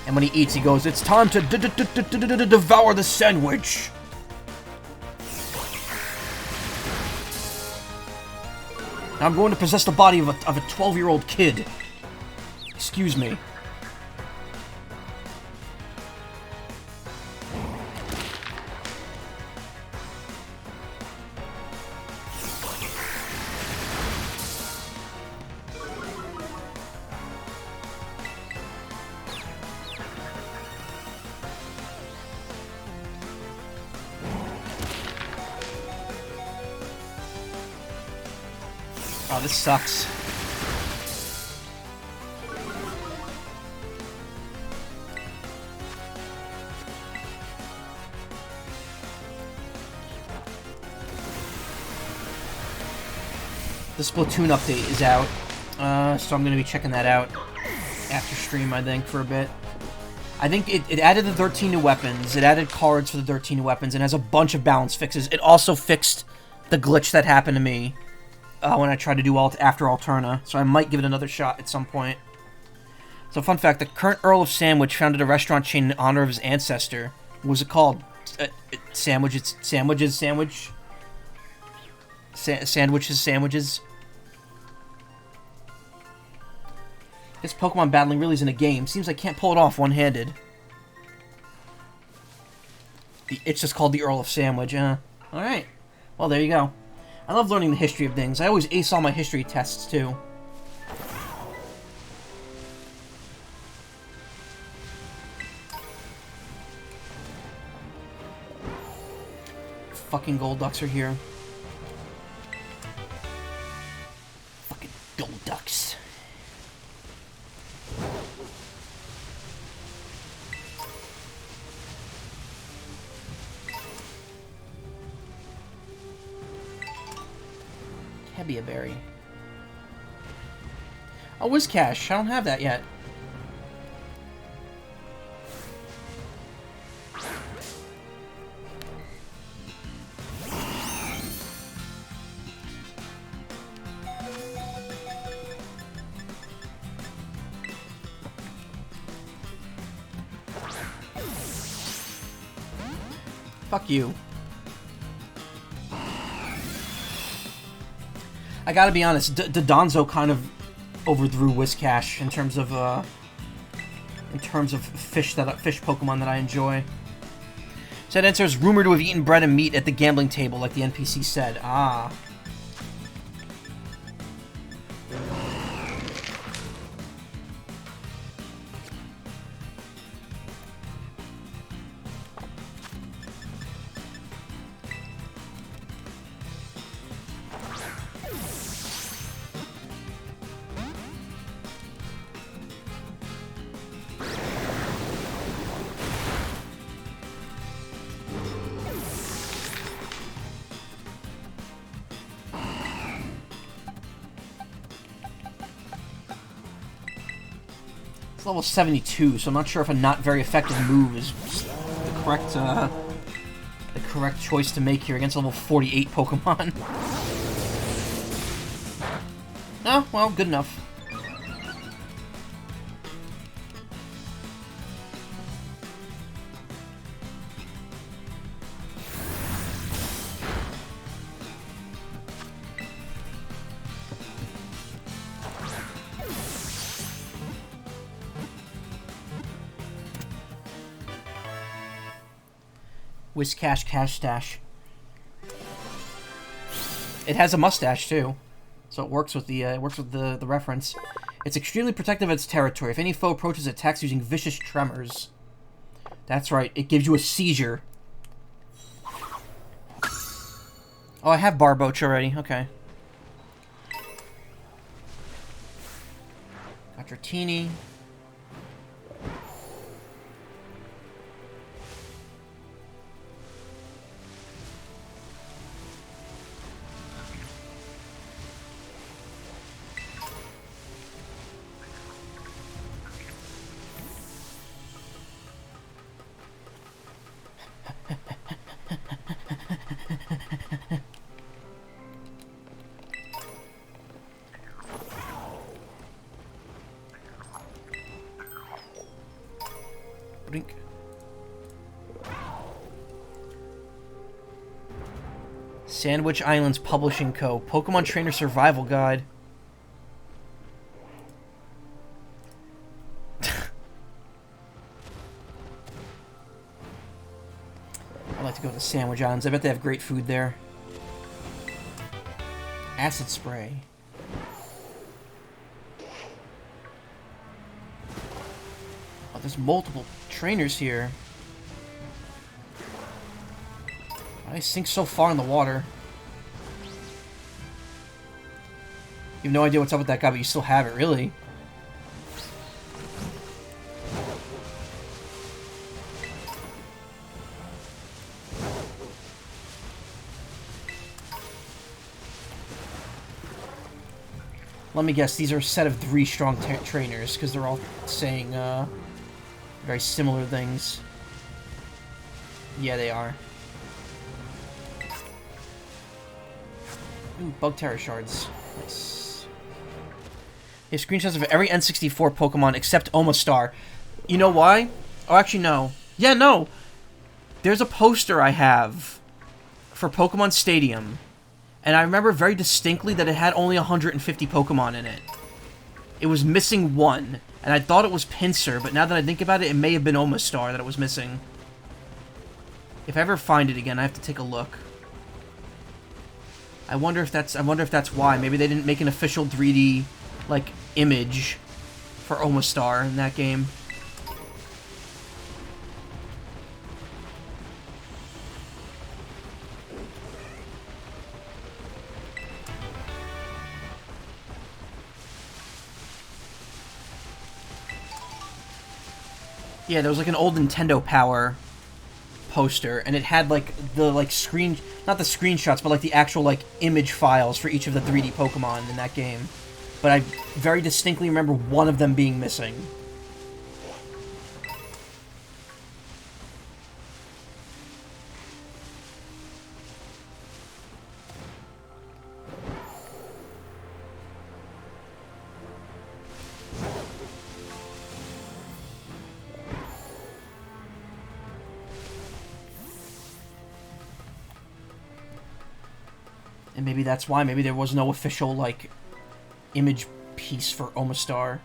And when he eats, he goes, "It's time to devour the sandwich." I'm going to possess the body of a 12-year-old kid. Excuse me. Oh, this sucks. The Splatoon update is out, so I'm going to be checking that out after stream, I think, for a bit. I think it added the 13 new weapons, it added cards for the 13 new weapons, and has a bunch of balance fixes. It also fixed the glitch that happened to me when I tried to do after Alterna, so I might give it another shot at some point. So, fun fact, the current Earl of Sandwich founded a restaurant chain in honor of his ancestor. What was it called? Sandwiches. This Pokemon battling really isn't a game. Seems I can't pull it off one-handed. It's just called the Earl of Sandwich, Alright. Well, there you go. I love learning the history of things. I always ace all my history tests, too. Fucking Golducks are here. Fucking Golducks. Hebia Berry. Oh, Whiscash. I don't have that yet. Fuck you. I gotta be honest, Donzo kind of overthrew Whiscash in terms of fish Pokemon that I enjoy. Said answer is rumored to have eaten bread and meat at the gambling table, like the NPC said. Ah. It's level 72, so I'm not sure if a not very effective move is the correct choice to make here against level 48 Pokemon. Oh, well, good enough. Whiscash Cash Stash. It has a mustache too, so it works with the reference. It's extremely protective of its territory. If any foe approaches, it attacks using vicious tremors. That's right. It gives you a seizure. Oh, I have Barboach already. Okay. Got Dratini. Brink. Sandwich Islands Publishing Co. Pokemon Trainer Survival Guide. I'd like to go to the Sandwich Islands. I bet they have great food there. Acid Spray. Oh, there's multiple trainers here. I sink so far in the water. You have no idea what's up with that guy, but you still have it, really. Let me guess, these are a set of 3 strong trainers, because they're all saying very similar things. Yeah, they are. Ooh, Bug Terror Shards. Nice. They have screenshots of every N64 Pokemon except Omastar. You know why? Oh, actually, no. Yeah, no! There's a poster I have for Pokemon Stadium, and I remember very distinctly that it had only 150 Pokemon in it. It was missing 1, and I thought it was Pinsir, but now that I think about it, it may have been Omastar that it was missing. If I ever find it again, I have to take a look. I wonder if that's why. Maybe they didn't make an official 3D like image for Omastar in that game. Yeah, there was like an old Nintendo Power poster, and it had like the not the screenshots, but like the actual like image files for each of the 3D Pokemon in that game. But I very distinctly remember one of them being missing. And maybe that's why. Maybe there was no official, like, image piece for Omastar.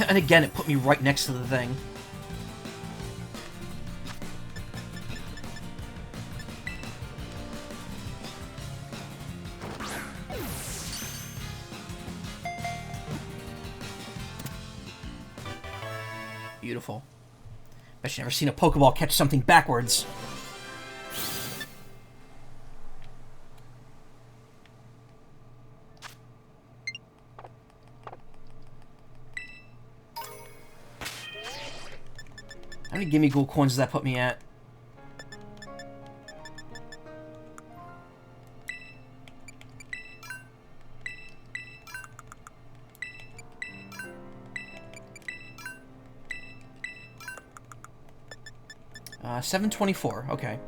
And again, it put me right next to the thing. Beautiful. Bet you never seen a Pokeball catch something backwards. How many Gimme Ghoul coins does that put me at? $724. Okay.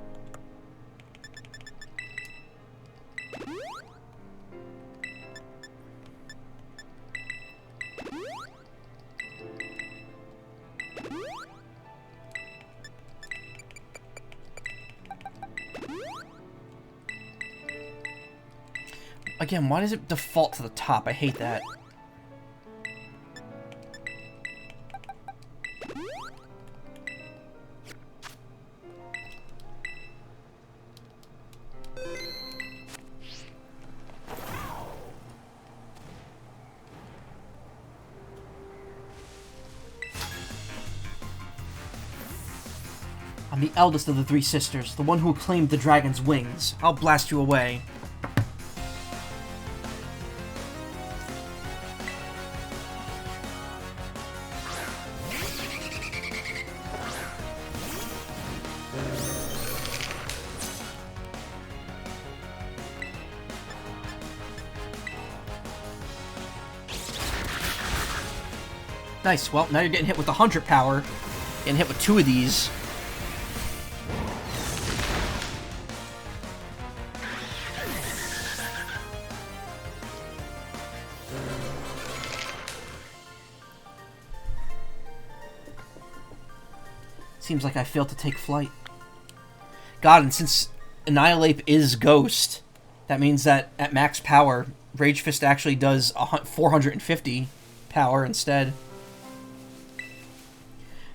Again, why does it default to the top? I hate that. I'm the eldest of the three sisters, the one who claimed the dragon's wings. I'll blast you away. Nice. Well, now you're getting hit with 100 power. Getting hit with 2 of these. Seems like I failed to take flight. God, and since Annihilate is Ghost, that means that at max power, Rage Fist actually does 450 power instead.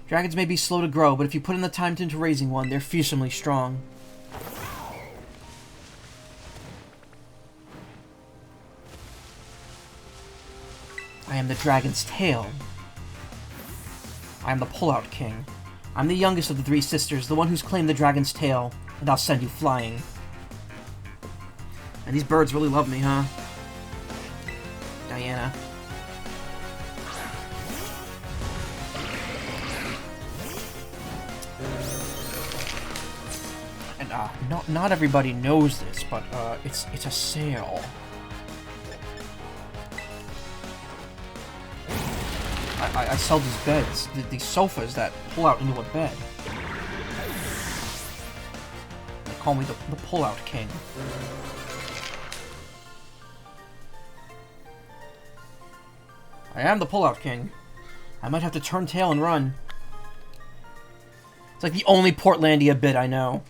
Dragons may be slow to grow, but if you put in the time into raising one, they're fearsomely strong. I am the dragon's tail. I am the Pullout King. I'm the youngest of the three sisters, the one who's claimed the dragon's tail, and I'll send you flying. And these birds really love me, huh? Diana. And, not everybody knows this, but, it's a sale. I sell these beds, these sofas that pull out into a bed. They call me the Pullout King. I am the Pullout King. I might have to turn tail and run. It's like the only Portlandia bit I know.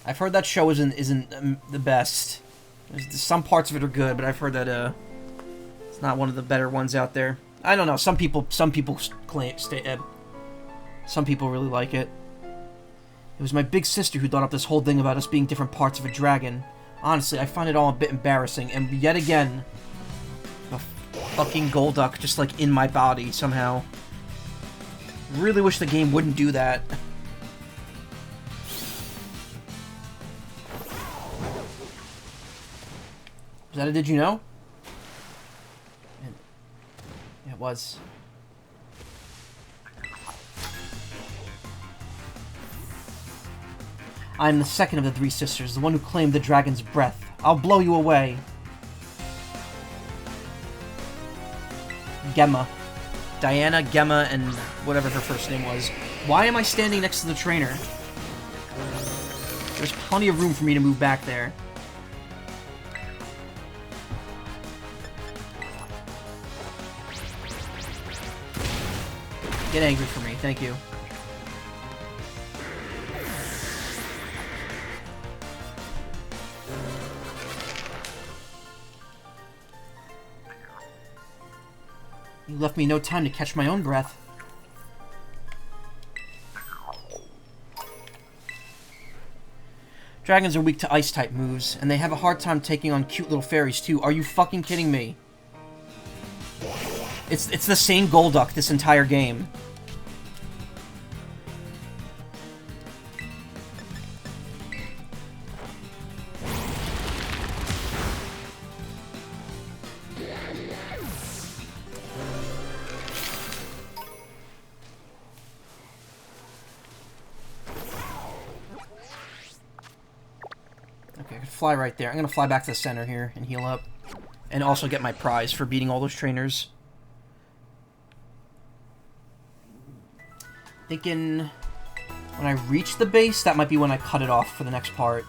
I've heard that show isn't the best. Some parts of it are good, but I've heard that it's not one of the better ones out there. I don't know. Some people claim some people really like it. It was my big sister who thought up this whole thing about us being different parts of a dragon. Honestly, I find it all a bit embarrassing, and yet again, the fucking Golduck just like in my body somehow. Really wish the game wouldn't do that. Was that a did you know? It was. I'm the second of the three sisters, the one who claimed the dragon's breath. I'll blow you away. Gemma. Diana, Gemma, and whatever her first name was. Why am I standing next to the trainer? There's plenty of room for me to move back there. Get angry for me, thank you. You left me no time to catch my own breath. Dragons are weak to ice-type moves, and they have a hard time taking on cute little fairies, too. Are you fucking kidding me? It's the same Golduck this entire game. Okay, I could fly right there. I'm gonna fly back to the center here and heal up. And also get my prize for beating all those trainers. Thinking when I reach the base, that might be when I cut it off for the next part.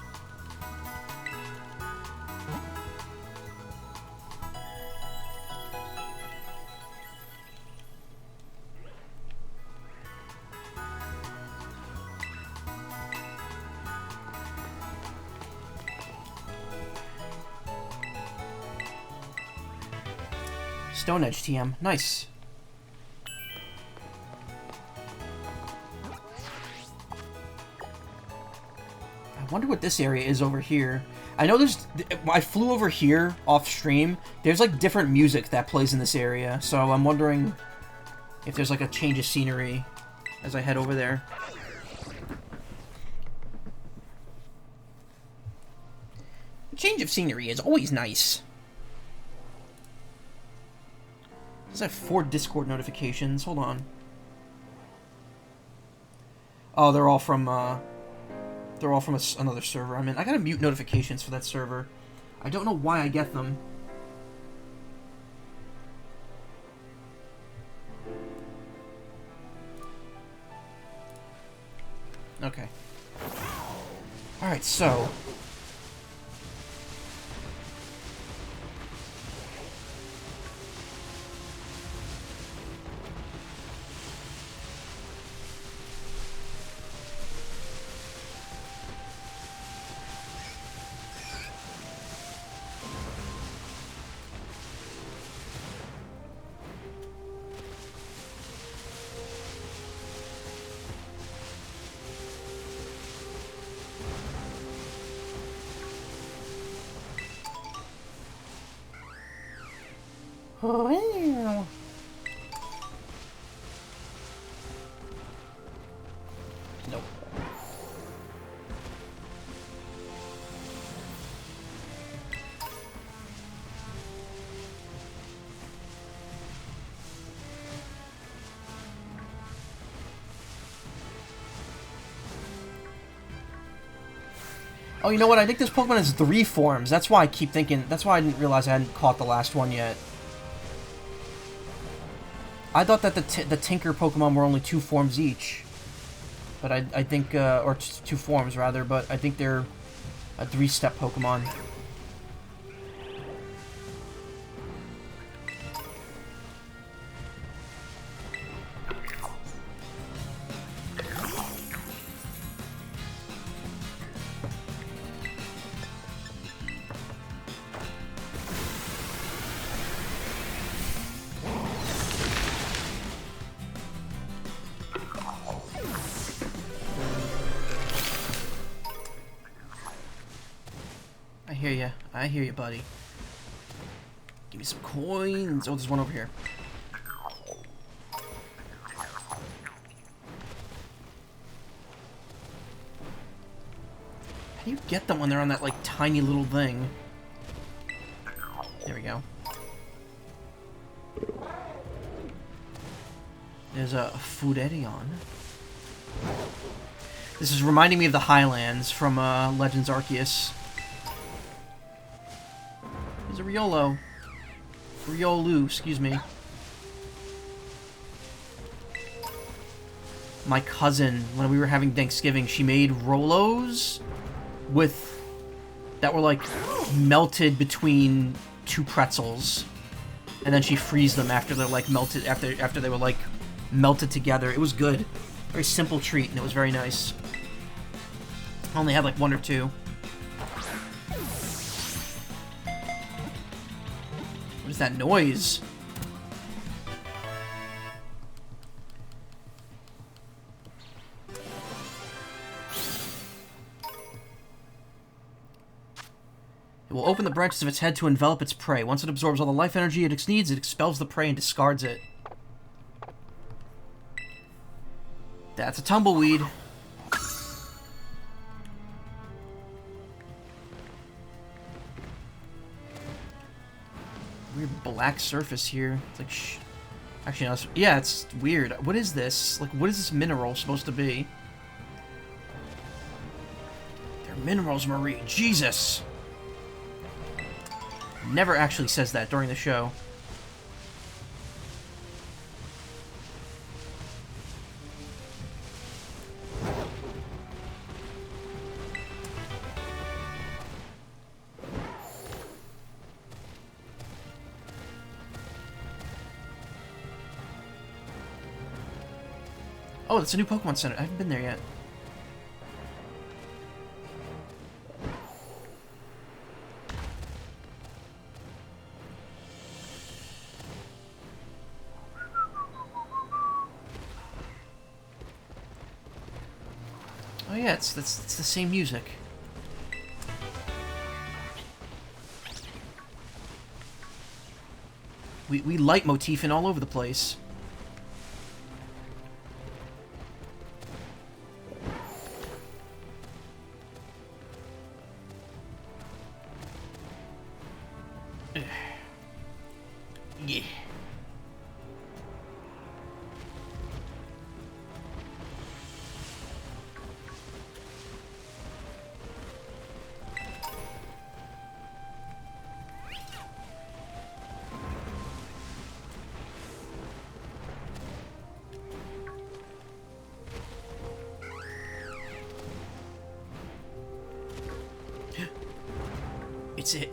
Stone Edge TM. Nice. I wonder what this area is over here. I know there's... I flew over here off stream. There's like different music that plays in this area. So I'm wondering if there's like a change of scenery as I head over there. Change of scenery is always nice. Does I have 4 Discord notifications? Hold on. Oh, they're all from another server. I mean, I gotta mute notifications for that server. I don't know why I get them. Okay. Alright, so... Oh, nope. Oh, you know what? I think this Pokemon has 3 forms. That's why I keep thinking... That's why I didn't realize I hadn't caught the last one yet. I thought that the Tinker Pokemon were only 2 forms each. But I think... or 2 forms, rather. But I think they're a 3-step Pokemon. I hear you, buddy. Give me some coins. Oh, there's one over here. How do you get them when they're on that, like, tiny little thing? There we go. There's a Fuderion. This is reminding me of the Highlands from Legends Arceus. There's a Riolo. Riolu, excuse me. My cousin, when we were having Thanksgiving, she made Rolos that were like melted between two pretzels, and then she frees them after they're like melted after they were like melted together. It was good. Very simple treat, and it was very nice. I only had like one or two. What is that noise? It will open the branches of its head to envelop its prey. Once it absorbs all the life energy it needs, it expels the prey and discards it. That's a tumbleweed. Weird black surface here. It's like actually, no, yeah, it's weird. What is this? Like, what is this mineral supposed to be? They're minerals, Marie. Jesus! Never actually says that during the show. Oh, that's a new Pokemon Center. I haven't been there yet. Oh yeah, it's the same music. We leitmotifing all over the place. Yeah.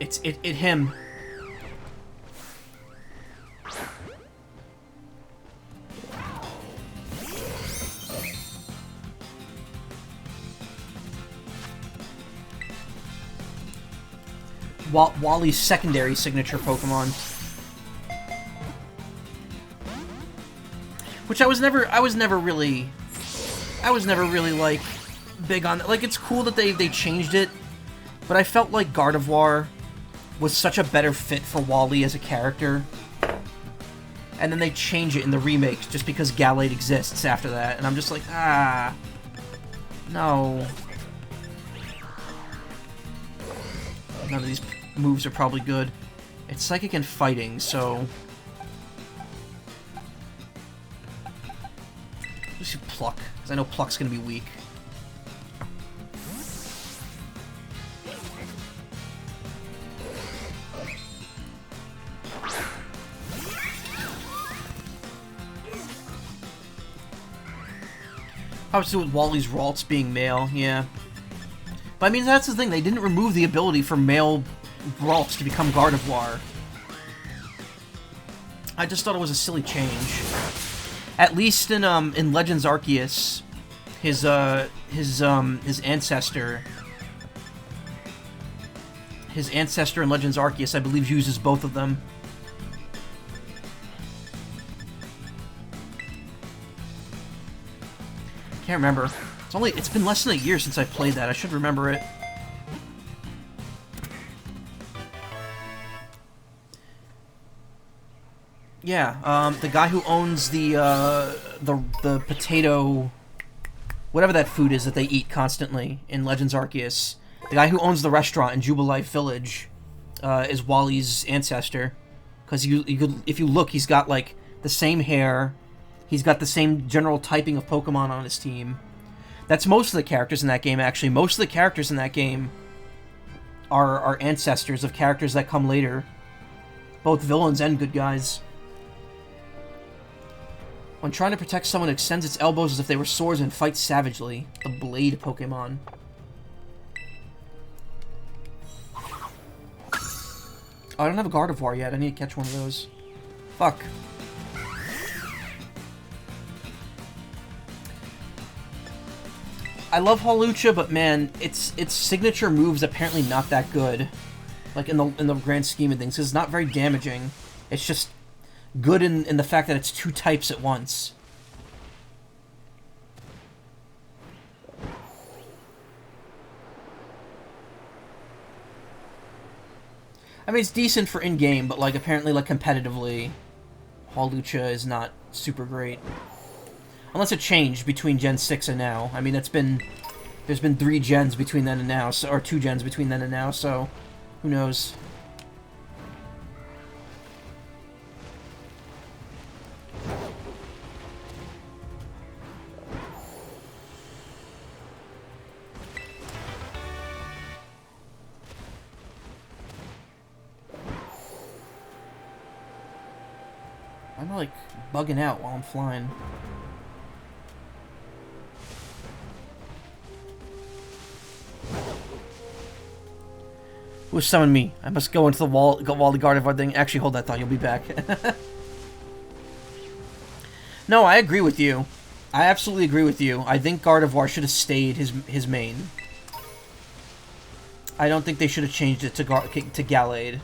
It's him. Wally's secondary signature Pokemon. Which I was never really like big on. Like, it's cool that they changed it, but I felt like Gardevoir was such a better fit for Wally as a character. And then they change it in the remakes just because Gallade exists after that, and I'm just like, ah, no. None of these moves are probably good. It's Psychic and Fighting, so... Let's do Pluck, because I know Pluck's gonna be weak. Obviously with Wally's Ralts being male, yeah. But I mean, that's the thing, they didn't remove the ability for male Ralts to become Gardevoir. I just thought it was a silly change. At least in Legends Arceus, his ancestor in Legends Arceus, I believe, uses both of them. Can't remember. It's been less than a year since I played that. I should remember it. Yeah, the guy who owns the potato, whatever that food is that they eat constantly in Legends Arceus, the guy who owns the restaurant in Jubilife Village, is Wally's ancestor. Because if you look, he's got like the same hair. He's got the same general typing of Pokemon on his team. That's most of the characters in that game, actually. Most of the characters in that game are ancestors of characters that come later. Both villains and good guys. When trying to protect someone, it extends its elbows as if they were swords and fights savagely. The Blade Pokemon. Oh, I don't have a Gardevoir yet. I need to catch one of those. Fuck. I love Hawlucha, but man, its signature move's apparently not that good. Like in the grand scheme of things, it's not very damaging. It's just good in the fact that it's 2 types at once. I mean, it's decent for in-game, but like apparently, like competitively, Hawlucha is not super great. Unless it changed between Gen 6 and now. I mean, there's been 3 gens between then and now, so, or 2 gens between then and now, so who knows? I'm like bugging out while I'm flying. Who summoned me? I must go into the wall the Gardevoir thing. Actually, hold that thought. You'll be back. No, I agree with you. I absolutely agree with you. I think Gardevoir should have stayed his main. I don't think they should have changed it to Gallade.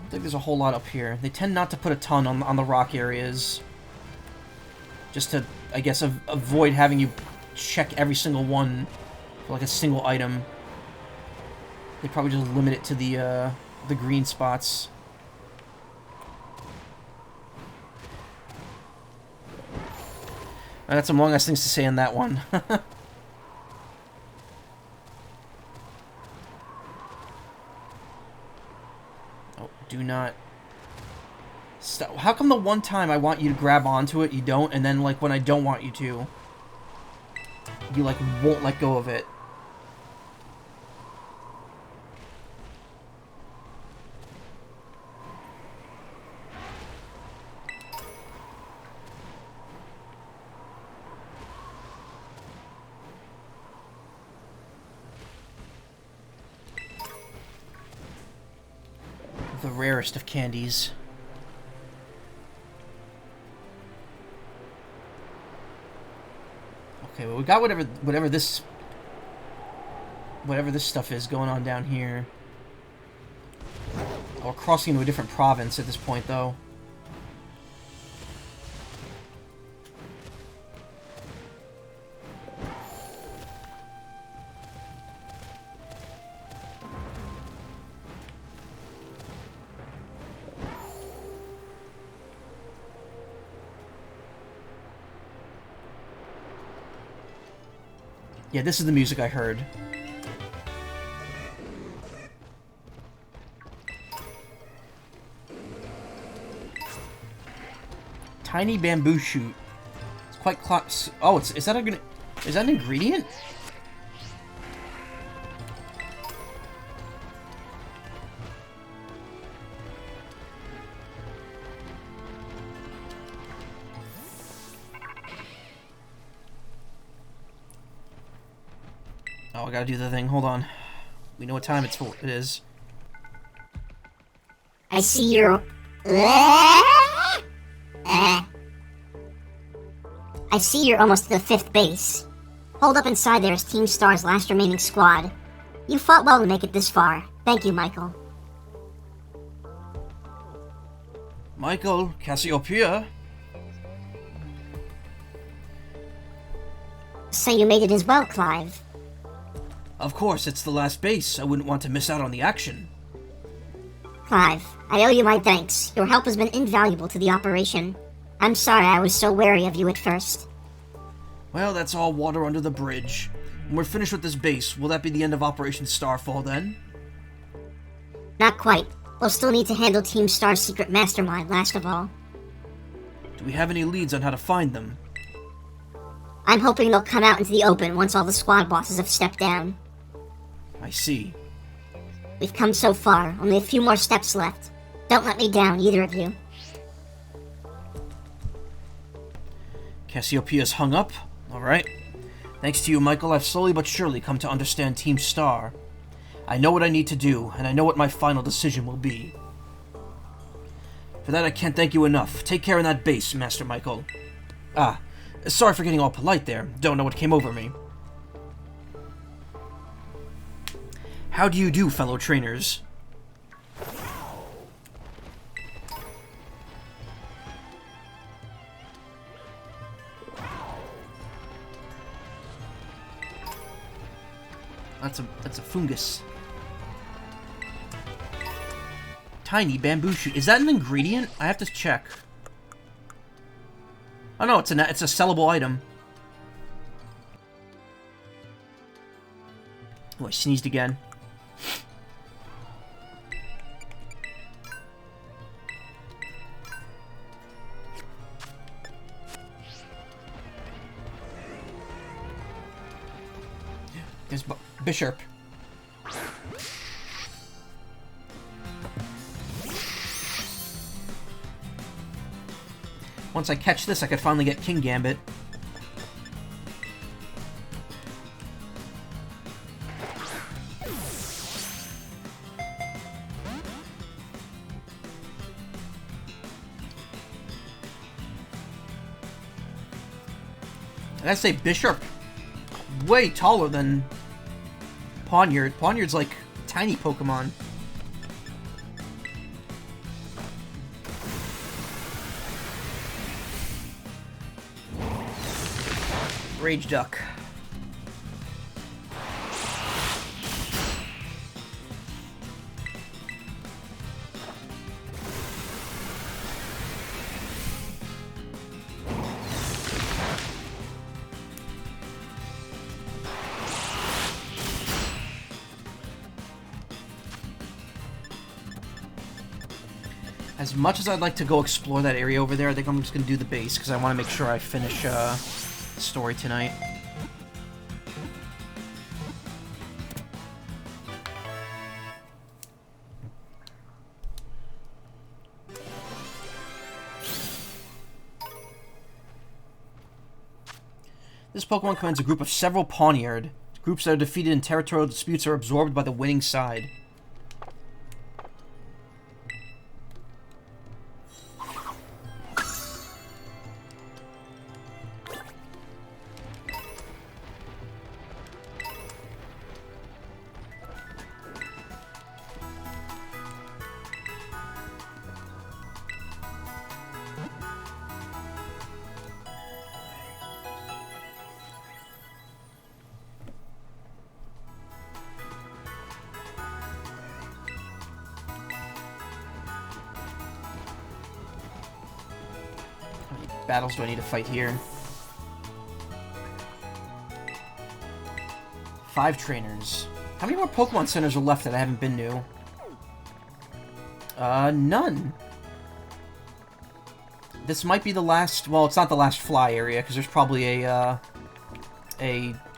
I think there's a whole lot up here. They tend not to put a ton on the rock areas. Just to, I guess, avoid having you check every single one for like a single item. They probably just limit it to the green spots. I got some long-ass things to say on that one. Do not stop. How come the one time I want you to grab onto it, you don't, and then, like, when I don't want you to, you, like, won't let go of it? The rarest of candies. Okay, well, we got whatever this stuff is going on down here. Oh, we're crossing into a different province at this point, though. Yeah, this is the music I heard. Tiny bamboo shoot. It's quite close. Oh, is that an ingredient? Oh, I gotta do the thing. Hold on. We know what time it is. I see you're... I see you're almost to the 5th base. Hold up inside there is Team Star's last remaining squad. You fought well to make it this far. Thank you, Michael. Michael, Cassiopeia. So you made it as well, Clive. Of course, it's the last base. I wouldn't want to miss out on the action. Clive, I owe you my thanks. Your help has been invaluable to the operation. I'm sorry I was so wary of you at first. Well, that's all water under the bridge. When we're finished with this base, will that be the end of Operation Starfall then? Not quite. We'll still need to handle Team Star's secret mastermind last of all. Do we have any leads on how to find them? I'm hoping they'll come out into the open once all the squad bosses have stepped down. I see. We've come so far, only a few more steps left. Don't let me down, either of you. Cassiopeia's hung up. Alright. Thanks to you, Michael, I've slowly but surely come to understand Team Star. I know what I need to do, and I know what my final decision will be. For that, I can't thank you enough. Take care in that base, Master Michael. Ah, sorry for getting all polite there. Don't know what came over me. How do you do, fellow trainers? That's a fungus. Tiny bamboo shoot. Is that an ingredient? I have to check. Oh no, it's a sellable item. Oh, I sneezed again. There's Bishop. Once I catch this, I could finally get King Gambit. I gotta say, Bishop, way taller than Pawniard. Pawniard's like a tiny Pokemon. Rage Duck. As much as I'd like to go explore that area over there, I think I'm just going to do the base, because I want to make sure I finish the story tonight. This Pokemon commands a group of several Pawniard. Groups that are defeated in territorial disputes are absorbed by the winning side. Battles do I need to fight here? 5 trainers. How many more Pokemon centers are left that I haven't been to? None. This might be the last... Well, it's not the last fly area, because there's probably a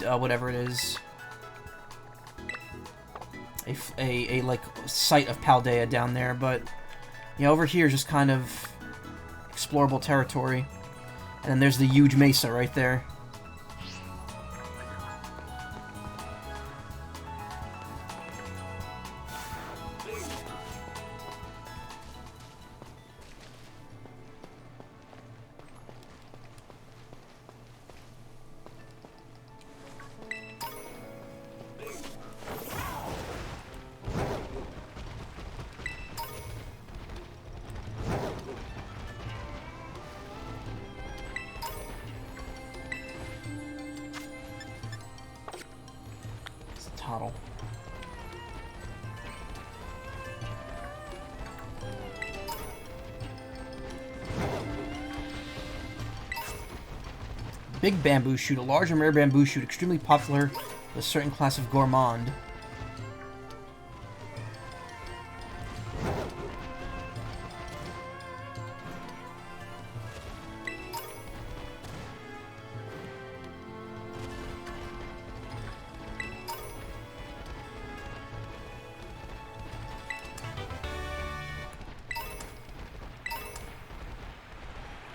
whatever it is. A like, site of Paldea down there, but... Yeah, over here is just kind of explorable territory. And then there's the huge mesa right there. Toddle. Big bamboo shoot, a large and rare bamboo shoot, extremely popular with a certain class of gourmand.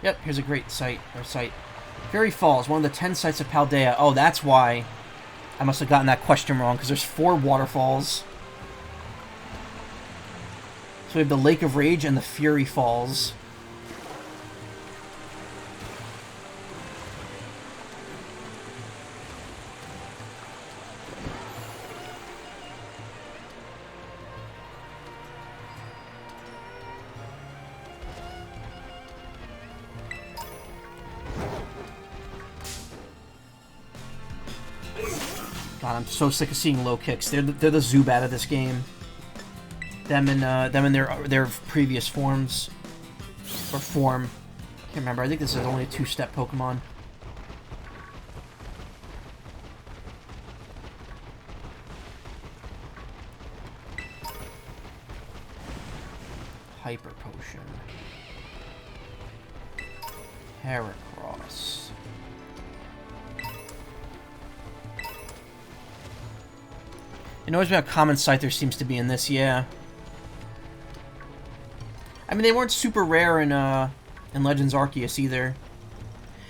Yep, here's a great site. Fury Falls, one of the 10 sites of Paldea. Oh, that's why I must have gotten that question wrong, because there's 4 waterfalls. So we have the Lake of Rage and the Fury Falls. God, I'm so sick of seeing low kicks. They're the Zubat of this game. Them in their previous forms or form. Can't remember. I think this is only a 2-step Pokemon. Hyper Potion. Heracross. It knows what common site there seems to be in this, yeah. I mean, they weren't super rare in Legends Arceus either.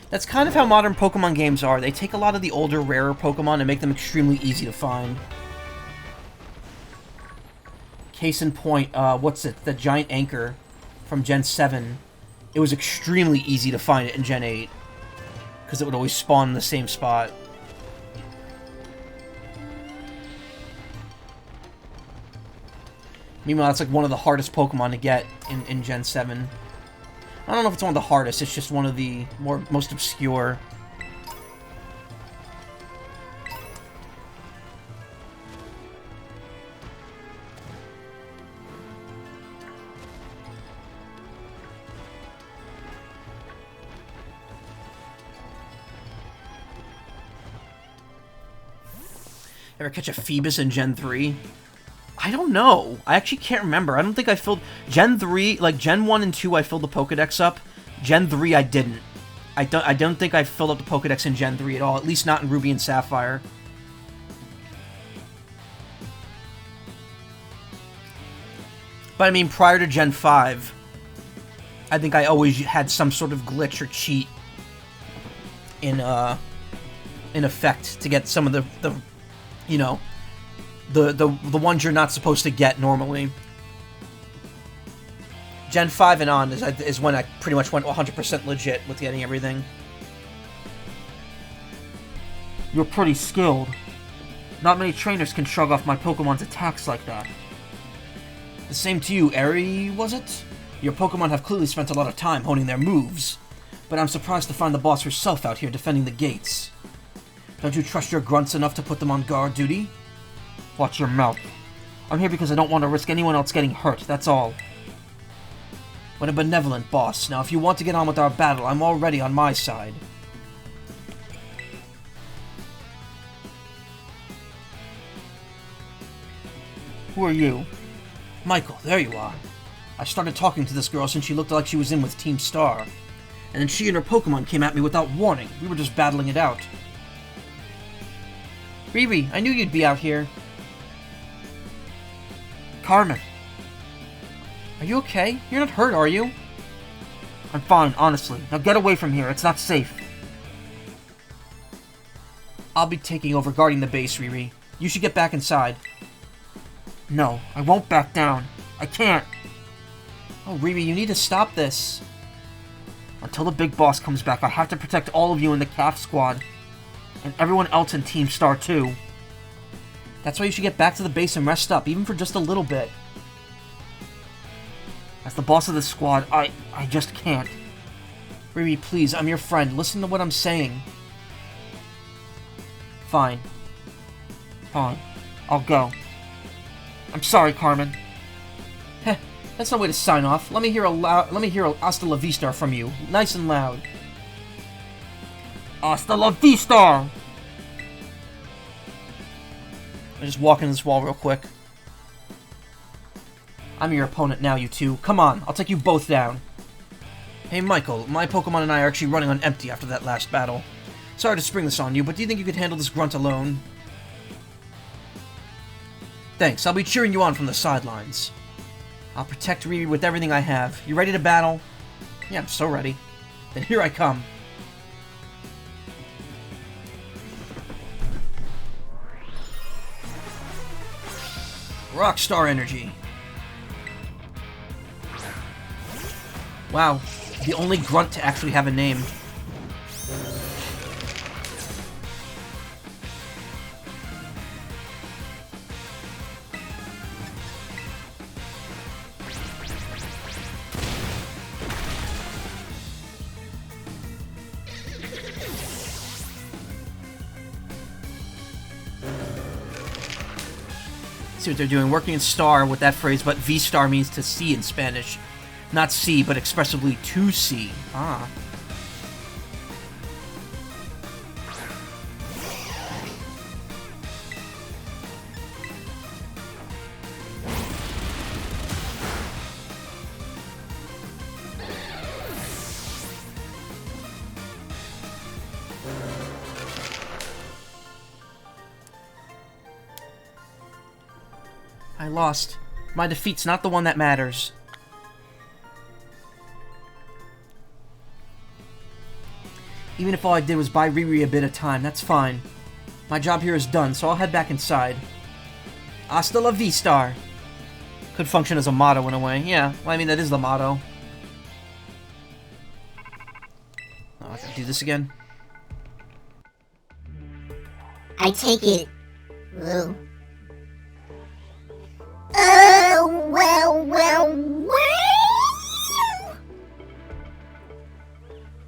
That's kind of how modern Pokemon games are. They take a lot of the older, rarer Pokemon and make them extremely easy to find. Case in point, what's it? The Giant Anchor from Gen 7. It was extremely easy to find it in Gen 8. Because it would always spawn in the same spot. Meanwhile, it's like one of the hardest Pokemon to get in Gen 7. I don't know if it's one of the hardest, it's just one of the most obscure. Ever catch a Phoebus in Gen 3? I don't know. I actually can't remember. I don't think I filled... Gen 3, like Gen 1 and 2, I filled the Pokedex up. Gen 3, I didn't. I don't think I filled up the Pokedex in Gen 3 at all. At least not in Ruby and Sapphire. But I mean, prior to Gen 5, I think I always had some sort of glitch or cheat in effect to get some of the you know... The ones you're not supposed to get normally. Gen 5 and on is when I pretty much went 100% legit with getting everything. You're pretty skilled. Not many trainers can shrug off my Pokemon's attacks like that. The same to you, Eri, was it? Your Pokemon have clearly spent a lot of time honing their moves. But I'm surprised to find the boss herself out here defending the gates. Don't you trust your grunts enough to put them on guard duty? Watch your mouth. I'm here because I don't want to risk anyone else getting hurt, that's all. What a benevolent boss. Now, if you want to get on with our battle, I'm already on my side. Who are you? Michael, there you are. I started talking to this girl since she looked like she was in with Team Star. And then she and her Pokemon came at me without warning. We were just battling it out. Riri, I knew you'd be out here. Carmen. Are you okay? You're not hurt, are you? I'm fine, honestly. Now get away from here, it's not safe. I'll be taking over guarding the base, Riri. You should get back inside. No, I won't back down. I can't. Oh, Riri, you need to stop this. Until the big boss comes back, I have to protect all of you in the CAF squad. And everyone else in Team Star, too. That's why you should get back to the base and rest up, even for just a little bit. As the boss of the squad, I just can't. Riri, please, I'm your friend. Listen to what I'm saying. Fine. Fine. I'll go. I'm sorry, Carmen. Heh, that's no way to sign off. Let me hear a hasta la vista from you. Nice and loud. Hasta la vista! I just walk in this wall real quick. I'm your opponent now, you two. Come on, I'll take you both down. Hey, Michael, my Pokemon and I are actually running on empty after that last battle. Sorry to spring this on you, but do you think you could handle this grunt alone? Thanks, I'll be cheering you on from the sidelines. I'll protect Riri with everything I have. You ready to battle? Yeah, I'm so ready. Then here I come. Rockstar energy. Wow, the only grunt to actually have a name. See what they're doing, working in star with that phrase, but V-star means to see in Spanish. Not see, but expressively to see. Ah. I lost. My defeat's not the one that matters. Even if all I did was buy Riri a bit of time, that's fine. My job here is done, so I'll head back inside. Hasta la V-star. Could function as a motto in a way. Yeah, well, I mean, that is the motto. Oh, I gotta do this again. I take it. Lou. Oh, well.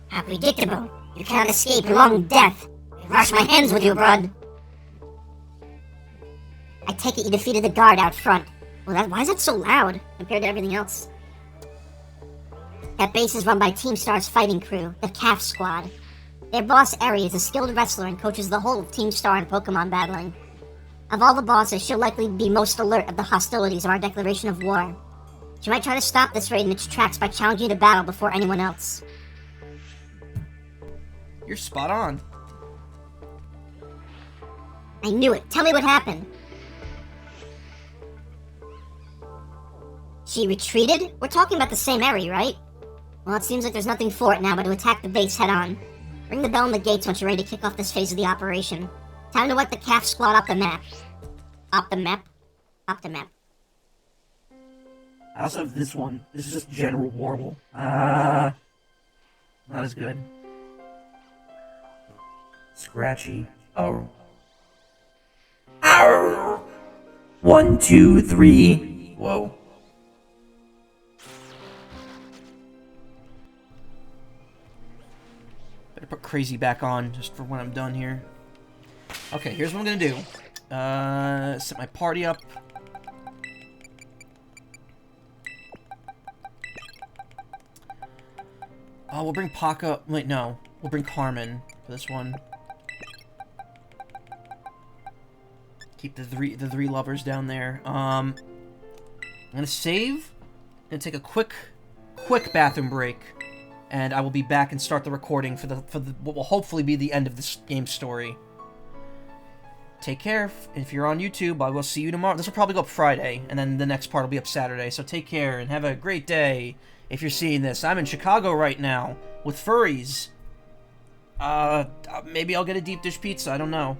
How predictable. You cannot escape long death. I wash my hands with you, bud. I take it you defeated the guard out front. Well, why is that so loud compared to everything else? That base is run by Team Star's fighting crew, the Calf Squad. Their boss, Eri, is a skilled wrestler and coaches the whole of Team Star in Pokemon battling. Of all the bosses, she'll likely be most alert of the hostilities of our declaration of war. She might try to stop this raid in its tracks by challenging you to battle before anyone else. You're spot on. I knew it. Tell me what happened. She retreated? We're talking about the same Eri, right? Well, it seems like there's nothing for it now but to attack the base head-on. Ring the bell on the gates once you're ready to kick off this phase of the operation. Time to wipe the Calf Squad off the map. Off the map? Off the map. I also have this one. This is just General Warble. Not as good. Scratchy. Oh. Ow! 1, 2, 3. Whoa. Better put Crazy back on just for when I'm done here. Okay, here's what I'm gonna do. Set my party up. Oh, we'll bring Paka. Wait, no. We'll bring Carmen for this one. Keep the three lovers down there. I'm gonna save. Gonna take a quick bathroom break, and I will be back and start the recording for the what will hopefully be the end of this game's story. Take care. If you're on YouTube, I will see you tomorrow. This will probably go up Friday, and then the next part will be up Saturday. So take care and have a great day. If you're seeing this, I'm in Chicago right now with furries. Maybe I'll get a deep dish pizza. I don't know.